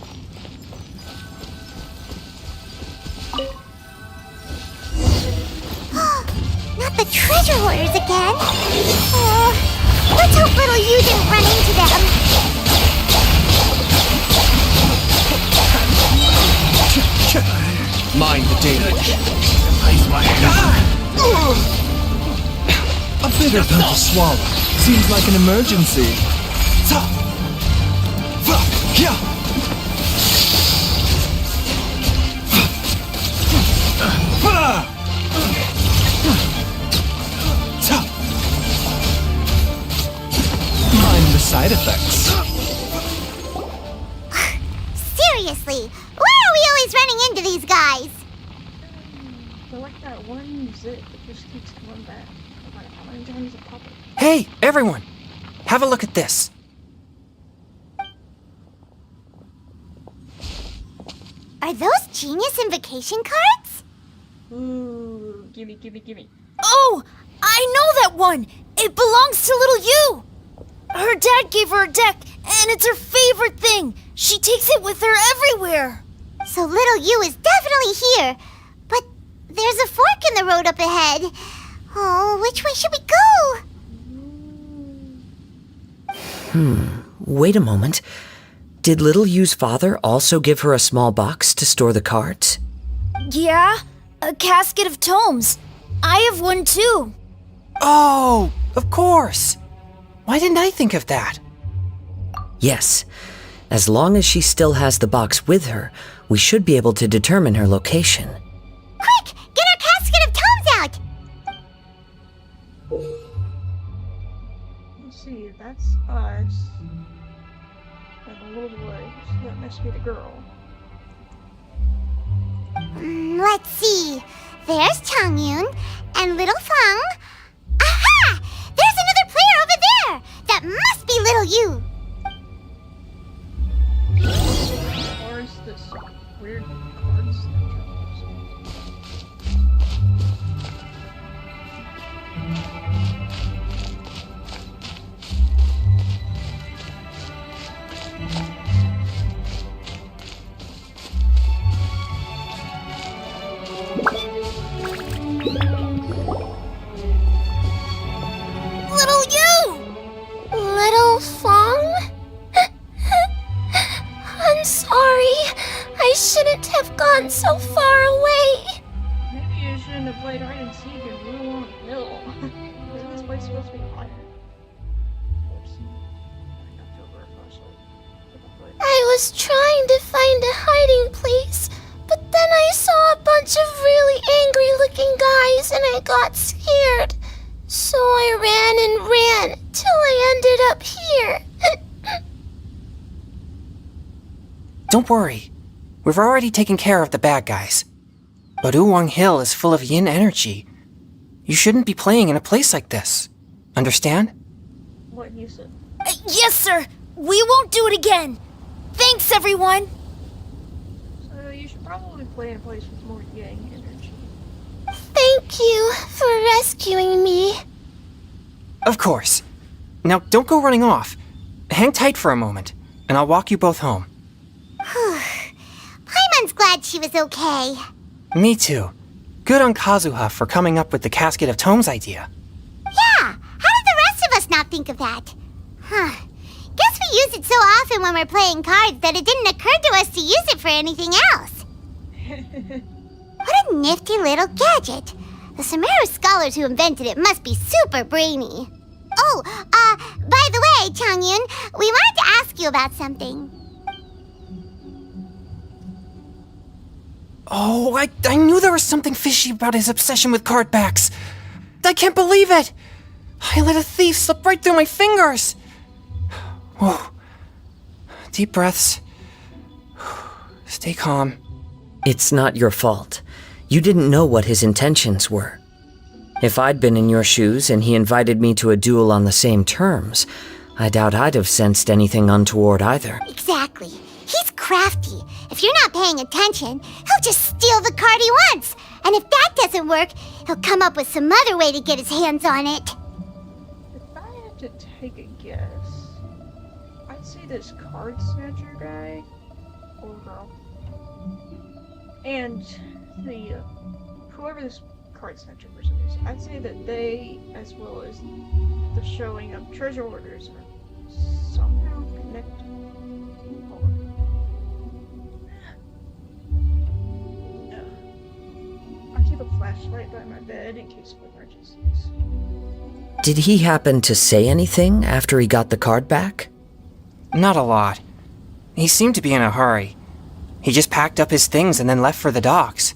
Not the treasure hoarders again. Oh, let's hope little you didn't run into them. Mind the damage. A bitter pill to swallow. Seems like an emergency. Mind the side effects. Seriously, why are we always running into these guys? they're like that one zit that just keeps coming back. No matter how many times it pops up. Hey, everyone! Have a look at this. Are those genius invocation cards? Ooh, gimme. Oh, I know that one! It belongs to little you! Her dad gave her a deck, and it's her favorite thing. She takes it with her everywhere. So little you is definitely here. But there's a fork in the road up ahead. Oh, which way should we go? Wait a moment. Did Little Yu's father also give her a small box to store the cards? Yeah, a casket of tomes. I have one too. Oh, of course. Why didn't I think of that? Yes. As long as she still has the box with her, we should be able to determine her location. Quick, get our casket of tomes out! Let's see, that's us. And the little boy, so that must be the girl. Let's see. There's Changyun and little Fang. Aha! There's another player over there! That must be little you! Or is this weird cards? Little you! Little Fong? I'm sorry. I shouldn't have gone so far away. Maybe you shouldn't have played hide and seek in Lewd Hill. Isn't this place supposed to be higher? Oops. I was trying to find a hiding place, but then I saw a bunch of really angry looking guys and I got scared. So I ran till I ended up here. Don't worry. We've already taken care of the bad guys. But Uwang Hill is full of yin energy. You shouldn't be playing in a place like this. Understand? What you said. Yes, sir. We won't do it again. Thanks, everyone. So you should probably play in a place with more yang energy. Thank you for rescuing me. Of course. Now, don't go running off. Hang tight for a moment, and I'll walk you both home. Paimon's glad she was okay. Me too. Good on Kazuha for coming up with the Casket of Tomes idea. Yeah, how did the rest of us not think of that? Guess we use it so often when we're playing cards that it didn't occur to us to use it for anything else. What a nifty little gadget. The Sumeru scholars who invented it must be super brainy. Oh, by the way, Changyun, we wanted to ask you about something. Oh, I knew there was something fishy about his obsession with card backs. I can't believe it! I let a thief slip right through my fingers! Whoa. Deep breaths. Stay calm. It's not your fault. You didn't know what his intentions were. If I'd been in your shoes and he invited me to a duel on the same terms, I doubt I'd have sensed anything untoward either. Exactly. He's crafty. If you're not paying attention, he'll just steal the card he wants. And if that doesn't work, he'll come up with some other way to get his hands on it. If I had to take a guess, I'd say this card snatcher guy, or girl, and the, whoever this card snatcher person is, I'd say that they, as well as the showing of treasure orders, are somehow connected. Hold on. I keep a flashlight by my bed in case of emergencies. Did he happen to say anything after he got the card back? Not a lot. He seemed to be in a hurry. He just packed up his things and then left for the docks.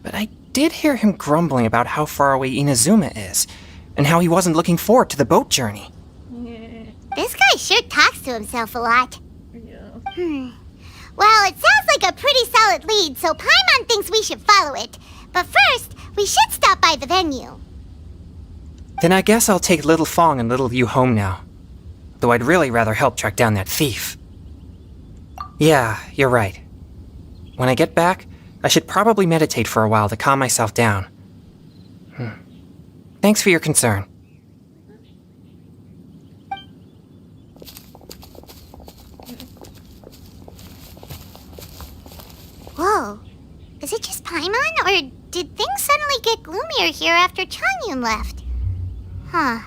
But I did hear him grumbling about how far away Inazuma is, and how he wasn't looking forward to the boat journey. This guy sure talks to himself a lot. Well, it sounds like a pretty solid lead, so Paimon thinks we should follow it. But first, we should stop by the venue. Then I guess I'll take Little Fong and Little Yu home now. Though I'd really rather help track down that thief. Yeah, you're right. When I get back, I should probably meditate for a while to calm myself down. Thanks for your concern. Whoa. Is it just Paimon, or did things suddenly get gloomier here after Changyun left? Huh.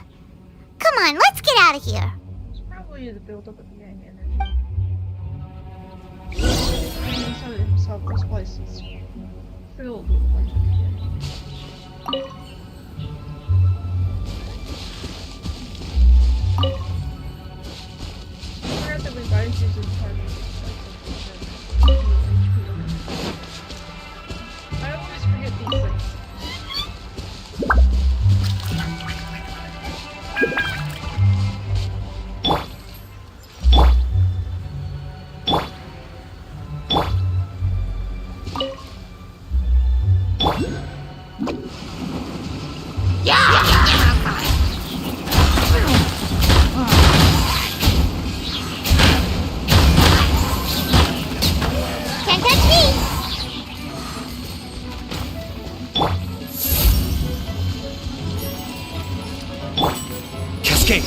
Come on, let's get out of here. It's probably the buildup of yang energy. Inside himself, this place is filled with a bunch of yang. I forgot that when Guidance uses I always forget these things. Can't touch me! Cascade!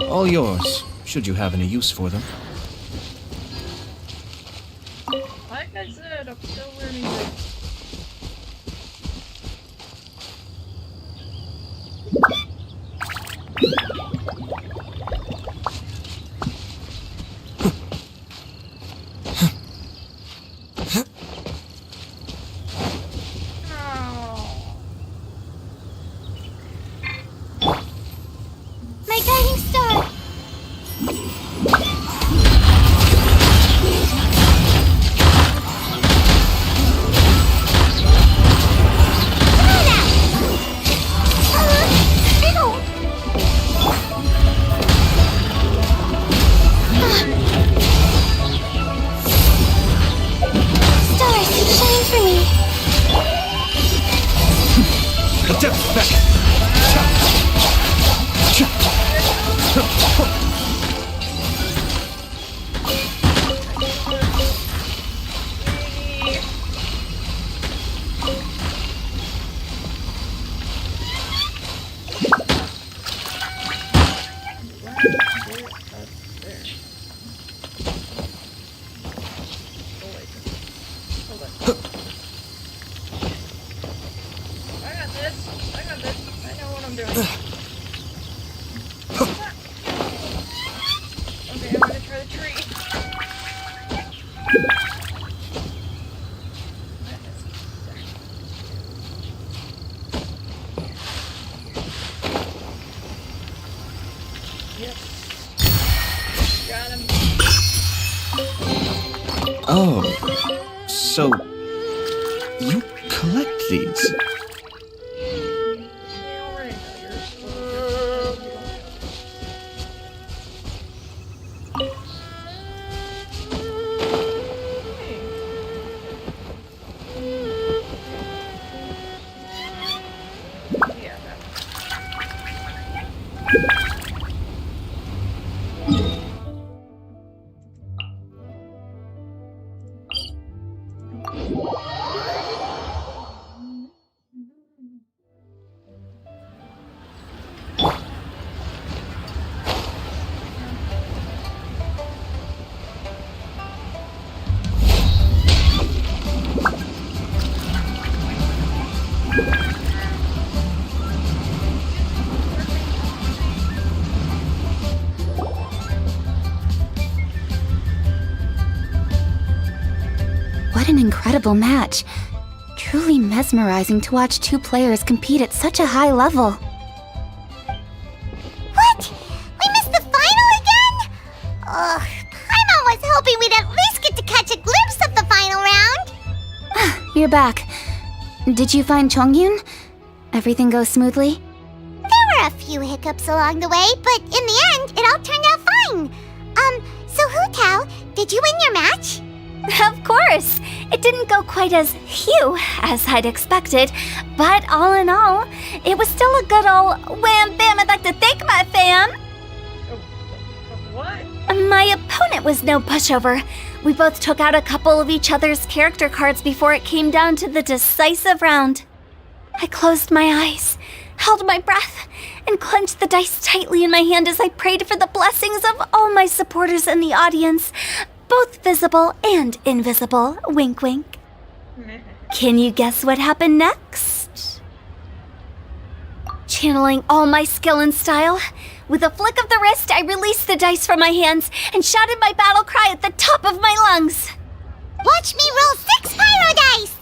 All yours, should you have any use for them. Like I said, I'm still learning this. My guiding star! Stars, shine for me! Adept back! Got him. Oh, so you collect these? What an incredible match. Truly mesmerizing to watch two players compete at such a high level. What? We missed the final again? Ugh, Paimon was hoping we'd at least get to catch a glimpse of the final round. You're back. Did you find Chongyun? Everything go smoothly? There were a few hiccups along the way, but in the end, it all turned out fine. So Hu Tao, did you win your match? Of course! It didn't go quite as phew as I'd expected, but all in all, it was still a good ol' wham bam. I'd like to thank my fam! What? My opponent was no pushover. We both took out a couple of each other's character cards before it came down to the decisive round. I closed my eyes, held my breath, and clenched the dice tightly in my hand as I prayed for the blessings of all my supporters in the audience, both visible and invisible. Wink, wink. Can you guess what happened next? Channeling all my skill and style, with a flick of the wrist, I released the dice from my hands and shouted my battle cry at the top of my lungs. Watch me roll 6 pyro dice!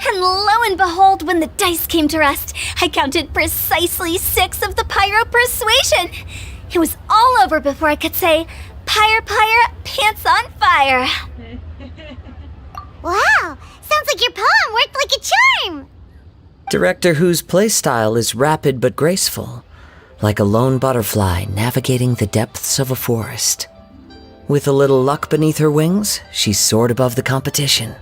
And lo and behold, when the dice came to rest, I counted precisely 6 of the pyro persuasion. It was all over before I could say, "Pyre, pants on fire." Wow, sounds like your poem worked like a charm. Director Who's playstyle is rapid but graceful, like a lone butterfly navigating the depths of a forest. With a little luck beneath her wings, she soared above the competition.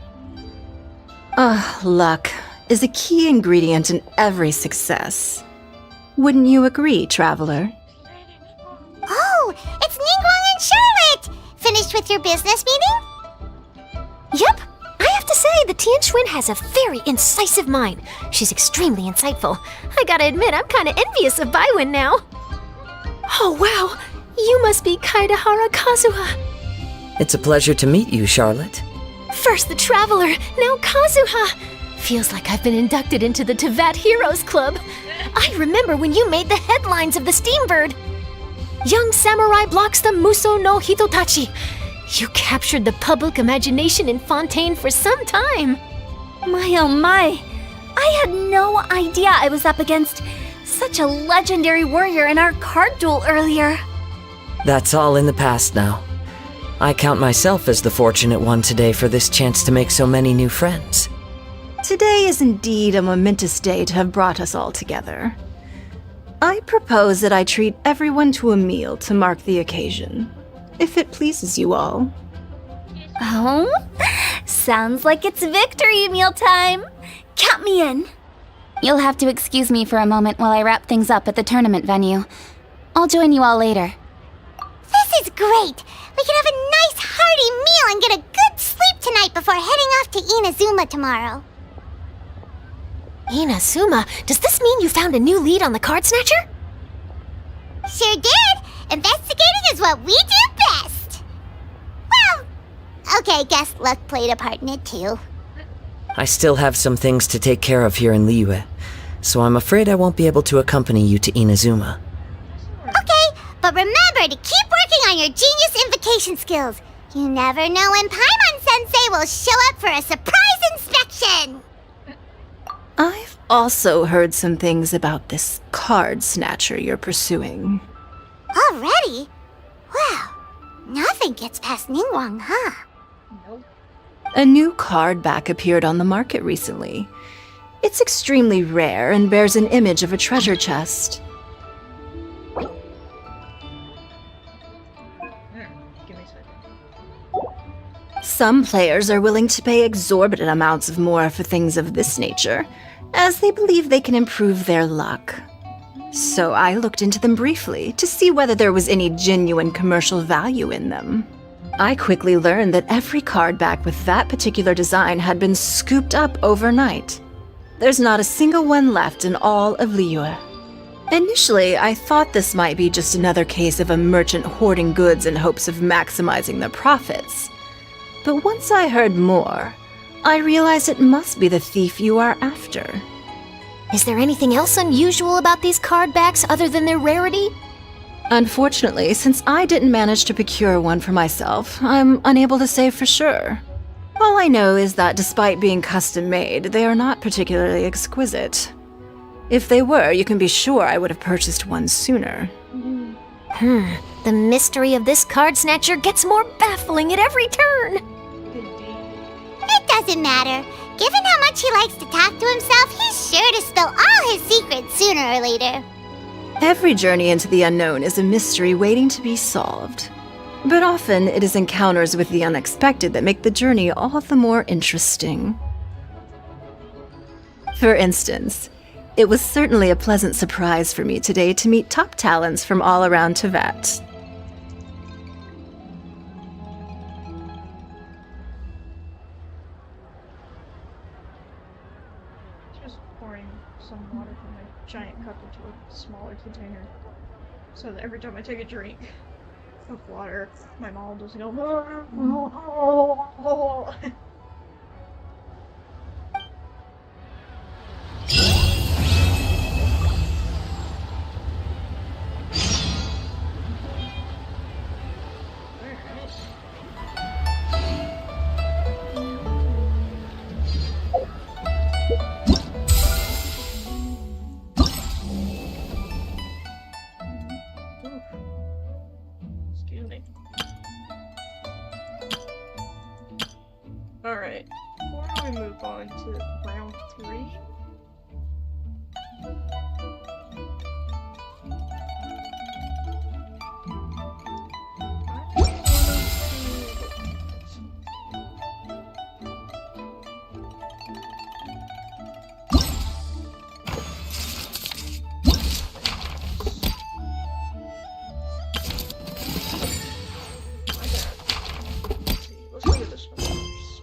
Luck is a key ingredient in every success. Wouldn't you agree, Traveler? Oh, it's Ningguang and Charlotte! Finished with your business meeting? Yep. I have to say, the Tian Xuan has a very incisive mind. She's extremely insightful. I gotta admit, I'm kinda envious of Baiwen now. Oh, wow. You must be Kaidahara Kazuha. It's a pleasure to meet you, Charlotte. First the Traveler, now Kazuha. Feels like I've been inducted into the Tevat Heroes Club. I remember when you made the headlines of the Steambird. Young samurai blocks the Muso no Hitotachi. You captured the public imagination in Fontaine for some time. My oh my. I had no idea I was up against such a legendary warrior in our card duel earlier. That's all in the past now. I count myself as the fortunate one today for this chance to make so many new friends. Today is indeed a momentous day to have brought us all together. I propose that I treat everyone to a meal to mark the occasion, if it pleases you all. Oh? Sounds like it's victory meal time. Count me in. You'll have to excuse me for a moment while I wrap things up at the tournament venue. I'll join you all later. This is great! We can have a nice hearty meal and get a good sleep tonight before heading off to Inazuma tomorrow. Inazuma, does this mean you found a new lead on the Card Snatcher? Sure did! Investigating is what we do best! Well, okay, guess luck played a part in it too. I still have some things to take care of here in Liyue, so I'm afraid I won't be able to accompany you to Inazuma. Okay, but remember to keep working on your genius invocation skills. You never know when Paimon-sensei will show up for a surprise inspection! I've also heard some things about this card snatcher you're pursuing. Already? Wow, nothing gets past Ningguang, huh? A new card back appeared on the market recently. It's extremely rare and bears an image of a treasure chest. Give me a second. Some players are willing to pay exorbitant amounts of more for things of this nature, as they believe they can improve their luck. So I looked into them briefly to see whether there was any genuine commercial value in them. I quickly learned that every card back with that particular design had been scooped up overnight. There's not a single one left in all of Liyue. Initially, I thought this might be just another case of a merchant hoarding goods in hopes of maximizing their profits. But once I heard more, I realized it must be the thief you are after. Is there anything else unusual about these card backs other than their rarity? Unfortunately, since I didn't manage to procure one for myself, I'm unable to say for sure. All I know is that despite being custom-made, they are not particularly exquisite. If they were, you can be sure I would have purchased one sooner. The mystery of this card snatcher gets more baffling at every turn. It doesn't matter. Given how much he likes to talk to himself, he's sure to spill all his secrets sooner or later. Every journey into the unknown is a mystery waiting to be solved. But often it is encounters with the unexpected that make the journey all the more interesting. For instance, it was certainly a pleasant surprise for me today to meet top talents from all around Teyvat. Just pouring some water from my giant cup into a smaller container, so that every time I take a drink of water, my mouth doesn't go. Excuse me. Alright, before we move on to round 3, let's look at this one first.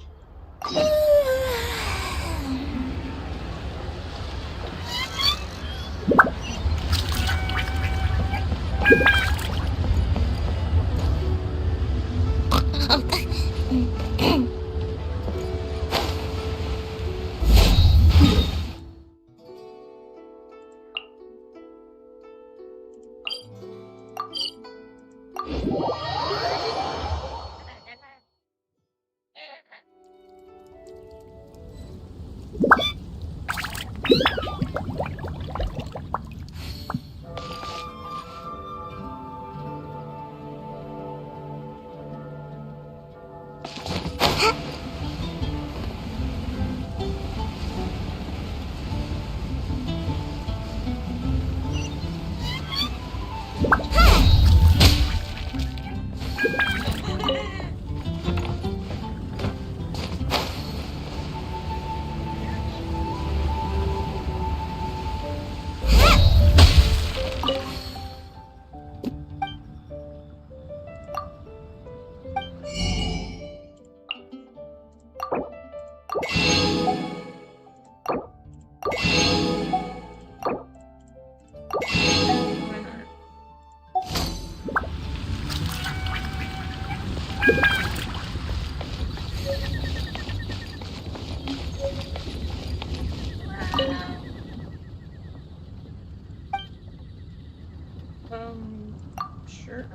Sure.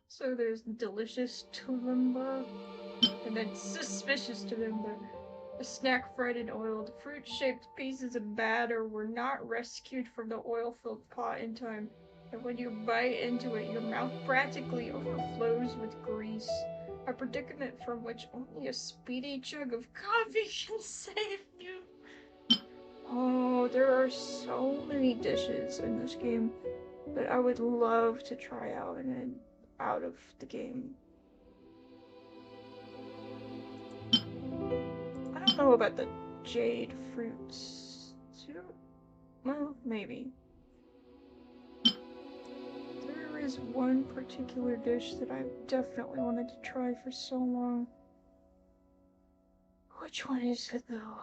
So there's delicious tulimba, and then suspicious tulimba. A snack fried in oil. The fruit-shaped pieces of batter were not rescued from the oil-filled pot in time, and when you bite into it, your mouth practically overflows with grease. A predicament from which only a speedy chug of coffee can save you. Oh, there are so many dishes in this game that I would love to try out and out of the game. I don't know about the jade fruits too. Well, maybe. There is one particular dish that I've definitely wanted to try for so long. Which one is it though?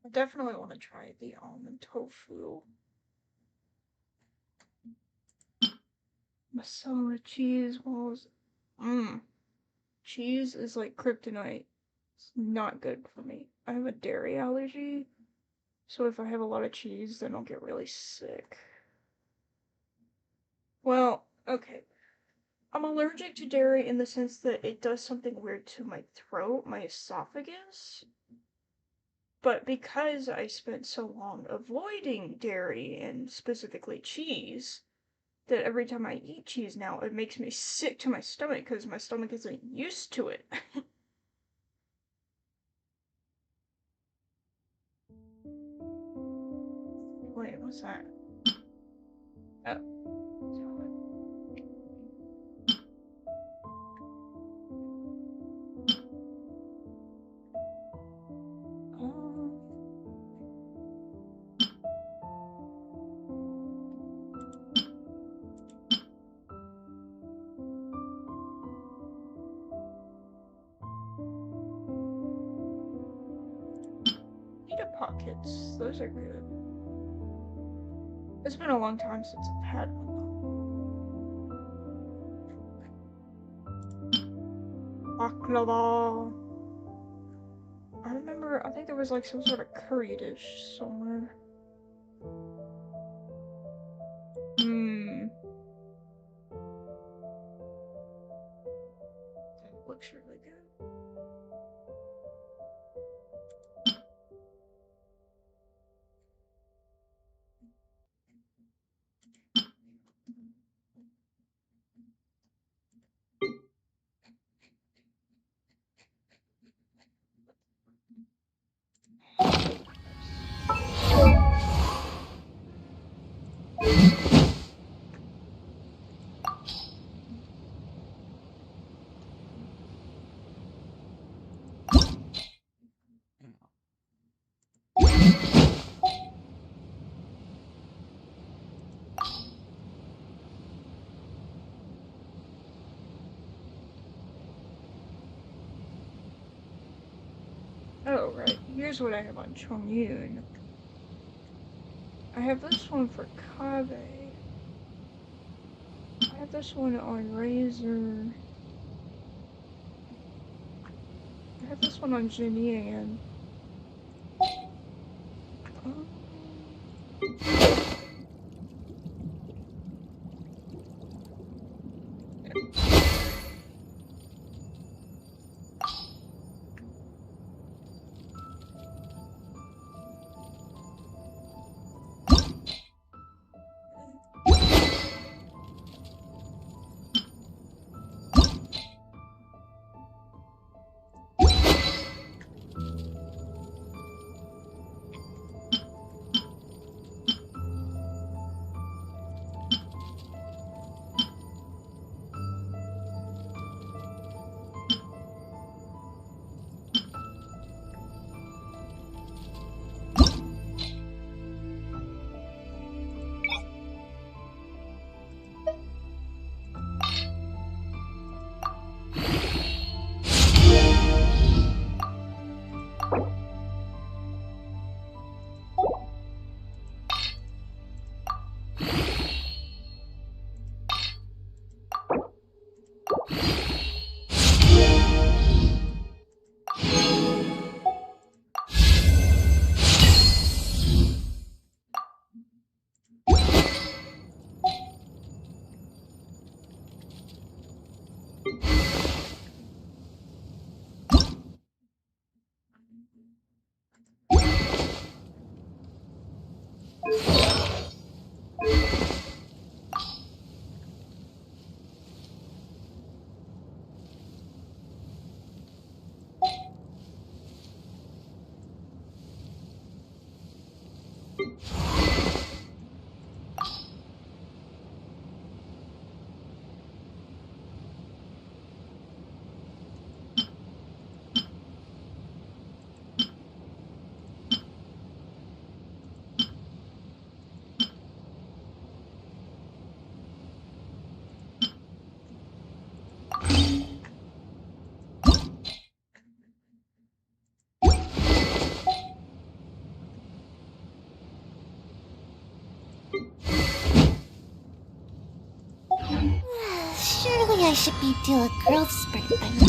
I definitely want to try the almond tofu. Masala cheese balls. Cheese is like kryptonite. It's not good for me. I have a dairy allergy, so if I have a lot of cheese, then I'll get really sick. Well, okay. I'm allergic to dairy in the sense that it does something weird to my throat, my esophagus. But because I spent so long avoiding dairy and specifically cheese, that every time I eat cheese now, it makes me sick to my stomach because my stomach isn't used to it. Wait, what's that? Oh. Pita pockets, those are good. It's been a long time since I've had one. Baklava. I remember, I think there was like some sort of curry dish somewhere. That looks really good. Oh, right. Here's what I have on Chongyun. I have this one for Kave. I have this one on Razor. I have this one on Jinian. Surely I should be due a growth spurt by now.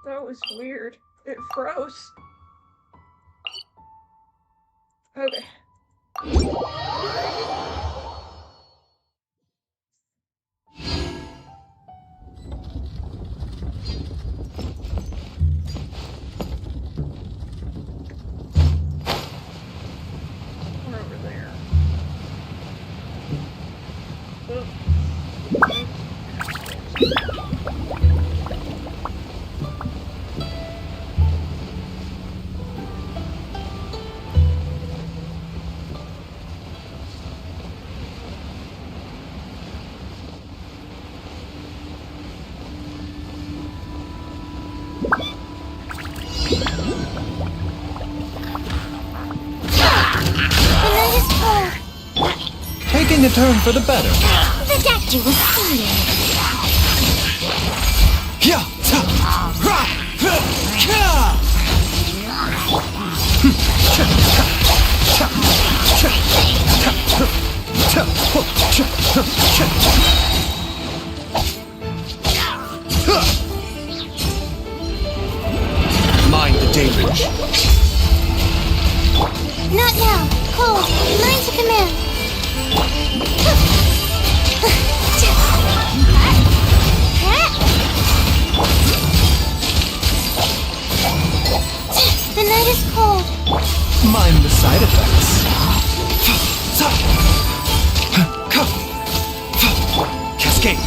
That was weird. It froze. Okay. We're over there. Oop. Taking a turn for the better. The doctor was seeing. Yeah, mind the damage. Not now. Cold. Mine's a command. The night is cold. Mind the side effects. escape.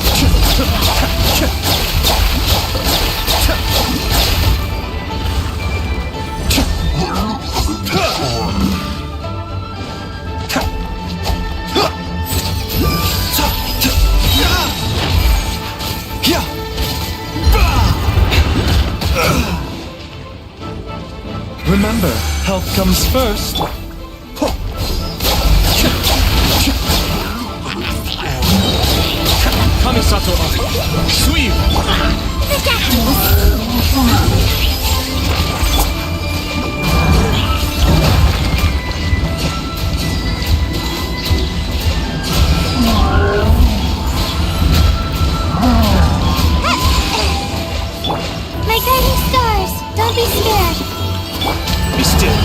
Remember, health comes first. Kamisato up. Sweep! My guiding stars, don't be scared. Be still.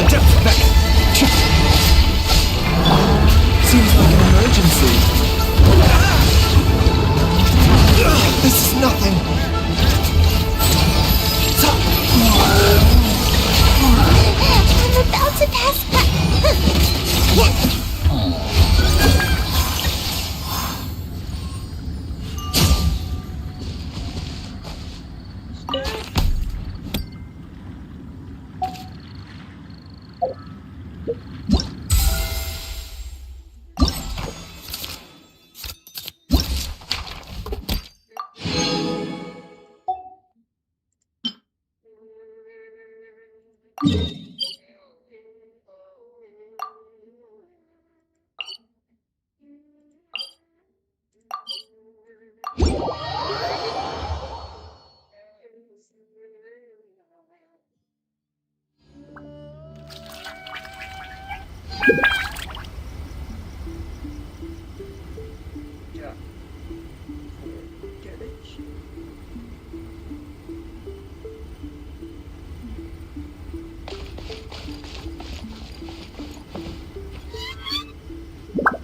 Depth back. Seems like an emergency. This is nothing. I'm about to pass by.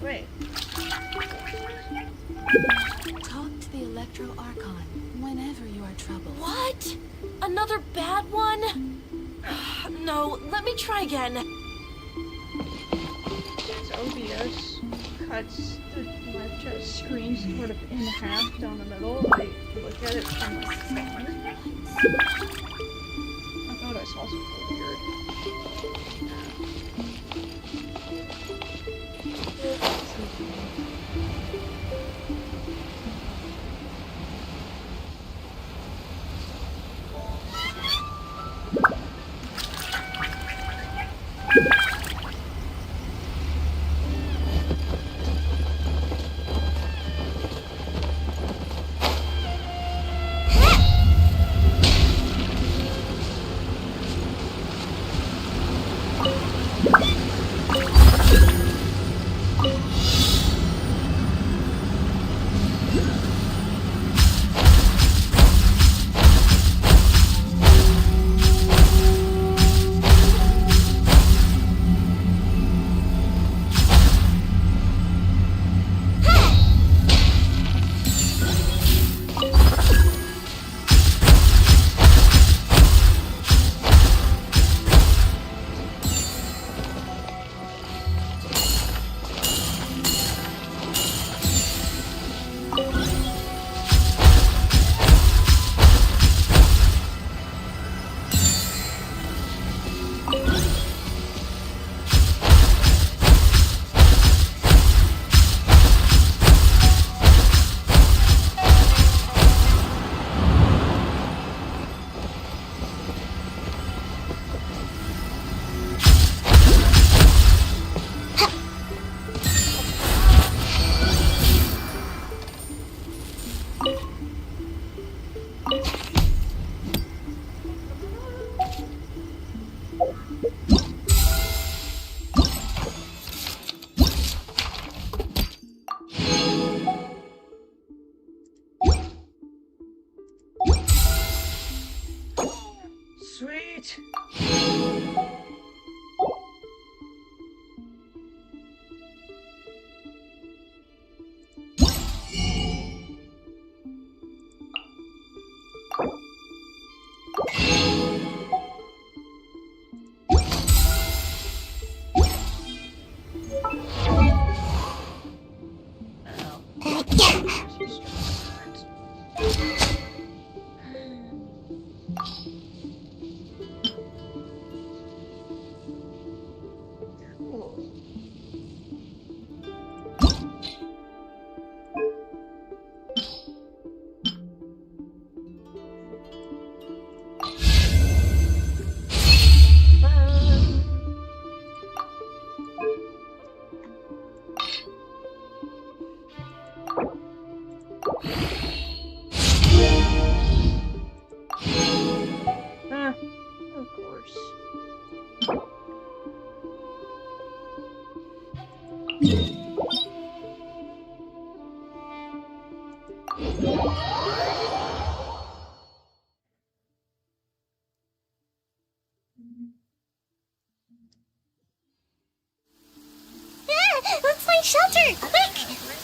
Wait. Talk to the Electro Archon whenever you are troubled. What? Another bad one? No, let me try again. This OBS cuts the live chat screen sort of in half down the middle. I look at it from my phone. I thought I saw something weird. Sweet! Of course. Let's find shelter! Quick!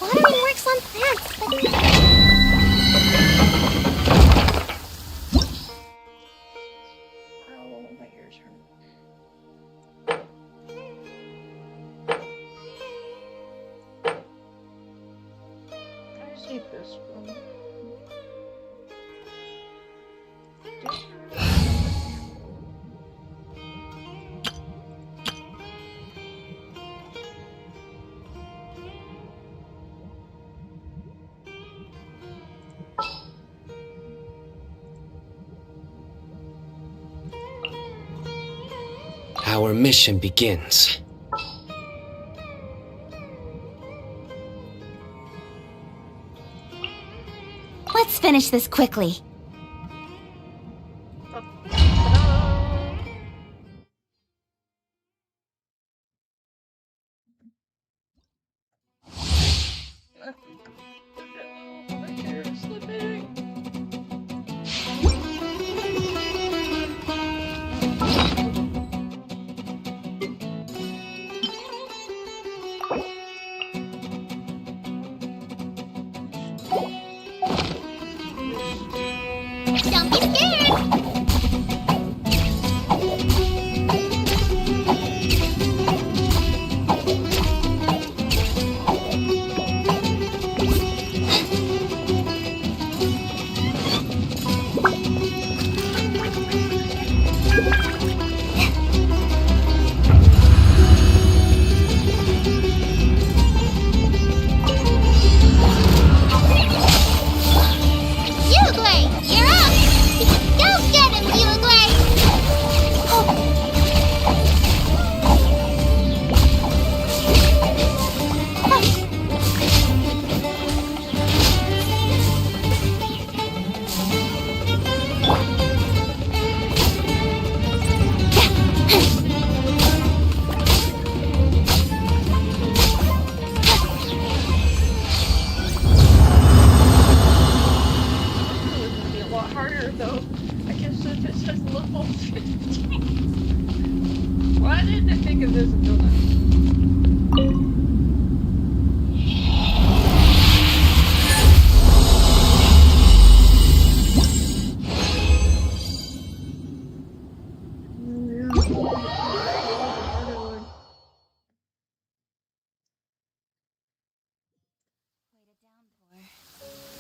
Watering works on plants, but... Oh, my ears hurt. I see this one. Our mission begins. Let's finish this quickly. Don't be scared! Uruguay, you're up! Go get him, Uruguay! Be a lot harder though. I guess if it says level 15. Why didn't I think of this until now?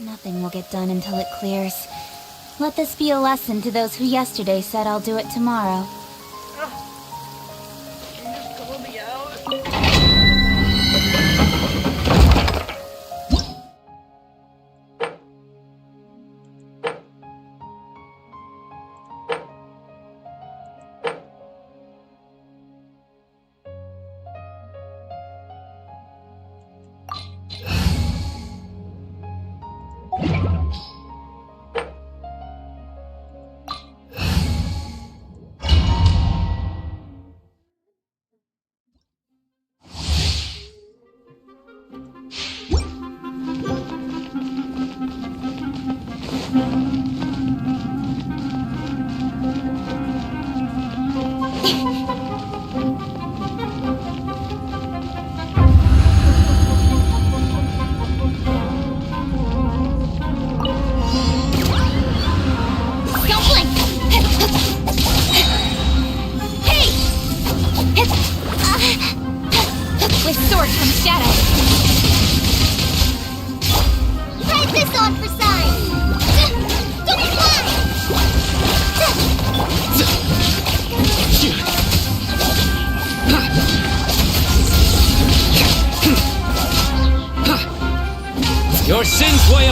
Nothing will get done until it clears. Let this be a lesson to those who yesterday said I'll do it tomorrow. You just call me out.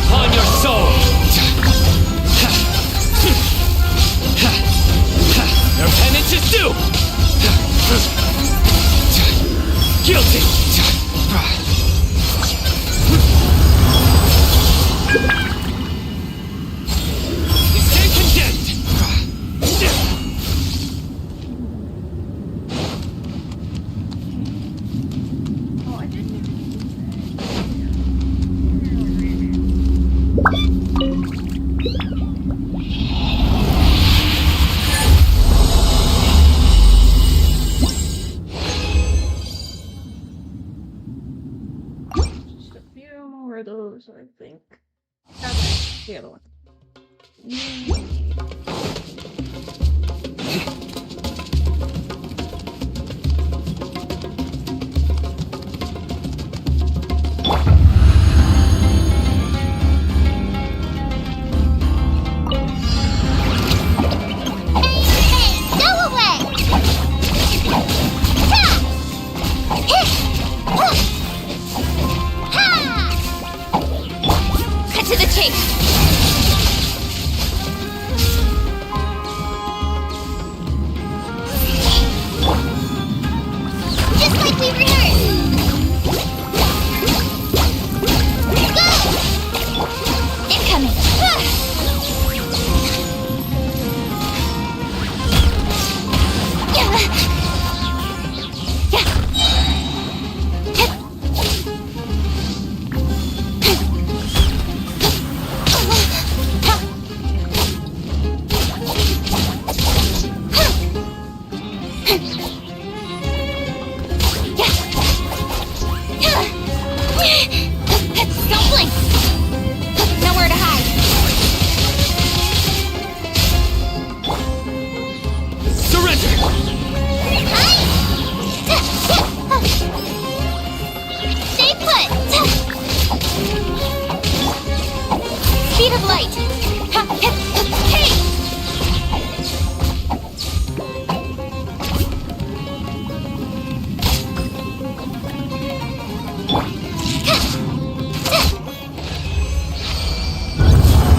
upon your soul! Your penance is due! Guilty! You stand condemned! Just a few more of those, I think. That's the other one. Cut to the chase! Just like we rehearsed! Go! Incoming! Don't blink! Nowhere to hide! Surrender! Stay put! Speed of light! Hey!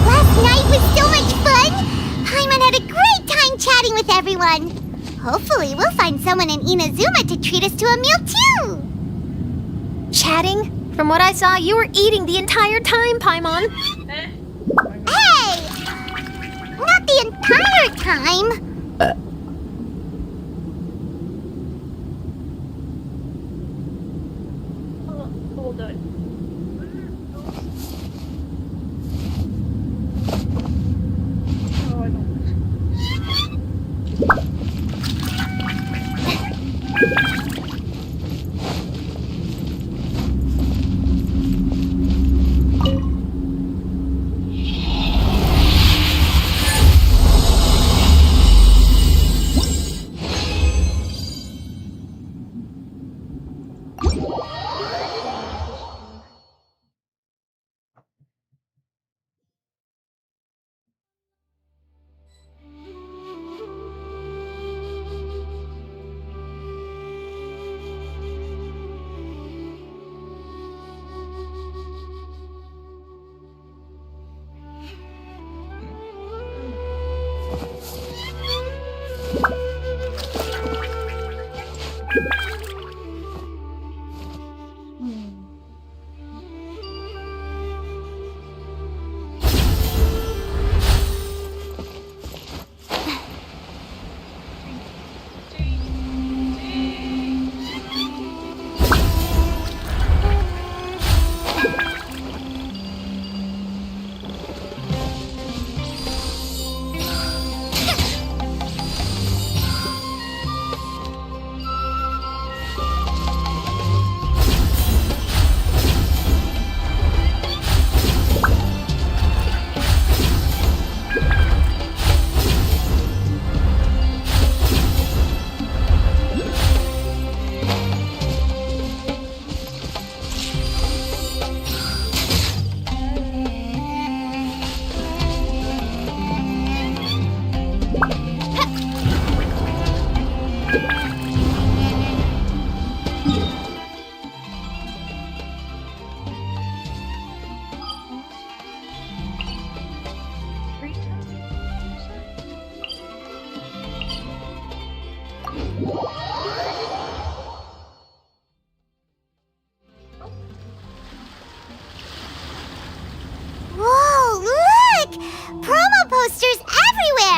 Last night was so much fun! Paimon had a great time chatting with everyone. Hopefully we'll find someone in Inazuma to treat us to a meal too! Chatting? From what I saw, you were eating the entire time, Paimon. Hey! Not the entire time! Hold on. Oh, I don't.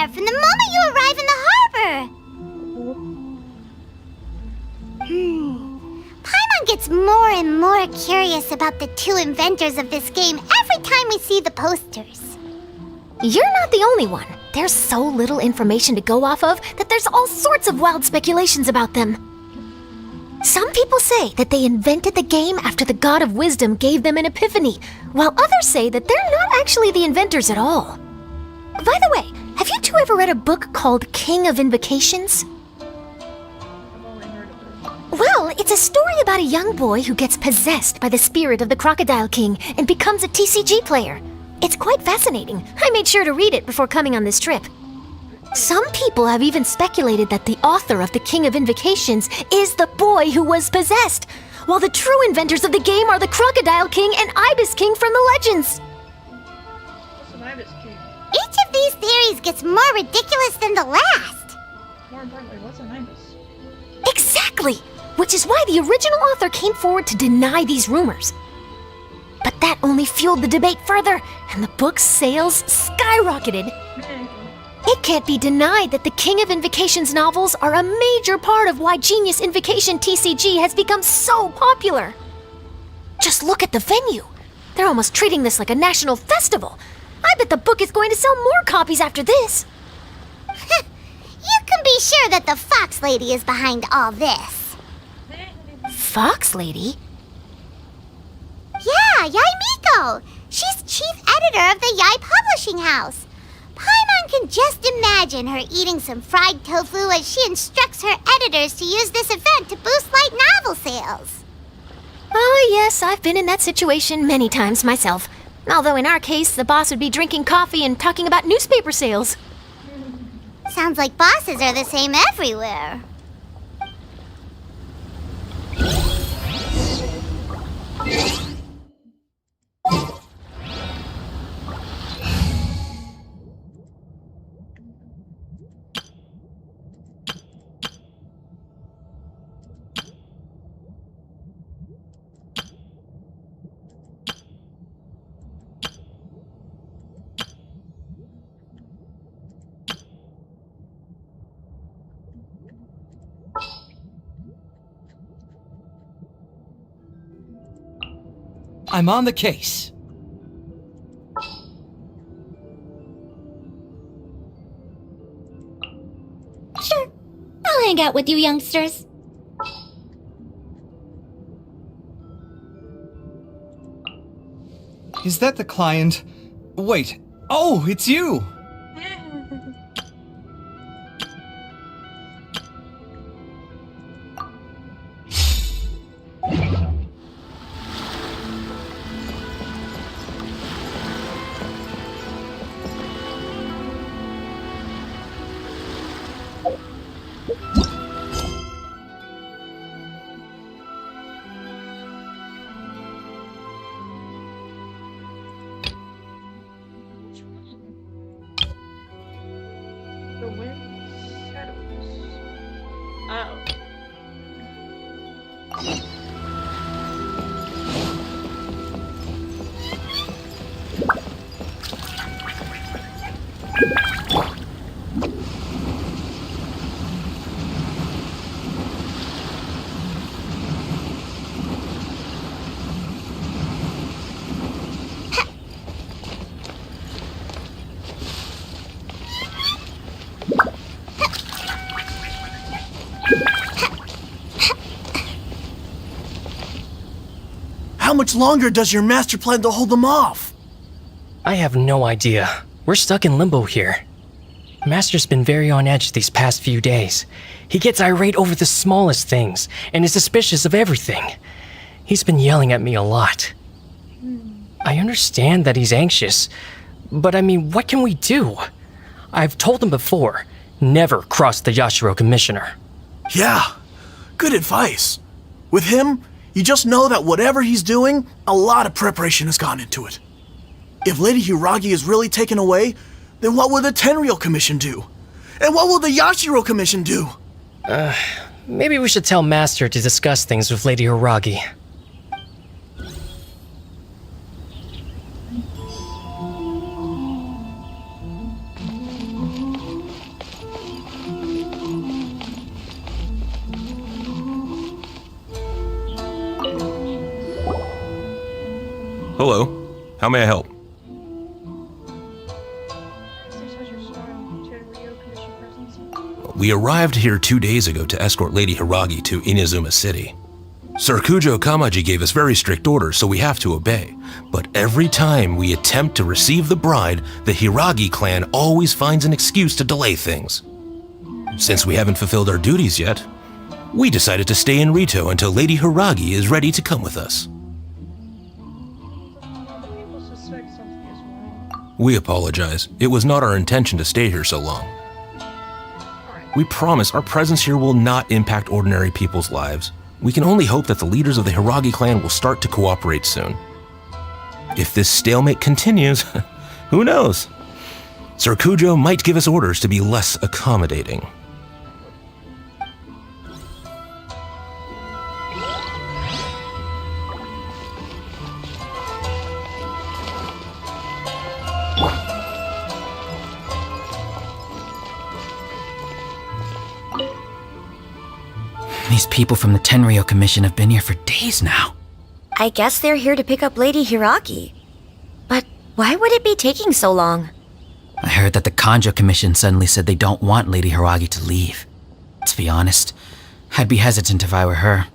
there from the moment you arrive in the harbor. Paimon gets more and more curious about the two inventors of this game every time we see the posters. You're not the only one. There's so little information to go off of that there's all sorts of wild speculations about them. Some people say that they invented the game after the God of Wisdom gave them an epiphany, while others say that they're not actually the inventors at all. By the way, have you two ever read a book called King of Invocations? Well, it's a story about a young boy who gets possessed by the spirit of the Crocodile King and becomes a TCG player. It's quite fascinating. I made sure to read it before coming on this trip. Some people have even speculated that the author of the King of Invocations is the boy who was possessed, while the true inventors of the game are the Crocodile King and Ibis King from the legends. What's an Ibis King? Each of these theories gets more ridiculous than the last. More importantly, what's an Ibis? Exactly! Which is why the original author came forward to deny these rumors. But that only fueled the debate further, and the book's sales skyrocketed. It can't be denied that the King of Invocations novels are a major part of why Genius Invocation TCG has become so popular. Just look at the venue. They're almost treating this like a national festival. I bet the book is going to sell more copies after this. You can be sure that the Fox Lady is behind all this. Fox Lady? Yeah, Yai Miko. She's chief editor of the Yai Publishing House. Paimon can just imagine her eating some fried tofu as she instructs her editors to use this event to boost light novel sales. Oh, yes, I've been in that situation many times myself. Although in our case, the boss would be drinking coffee and talking about newspaper sales. Sounds like bosses are the same everywhere. I'm on the case. Sure, I'll hang out with you youngsters. Is that the client? Wait. Oh, it's you! The wind settles. Oh. How much longer does your master plan to hold them off? I have no idea. We're stuck in limbo here. Master's been very on edge these past few days. He gets irate over the smallest things and is suspicious of everything. He's been yelling at me a lot. I understand that he's anxious, but I mean, what can we do? I've told him before, never cross the Yashiro Commissioner. Yeah, good advice. With him, you just know that whatever he's doing, a lot of preparation has gone into it. If Lady Hiragi is really taken away, then what will the Tenryou Commission do? And what will the Yashiro Commission do? Maybe we should tell Master to discuss things with Lady Hiragi. Hello. How may I help? We arrived here 2 days ago to escort Lady Hiragi to Inazuma City. Sir Kujo Kamaji gave us very strict orders, so we have to obey. But every time we attempt to receive the bride, the Hiragi clan always finds an excuse to delay things. Since we haven't fulfilled our duties yet, we decided to stay in Rito until Lady Hiragi is ready to come with us. We apologize. It was not our intention to stay here so long. We promise our presence here will not impact ordinary people's lives. We can only hope that the leaders of the Hiragi clan will start to cooperate soon. If this stalemate continues, who knows? Sir Kujo might give us orders to be less accommodating. These people from the Tenryo Commission have been here for days now. I guess they're here to pick up Lady Hiragi. But why would it be taking so long? I heard that the Kanjo Commission suddenly said they don't want Lady Hiragi to leave. To be honest, I'd be hesitant if I were her.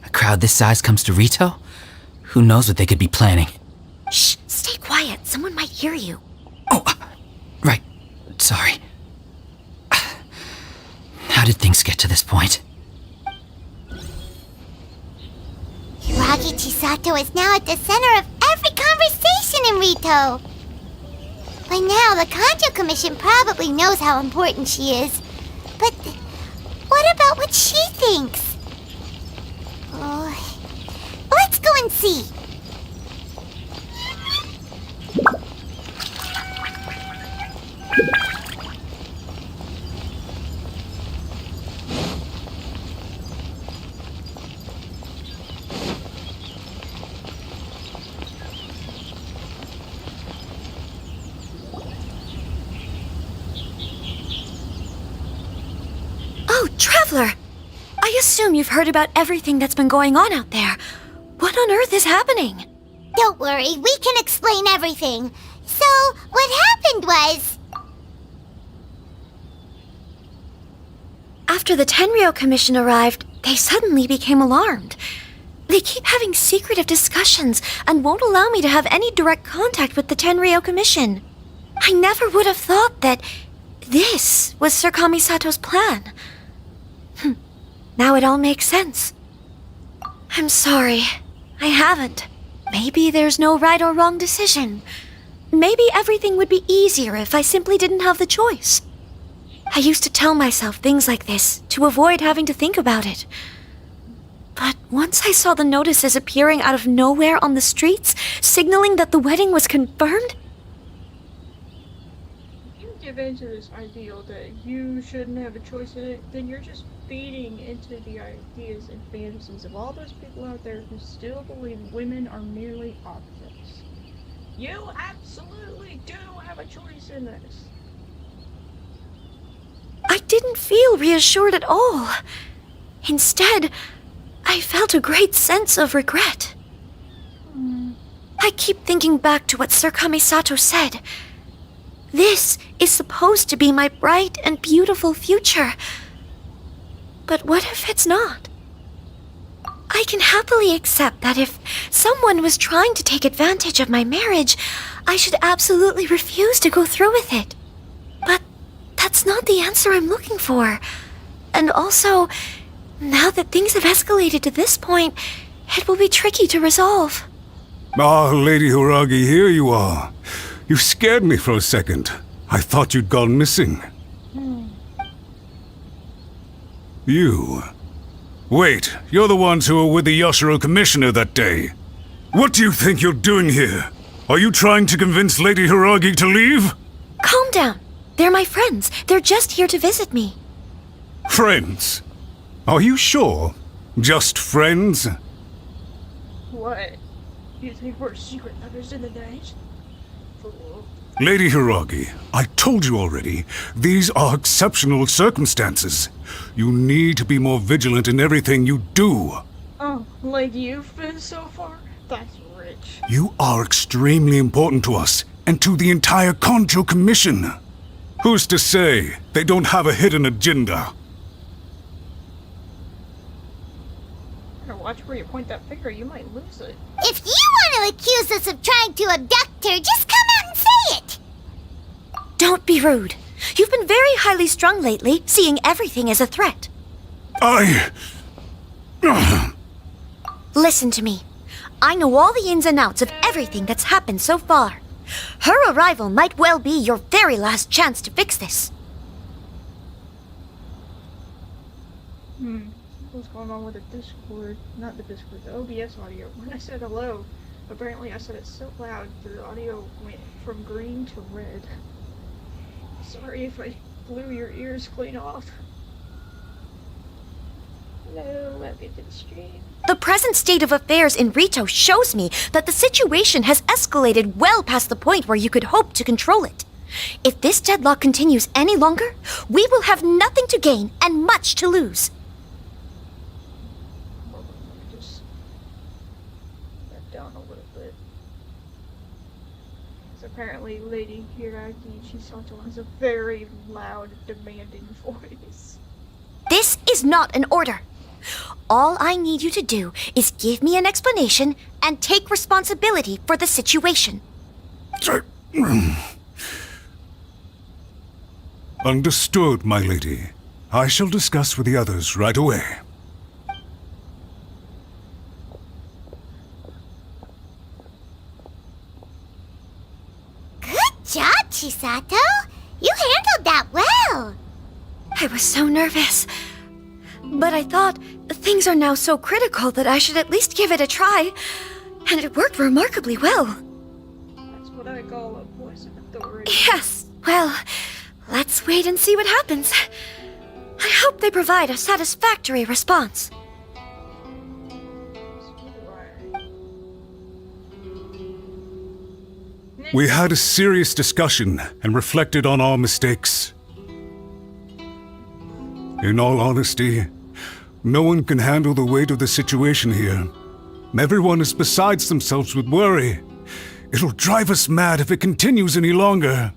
A crowd this size comes to Rito? Who knows what they could be planning? Shh, stay quiet. Someone might hear you. Right. Sorry. How did things get to this point? Hiragi Chisato is now at the center of every conversation in Rito. By now, the Kanjo Commission probably knows how important she is. But what about what she thinks? Oh, let's go and see. Oh, Traveler! I assume you've heard about everything that's been going on out there. What on earth is happening? Don't worry, we can explain everything. So, what happened was... After the Tenryo Commission arrived, they suddenly became alarmed. They keep having secretive discussions and won't allow me to have any direct contact with the Tenryo Commission. I never would have thought that this was Sir Kamisato's plan. Now it all makes sense. I'm sorry. I haven't. Maybe there's no right or wrong decision. Maybe everything would be easier if I simply didn't have the choice. I used to tell myself things like this to avoid having to think about it. But once I saw the notices appearing out of nowhere on the streets, signaling that the wedding was confirmed... If you give in to this ideal that you shouldn't have a choice in it, then you're just feeding into the ideas and fantasies of all those people out there who still believe women are merely objects. You absolutely do have a choice in this. I didn't feel reassured at all. Instead, I felt a great sense of regret. I keep thinking back to what Sir Kamisato said. This is supposed to be my bright and beautiful future. But what if it's not? I can happily accept that if someone was trying to take advantage of my marriage, I should absolutely refuse to go through with it. But that's not the answer I'm looking for. And also, now that things have escalated to this point, it will be tricky to resolve. Ah, Lady Hiragi, here you are. You scared me for a second. I thought you'd gone missing. You. Wait, you're the ones who were with the Yoshiro Commissioner that day. What do you think you're doing here? Are you trying to convince Lady Hiragi to leave? Calm down. They're my friends. They're just here to visit me. Friends? Are you sure? Just friends? What? You think we're secret lovers in the night? Lady Hiragi, I told you already, these are exceptional circumstances. You need to be more vigilant in everything you do. Oh, like you've been so far? That's rich. You are extremely important to us and to the entire Conjo Commission. Who's to say they don't have a hidden agenda? Better watch where you point that finger, you might lose it. If you want to accuse us of trying to abduct her, just come out and say it! Don't be rude. You've been very highly strung lately, seeing everything as a threat. Listen to me. I know all the ins and outs of everything that's happened so far. Her arrival might well be your very last chance to fix this. What's going on with the Discord? Not the Discord, the OBS audio. When I said hello, apparently I said it so loud the audio went from green to red. Sorry if I blew your ears clean off. Hello, welcome to the stream. The present state of affairs in Rito shows me that the situation has escalated well past the point where you could hope to control it. If this deadlock continues any longer, we will have nothing to gain and much to lose. Just back down a little bit. Because apparently Lady Hiragi Chisato has a very loud, demanding voice. This is not an order. All I need you to do is give me an explanation and take responsibility for the situation. Understood, my lady. I shall discuss with the others right away. Good job, Chisato! You handled that well! I was so nervous. But I thought things are now so critical that I should at least give it a try. And it worked remarkably well. That's what I call a voice of authority. Yes, well, let's wait and see what happens. I hope they provide a satisfactory response. We had a serious discussion and reflected on our mistakes. In all honesty, no one can handle the weight of the situation here. Everyone is beside themselves with worry. It'll drive us mad if it continues any longer.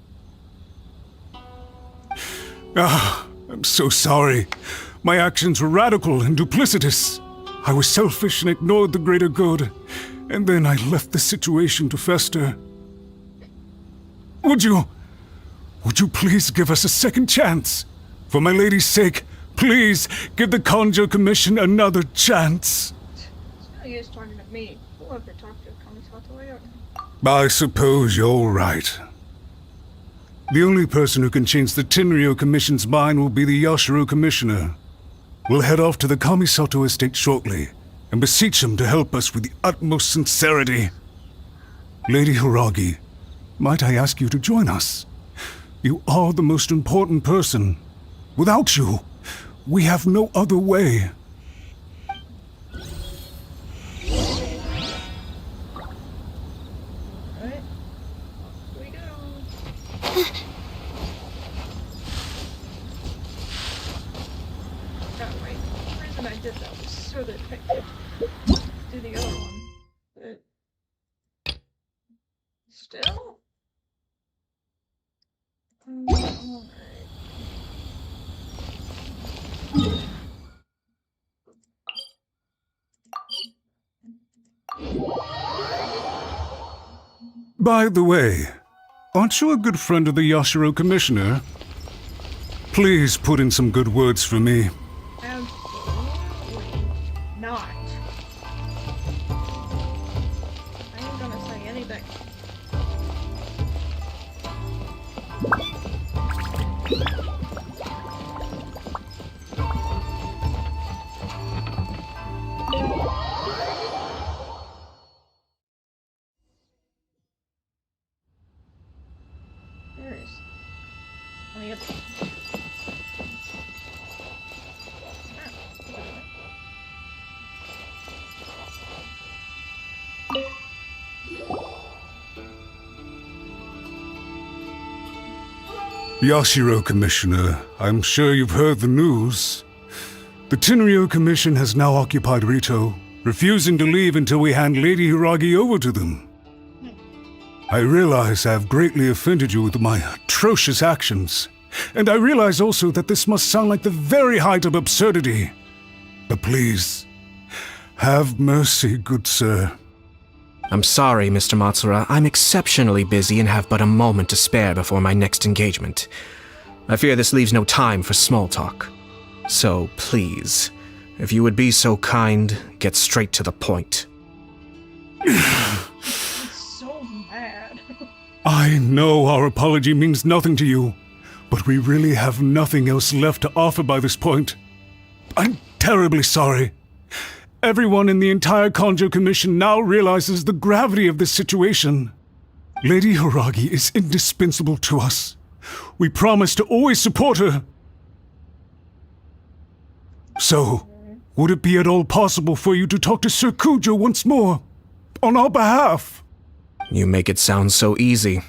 I'm so sorry. My actions were radical and duplicitous. I was selfish and ignored the greater good, and then I left the situation to fester. Would you please give us a second chance? For my lady's sake, please give the Conjo Commission another chance. It's no use talking to me. We'll have to talk to Kamisato later. I suppose you're right. The only person who can change the Tenryo Commission's mind will be the Yashiro Commissioner. We'll head off to the Kamisato estate shortly and beseech him to help us with the utmost sincerity. Lady Hiragi, might I ask you to join us? You are the most important person. Without you, we have no other way. Alright, off we go. Oh, wait. The reason I did that was so that I could do the other one. But still? Alright. By the way, aren't you a good friend of the Yashiro Commissioner? Please put in some good words for me. Absolutely not. I ain't gonna say anything. There is. On the other side. Yashiro Commissioner, I'm sure you've heard the news. The Tenryo Commission has now occupied Rito, refusing to leave until we hand Lady Hiragi over to them. I realize I have greatly offended you with my atrocious actions, and I realize also that this must sound like the very height of absurdity. But please, have mercy, good sir. I'm sorry, Mr. Matsura. I'm exceptionally busy and have but a moment to spare before my next engagement. I fear this leaves no time for small talk. So, please, if you would be so kind, get straight to the point. So mad. I know our apology means nothing to you, but we really have nothing else left to offer by this point. I'm terribly sorry. Everyone in the entire Kanjo Commission now realizes the gravity of this situation. Lady Hiragi is indispensable to us. We promise to always support her. So, would it be at all possible for you to talk to Sir Kujo once more, on our behalf? You make it sound so easy.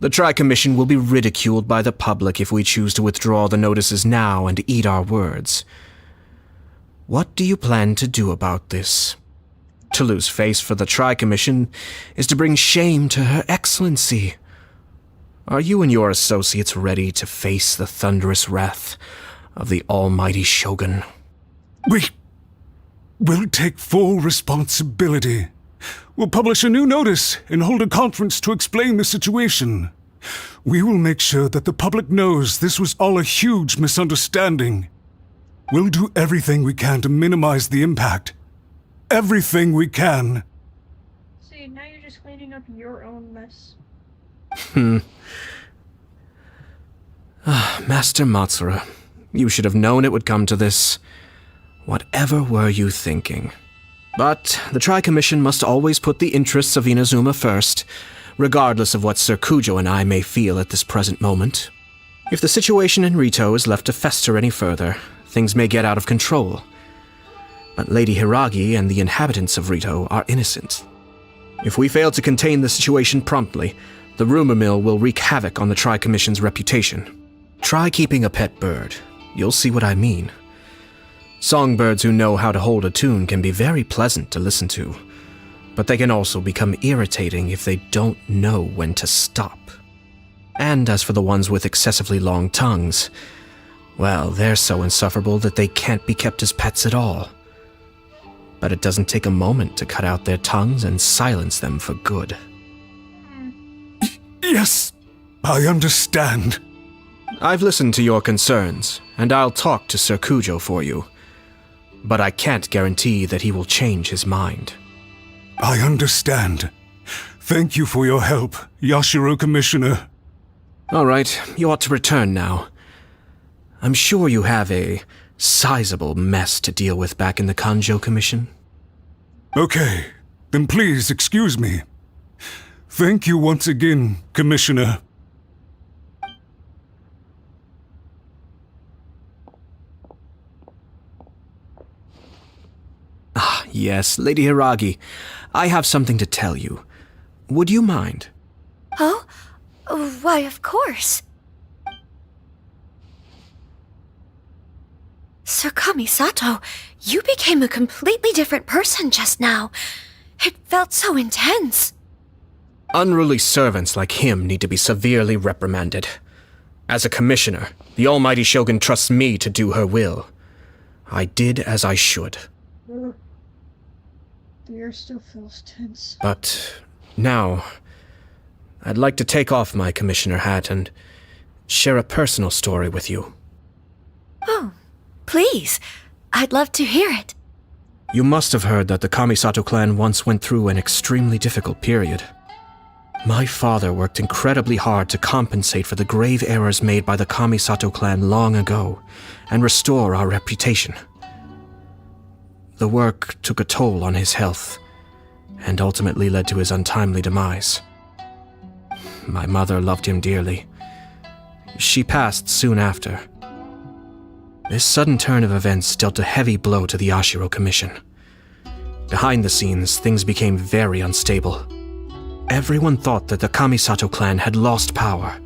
The Tri-Commission will be ridiculed by the public if we choose to withdraw the notices now and eat our words. What do you plan to do about this? To lose face for the Tri-Commission is to bring shame to Her Excellency. Are you and your associates ready to face the thunderous wrath of the almighty Shogun? We'll take full responsibility. We'll publish a new notice and hold a conference to explain the situation. We will make sure that the public knows this was all a huge misunderstanding. We'll do everything we can to minimize the impact. Everything we can. See, now you're just cleaning up your own mess. Master Matsura, you should have known it would come to this. Whatever were you thinking? But the Tri-Commission must always put the interests of Inazuma first, regardless of what Sir Kujo and I may feel at this present moment. If the situation in Rito is left to fester any further, things may get out of control. But Lady Hiragi and the inhabitants of Rito are innocent. If we fail to contain the situation promptly, the rumor mill will wreak havoc on the Tri-Commission's reputation. Try keeping a pet bird. You'll see what I mean. Songbirds who know how to hold a tune can be very pleasant to listen to, but they can also become irritating if they don't know when to stop. And as for the ones with excessively long tongues, well, they're so insufferable that they can't be kept as pets at all. But it doesn't take a moment to cut out their tongues and silence them for good. Yes, I understand. I've listened to your concerns, and I'll talk to Sir Kujo for you. But I can't guarantee that he will change his mind. I understand. Thank you for your help, Yashiro Commissioner. All right, you ought to return now. I'm sure you have a sizable mess to deal with back in the Kanjo Commission. Okay, then please excuse me. Thank you once again, Commissioner. Ah, yes, Lady Hiragi. I have something to tell you. Would you mind? Oh? Why, of course. Sir Kamisato, you became a completely different person just now. It felt so intense. Unruly servants like him need to be severely reprimanded. As a commissioner, the almighty Shogun trusts me to do her will. I did as I should. The air still feels tense. But now, I'd like to take off my commissioner hat and share a personal story with you. Oh, please. I'd love to hear it. You must have heard that the Kamisato clan once went through an extremely difficult period. My father worked incredibly hard to compensate for the grave errors made by the Kamisato clan long ago and restore our reputation. The work took a toll on his health and ultimately led to his untimely demise. My mother loved him dearly. She passed soon after. This sudden turn of events dealt a heavy blow to the Yashiro Commission. Behind the scenes, things became very unstable. Everyone thought that the Kamisato clan had lost power.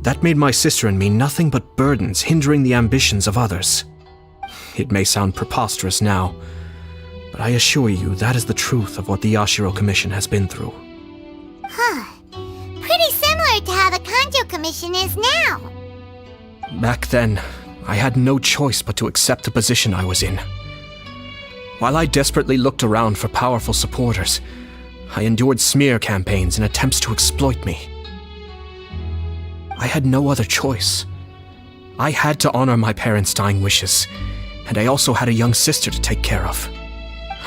That made my sister and me nothing but burdens hindering the ambitions of others. It may sound preposterous now, but I assure you that is the truth of what the Yashiro Commission has been through. Huh. Pretty similar to how the Kanjo Commission is now. Back then, I had no choice but to accept the position I was in. While I desperately looked around for powerful supporters, I endured smear campaigns and attempts to exploit me. I had no other choice. I had to honor my parents' dying wishes, and I also had a young sister to take care of.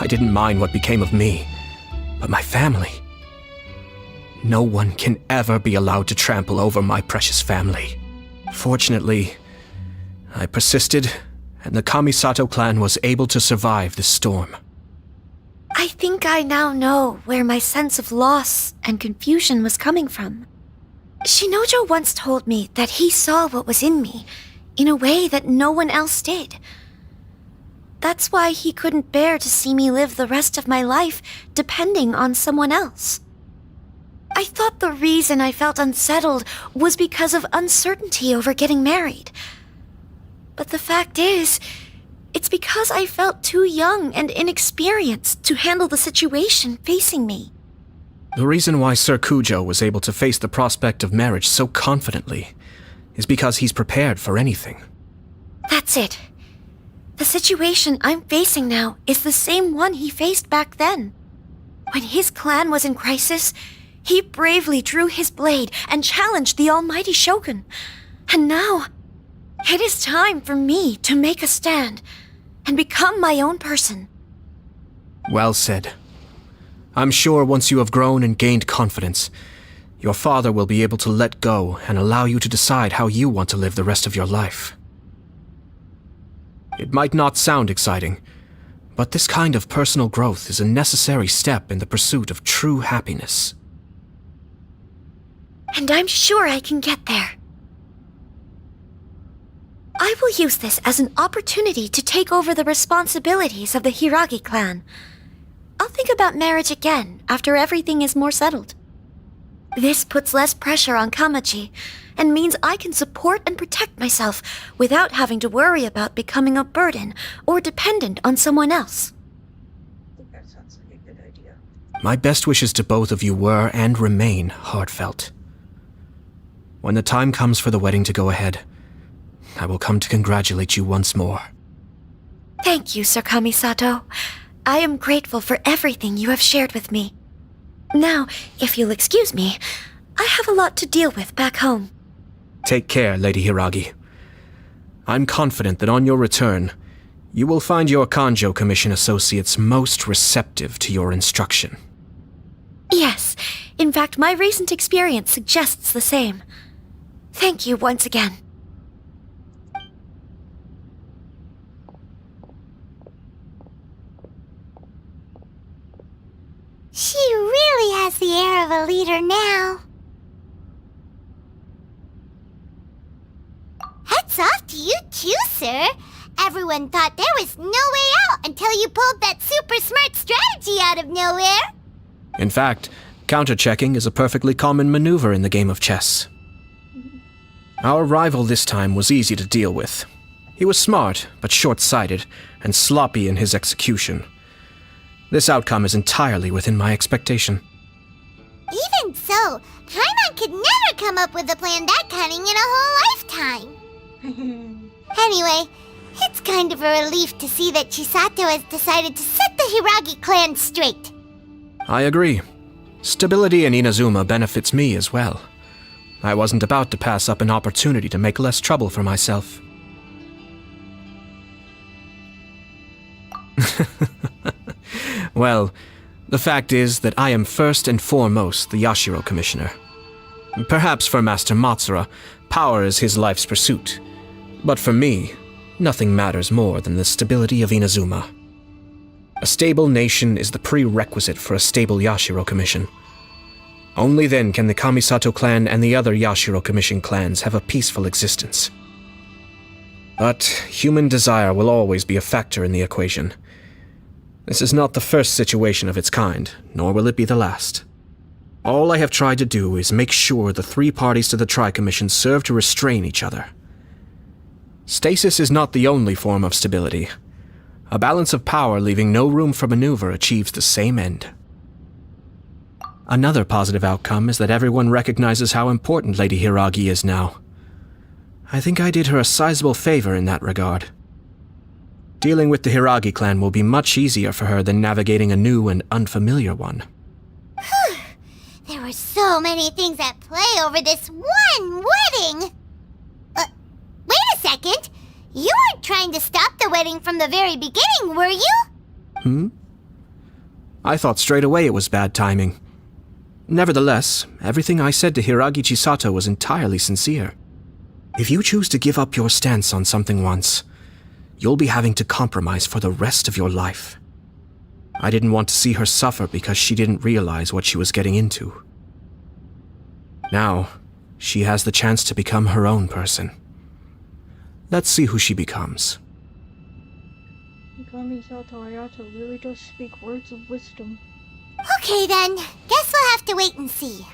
I didn't mind what became of me, but my family. No one can ever be allowed to trample over my precious family. Fortunately, I persisted, and the Kamisato clan was able to survive this storm. I think I now know where my sense of loss and confusion was coming from. Shinojo once told me that he saw what was in me in a way that no one else did. That's why he couldn't bear to see me live the rest of my life depending on someone else. I thought the reason I felt unsettled was because of uncertainty over getting married. But the fact is, it's because I felt too young and inexperienced to handle the situation facing me. The reason why Sir Kujo was able to face the prospect of marriage so confidently is because he's prepared for anything. That's it. The situation I'm facing now is the same one he faced back then. When his clan was in crisis, he bravely drew his blade and challenged the almighty Shogun. And now, it is time for me to make a stand and become my own person. Well said. I'm sure once you have grown and gained confidence, your father will be able to let go and allow you to decide how you want to live the rest of your life. It might not sound exciting, but this kind of personal growth is a necessary step in the pursuit of true happiness. And I'm sure I can get there. I will use this as an opportunity to take over the responsibilities of the Hiragi clan. I'll think about marriage again after everything is more settled. This puts less pressure on Kamaji, and means I can support and protect myself without having to worry about becoming a burden or dependent on someone else. I think that sounds like a good idea. My best wishes to both of you were and remain heartfelt. When the time comes for the wedding to go ahead, I will come to congratulate you once more. Thank you, Sir Kamisato. I am grateful for everything you have shared with me. Now, if you'll excuse me, I have a lot to deal with back home. Take care, Lady Hiragi. I'm confident that on your return, you will find your Kanjo Commission associates most receptive to your instruction. Yes, in fact, my recent experience suggests the same. Thank you once again. She really has the air of a leader now. Hats off to you too, sir. Everyone thought there was no way out until you pulled that super smart strategy out of nowhere. In fact, counter-checking is a perfectly common maneuver in the game of chess. Our rival this time was easy to deal with. He was smart, but short-sighted, and sloppy in his execution. This outcome is entirely within my expectation. Even so, Paimon could never come up with a plan that cunning in a whole lifetime. Anyway, it's kind of a relief to see that Chisato has decided to set the Hiragi clan straight. I agree. Stability in Inazuma benefits me as well. I wasn't about to pass up an opportunity to make less trouble for myself. Well, the fact is that I am first and foremost the Yashiro Commissioner. Perhaps for Master Matsura, power is his life's pursuit. But for me, nothing matters more than the stability of Inazuma. A stable nation is the prerequisite for a stable Yashiro Commission. Only then can the Kamisato clan and the other Yashiro Commission clans have a peaceful existence. But human desire will always be a factor in the equation. This is not the first situation of its kind, nor will it be the last. All I have tried to do is make sure the three parties to the Tri-Commission serve to restrain each other. Stasis is not the only form of stability. A balance of power leaving no room for maneuver achieves the same end. Another positive outcome is that everyone recognizes how important Lady Hiragi is now. I think I did her a sizable favor in that regard. Dealing with the Hiragi clan will be much easier for her than navigating a new and unfamiliar one. There were so many things at play over this one wedding! Wait a second! You weren't trying to stop the wedding from the very beginning, were you? I thought straight away it was bad timing. Nevertheless, everything I said to Hiragi Chisato was entirely sincere. If you choose to give up your stance on something once, you'll be having to compromise for the rest of your life. I didn't want to see her suffer because she didn't realize what she was getting into. Now, she has the chance to become her own person. Let's see who she becomes. Kamisato Ayato really does speak words of wisdom. Okay then, guess we'll have to wait and see.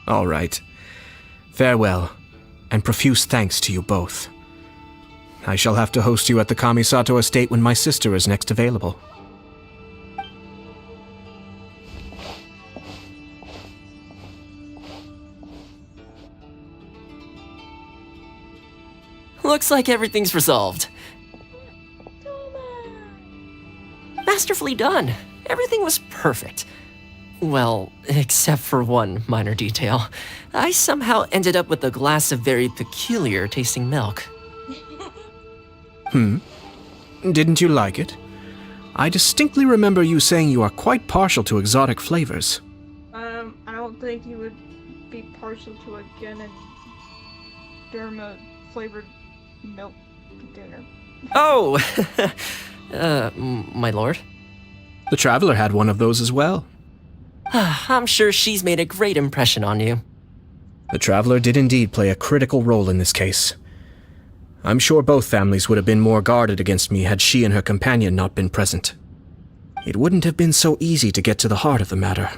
All right. Farewell, and profuse thanks to you both. I shall have to host you at the Kamisato estate when my sister is next available. Looks like everything's resolved. Masterfully done. Everything was perfect. Well, except for one minor detail. I somehow ended up with a glass of very peculiar tasting milk. Didn't you like it? I distinctly remember you saying you are quite partial to exotic flavors. I don't think you would be partial to a Derma flavored milk container. Oh! My lord? The Traveler had one of those as well. I'm sure she's made a great impression on you. The Traveler did indeed play a critical role in this case. I'm sure both families would have been more guarded against me had she and her companion not been present. It wouldn't have been so easy to get to the heart of the matter.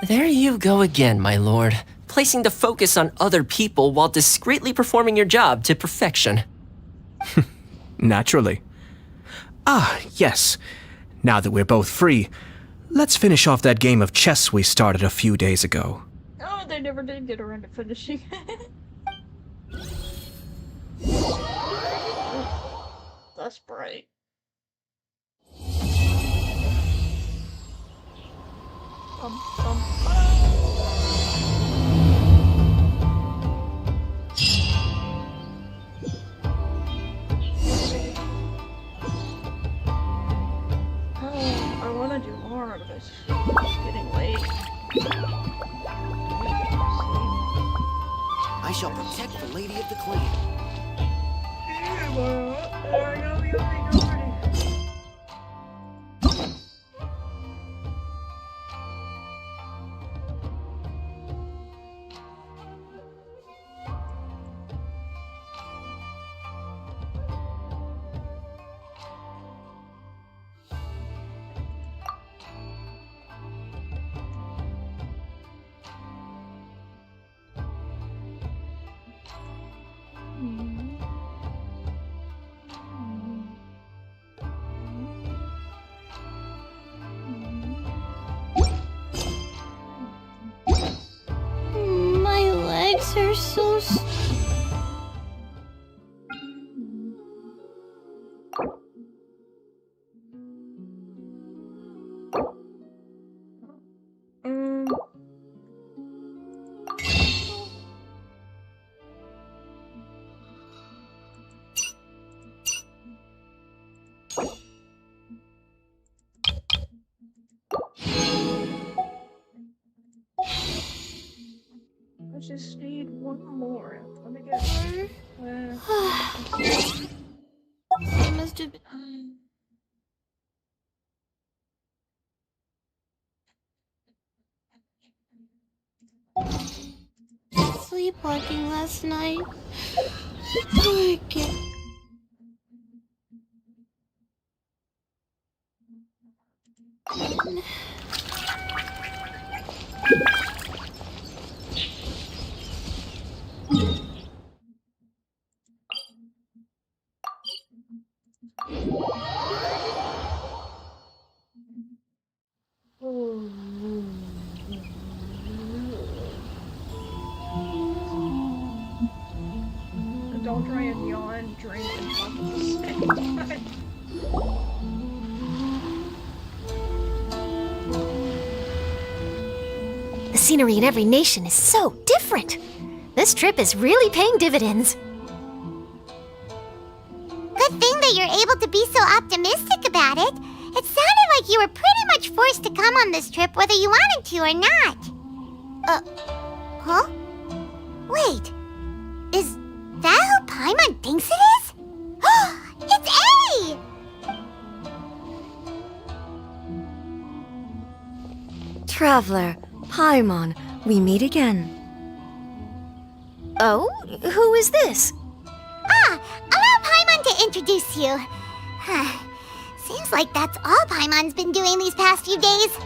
There you go again, my lord. Placing the focus on other people while discreetly performing your job to perfection. Naturally. Ah, yes. Now that we're both free, let's finish off that game of chess we started a few days ago. Oh, they never did get around to finishing. That's bright. I want to do more of this. It's getting late. I shall protect the lady of the clan. My legs are so I just need one more. Let me get. I must have been. Sleepwalking last night. I can't. don't try and yawn, drink, and talk at the same time. The scenery in every nation is so different. This trip is really paying dividends. Good thing that you're able to be so optimistic about it. It sounded like you were pretty much forced to come on this trip whether you wanted to or not. Huh? Wait. Is that who Paimon thinks it is? It's A! Traveler, Paimon, we meet again. Oh? Who is this? Allow Paimon to introduce you. Seems like that's all Paimon's been doing these past few days.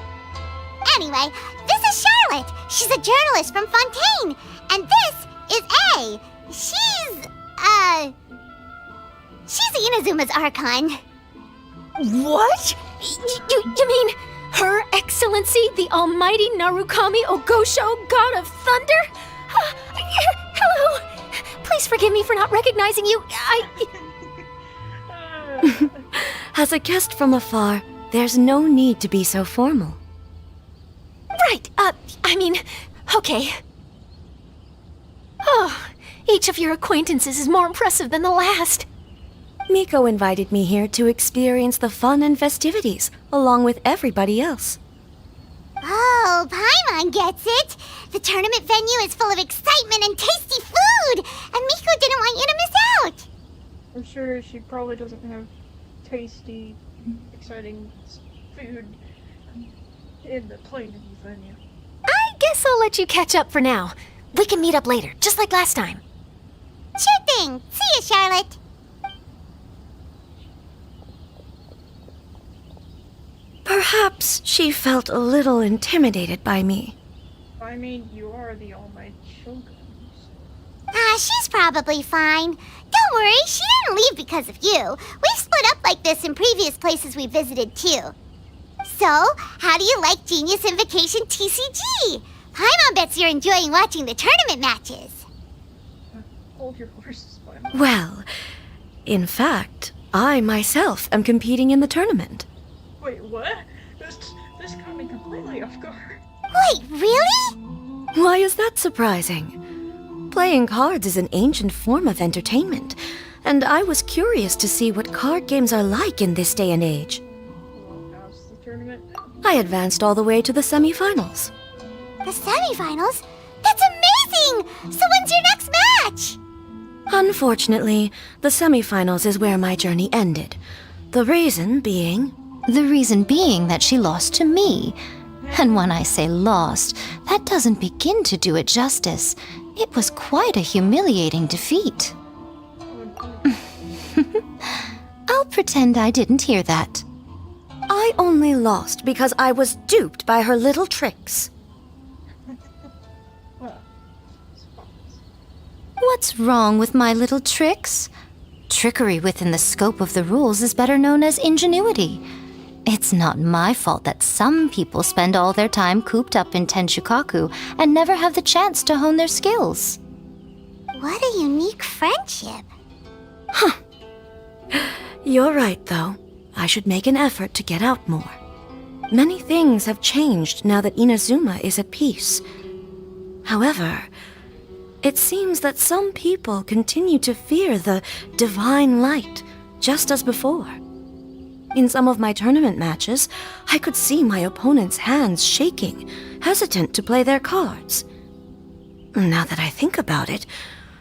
Anyway, this is Charlotte. She's a journalist from Fontaine. And this is A. She's Inazuma's Archon. What? You mean Her Excellency, the Almighty Narukami Ogosho, God of Thunder? Hello. Please forgive me for not recognizing you. As a guest from afar, there's no need to be so formal. Right, okay. Oh, each of your acquaintances is more impressive than the last. Miko invited me here to experience the fun and festivities, along with everybody else. Oh, Paimon gets it. The tournament venue is full of excitement and tasty food, and Miko didn't want you to miss out. I'm sure she probably doesn't have tasty, exciting food in the playing venue. I guess I'll let you catch up for now. We can meet up later, just like last time. Sure thing. See you, Charlotte. Perhaps she felt a little intimidated by me. I mean, you are the Almighty Shogun. She's probably fine. Don't worry, she didn't leave because of you. We've split up like this in previous places we visited, too. So, how do you like Genius Invocation TCG? Paimon bets you're enjoying watching the tournament matches. Hold your horses, Paimon. Well, in fact, I myself am competing in the tournament. Wait, what? This caught me completely off guard. Wait, really? Why is that surprising? Playing cards is an ancient form of entertainment, and I was curious to see what card games are like in this day and age. Well, how's the tournament? I advanced all the way to the semifinals. The semifinals? That's amazing! So when's your next match? Unfortunately, the semifinals is where my journey ended. The reason being that she lost to me. And when I say lost, that doesn't begin to do it justice. It was quite a humiliating defeat. I'll pretend I didn't hear that. I only lost because I was duped by her little tricks. What's wrong with my little tricks? Trickery within the scope of the rules is better known as ingenuity. It's not my fault that some people spend all their time cooped up in Tenshukaku and never have the chance to hone their skills. What a unique friendship. You're right, though. I should make an effort to get out more. Many things have changed now that Inazuma is at peace. However, it seems that some people continue to fear the divine light, just as before. In some of my tournament matches, I could see my opponent's hands shaking, hesitant to play their cards. Now that I think about it,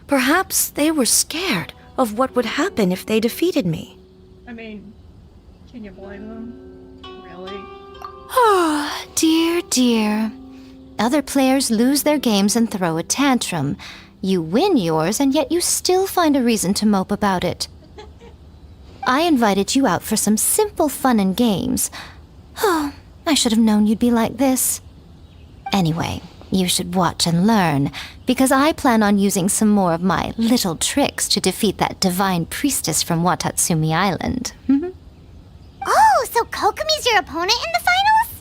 perhaps they were scared of what would happen if they defeated me. I mean, can you blame them? Really? Oh, dear, dear. Other players lose their games and throw a tantrum. You win yours, and yet you still find a reason to mope about it. I invited you out for some simple fun and games. Oh, I should have known you'd be like this. Anyway, you should watch and learn, because I plan on using some more of my little tricks to defeat that divine priestess from Watatsumi Island. Oh, so Kokomi's your opponent in the finals?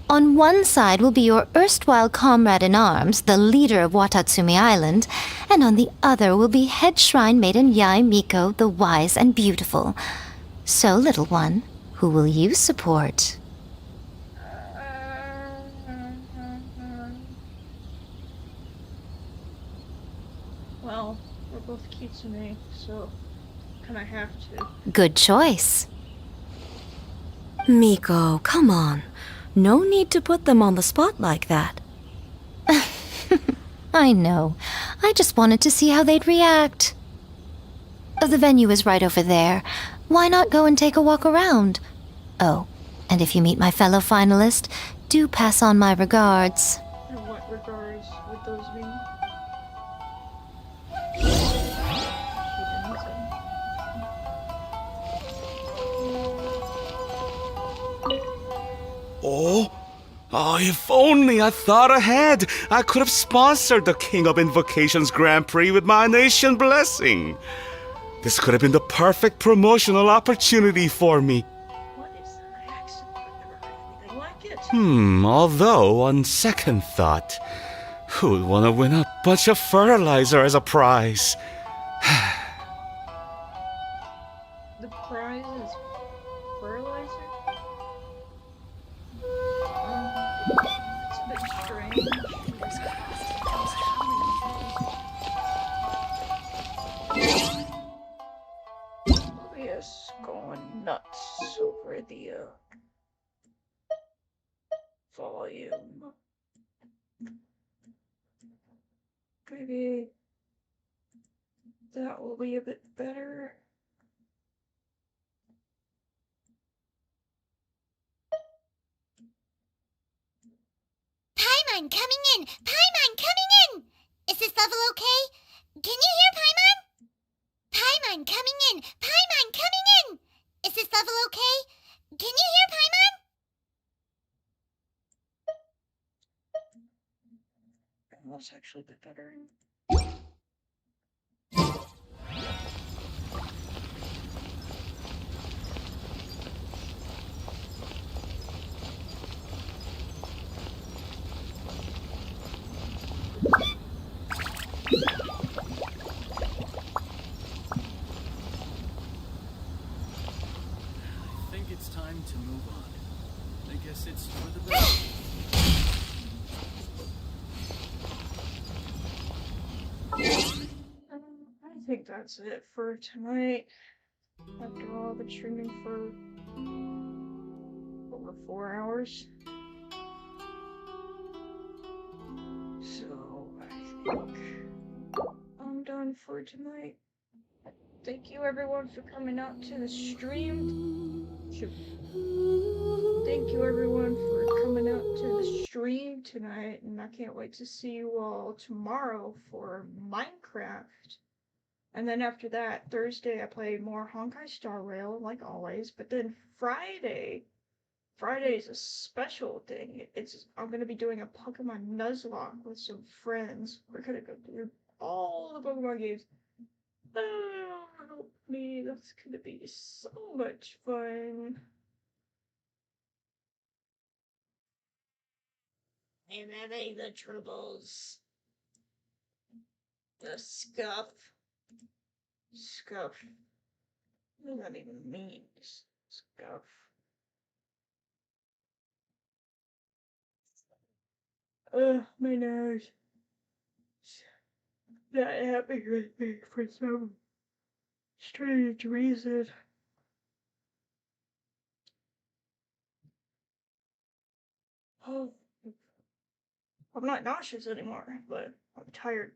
On one side will be your erstwhile comrade-in-arms, the leader of Watatsumi Island, and on the other will be head shrine maiden Yae Miko, the wise and beautiful. So, little one, who will you support? Well, we're both Kitsune, so kinda have to. Good choice. Miko, come on. No need to put them on the spot like that. I know. I just wanted to see how they'd react. The venue is right over there. Why not go and take a walk around? Oh, and if you meet my fellow finalist, do pass on my regards. In what regards would those mean? Oh, if only I thought ahead, I could have sponsored the King of Invocations Grand Prix with my nation blessing. This could have been the perfect promotional opportunity for me. What is that accent? I've never heard anything like it. Although, on second thought, who would want to win a bunch of fertilizer as a prize? The prize is fertilizer? It's a bit strange. Yes, going nuts over the volume. Maybe that will be a bit better. Paimon coming in! Paimon coming in! Is this level okay? Can you hear Paimon? Paimon coming in! Paimon coming in! Is this level okay? Can you hear Paimon? That's actually a bit better. I think it's time to move on. I guess it's for the best. I think that's it for tonight. After all, I've been streaming for over 4 hours. So, I think I'm done for tonight. Thank you everyone for coming out to the stream. Thank you everyone for coming out to the stream tonight, and I can't wait to see you all tomorrow for Minecraft. And then after that, Thursday I play more Honkai Star Rail, like always, but then Friday is a special thing. I'm gonna be doing a Pokemon Nuzlocke with some friends. We're gonna go through all the Pokemon games. Oh, help me, that's gonna be so much fun. I'm having the troubles. The scuff. Scuff. What does that even mean? Scuff. My nose. Not happy with me for some strange reason. Oh, I'm not nauseous anymore, but I'm tired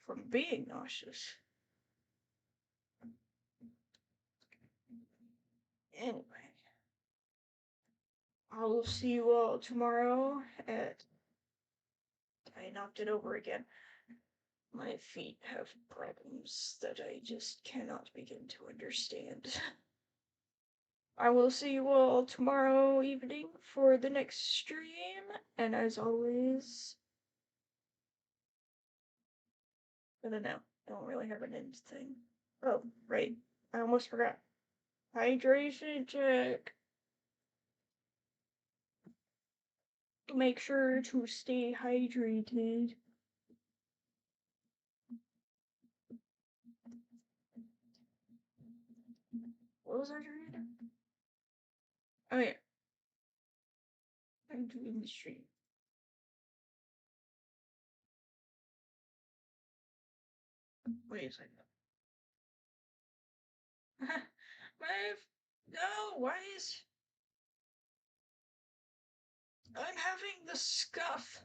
from being nauseous. Anyway, I will see you all tomorrow at... I knocked it over again. My feet have problems that I just cannot begin to understand. I will see you all tomorrow evening for the next stream, and as always... I don't know. I don't really have an end thing. Oh, right. I almost forgot. Hydration check. make sure to stay hydrated. What was I doing? Oh yeah. I'm doing the stream. Wait a second. No, why is... I'm having the scuff.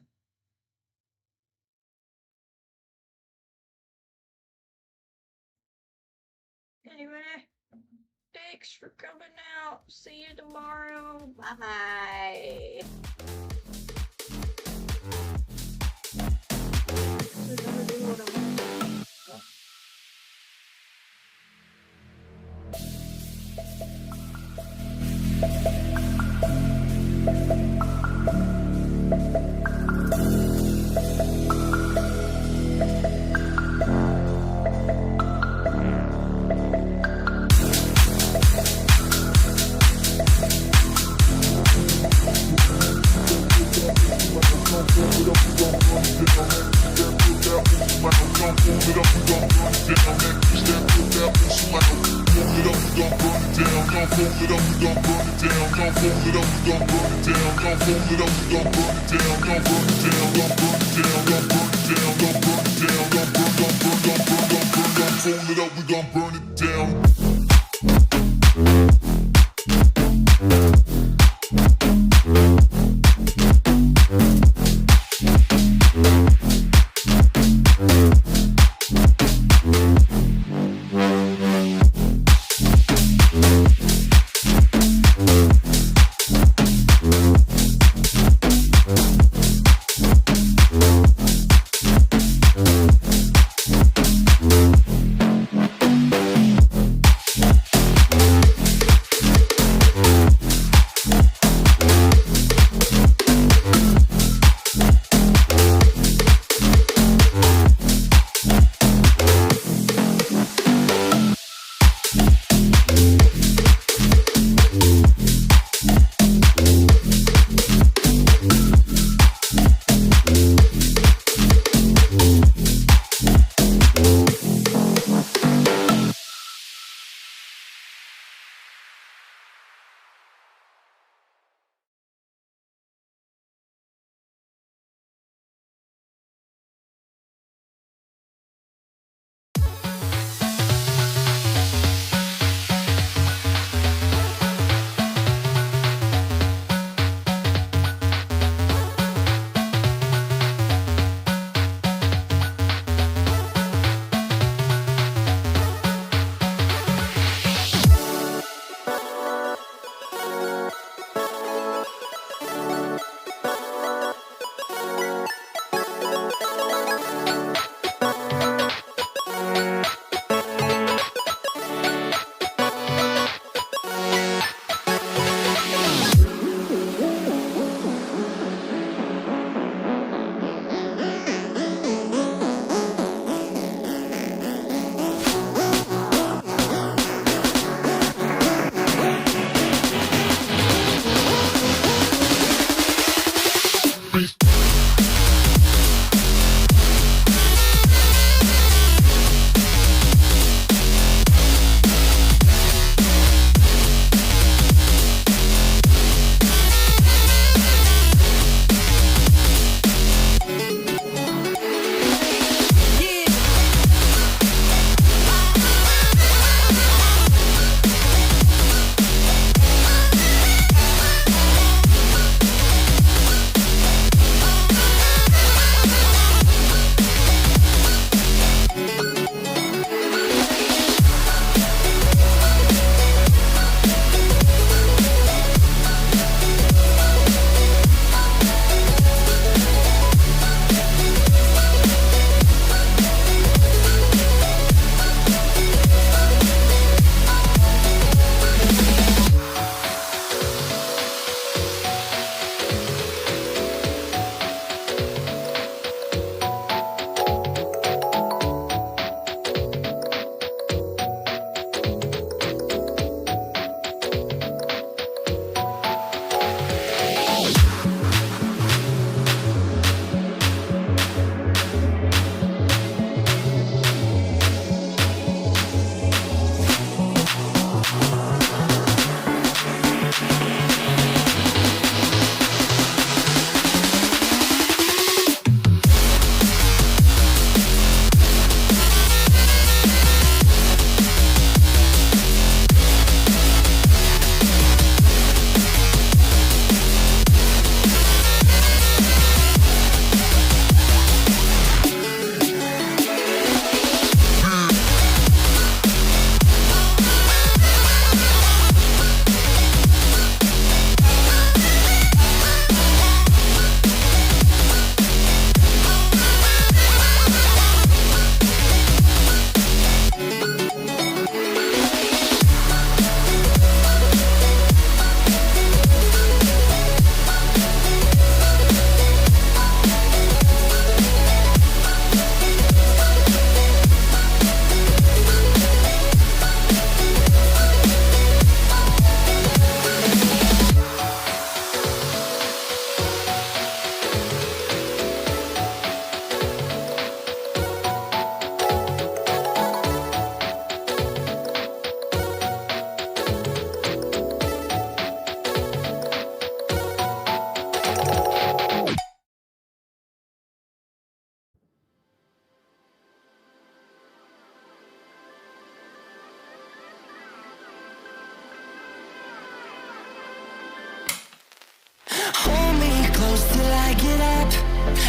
Anyway, thanks for coming out. See you tomorrow. Bye-bye.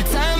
Time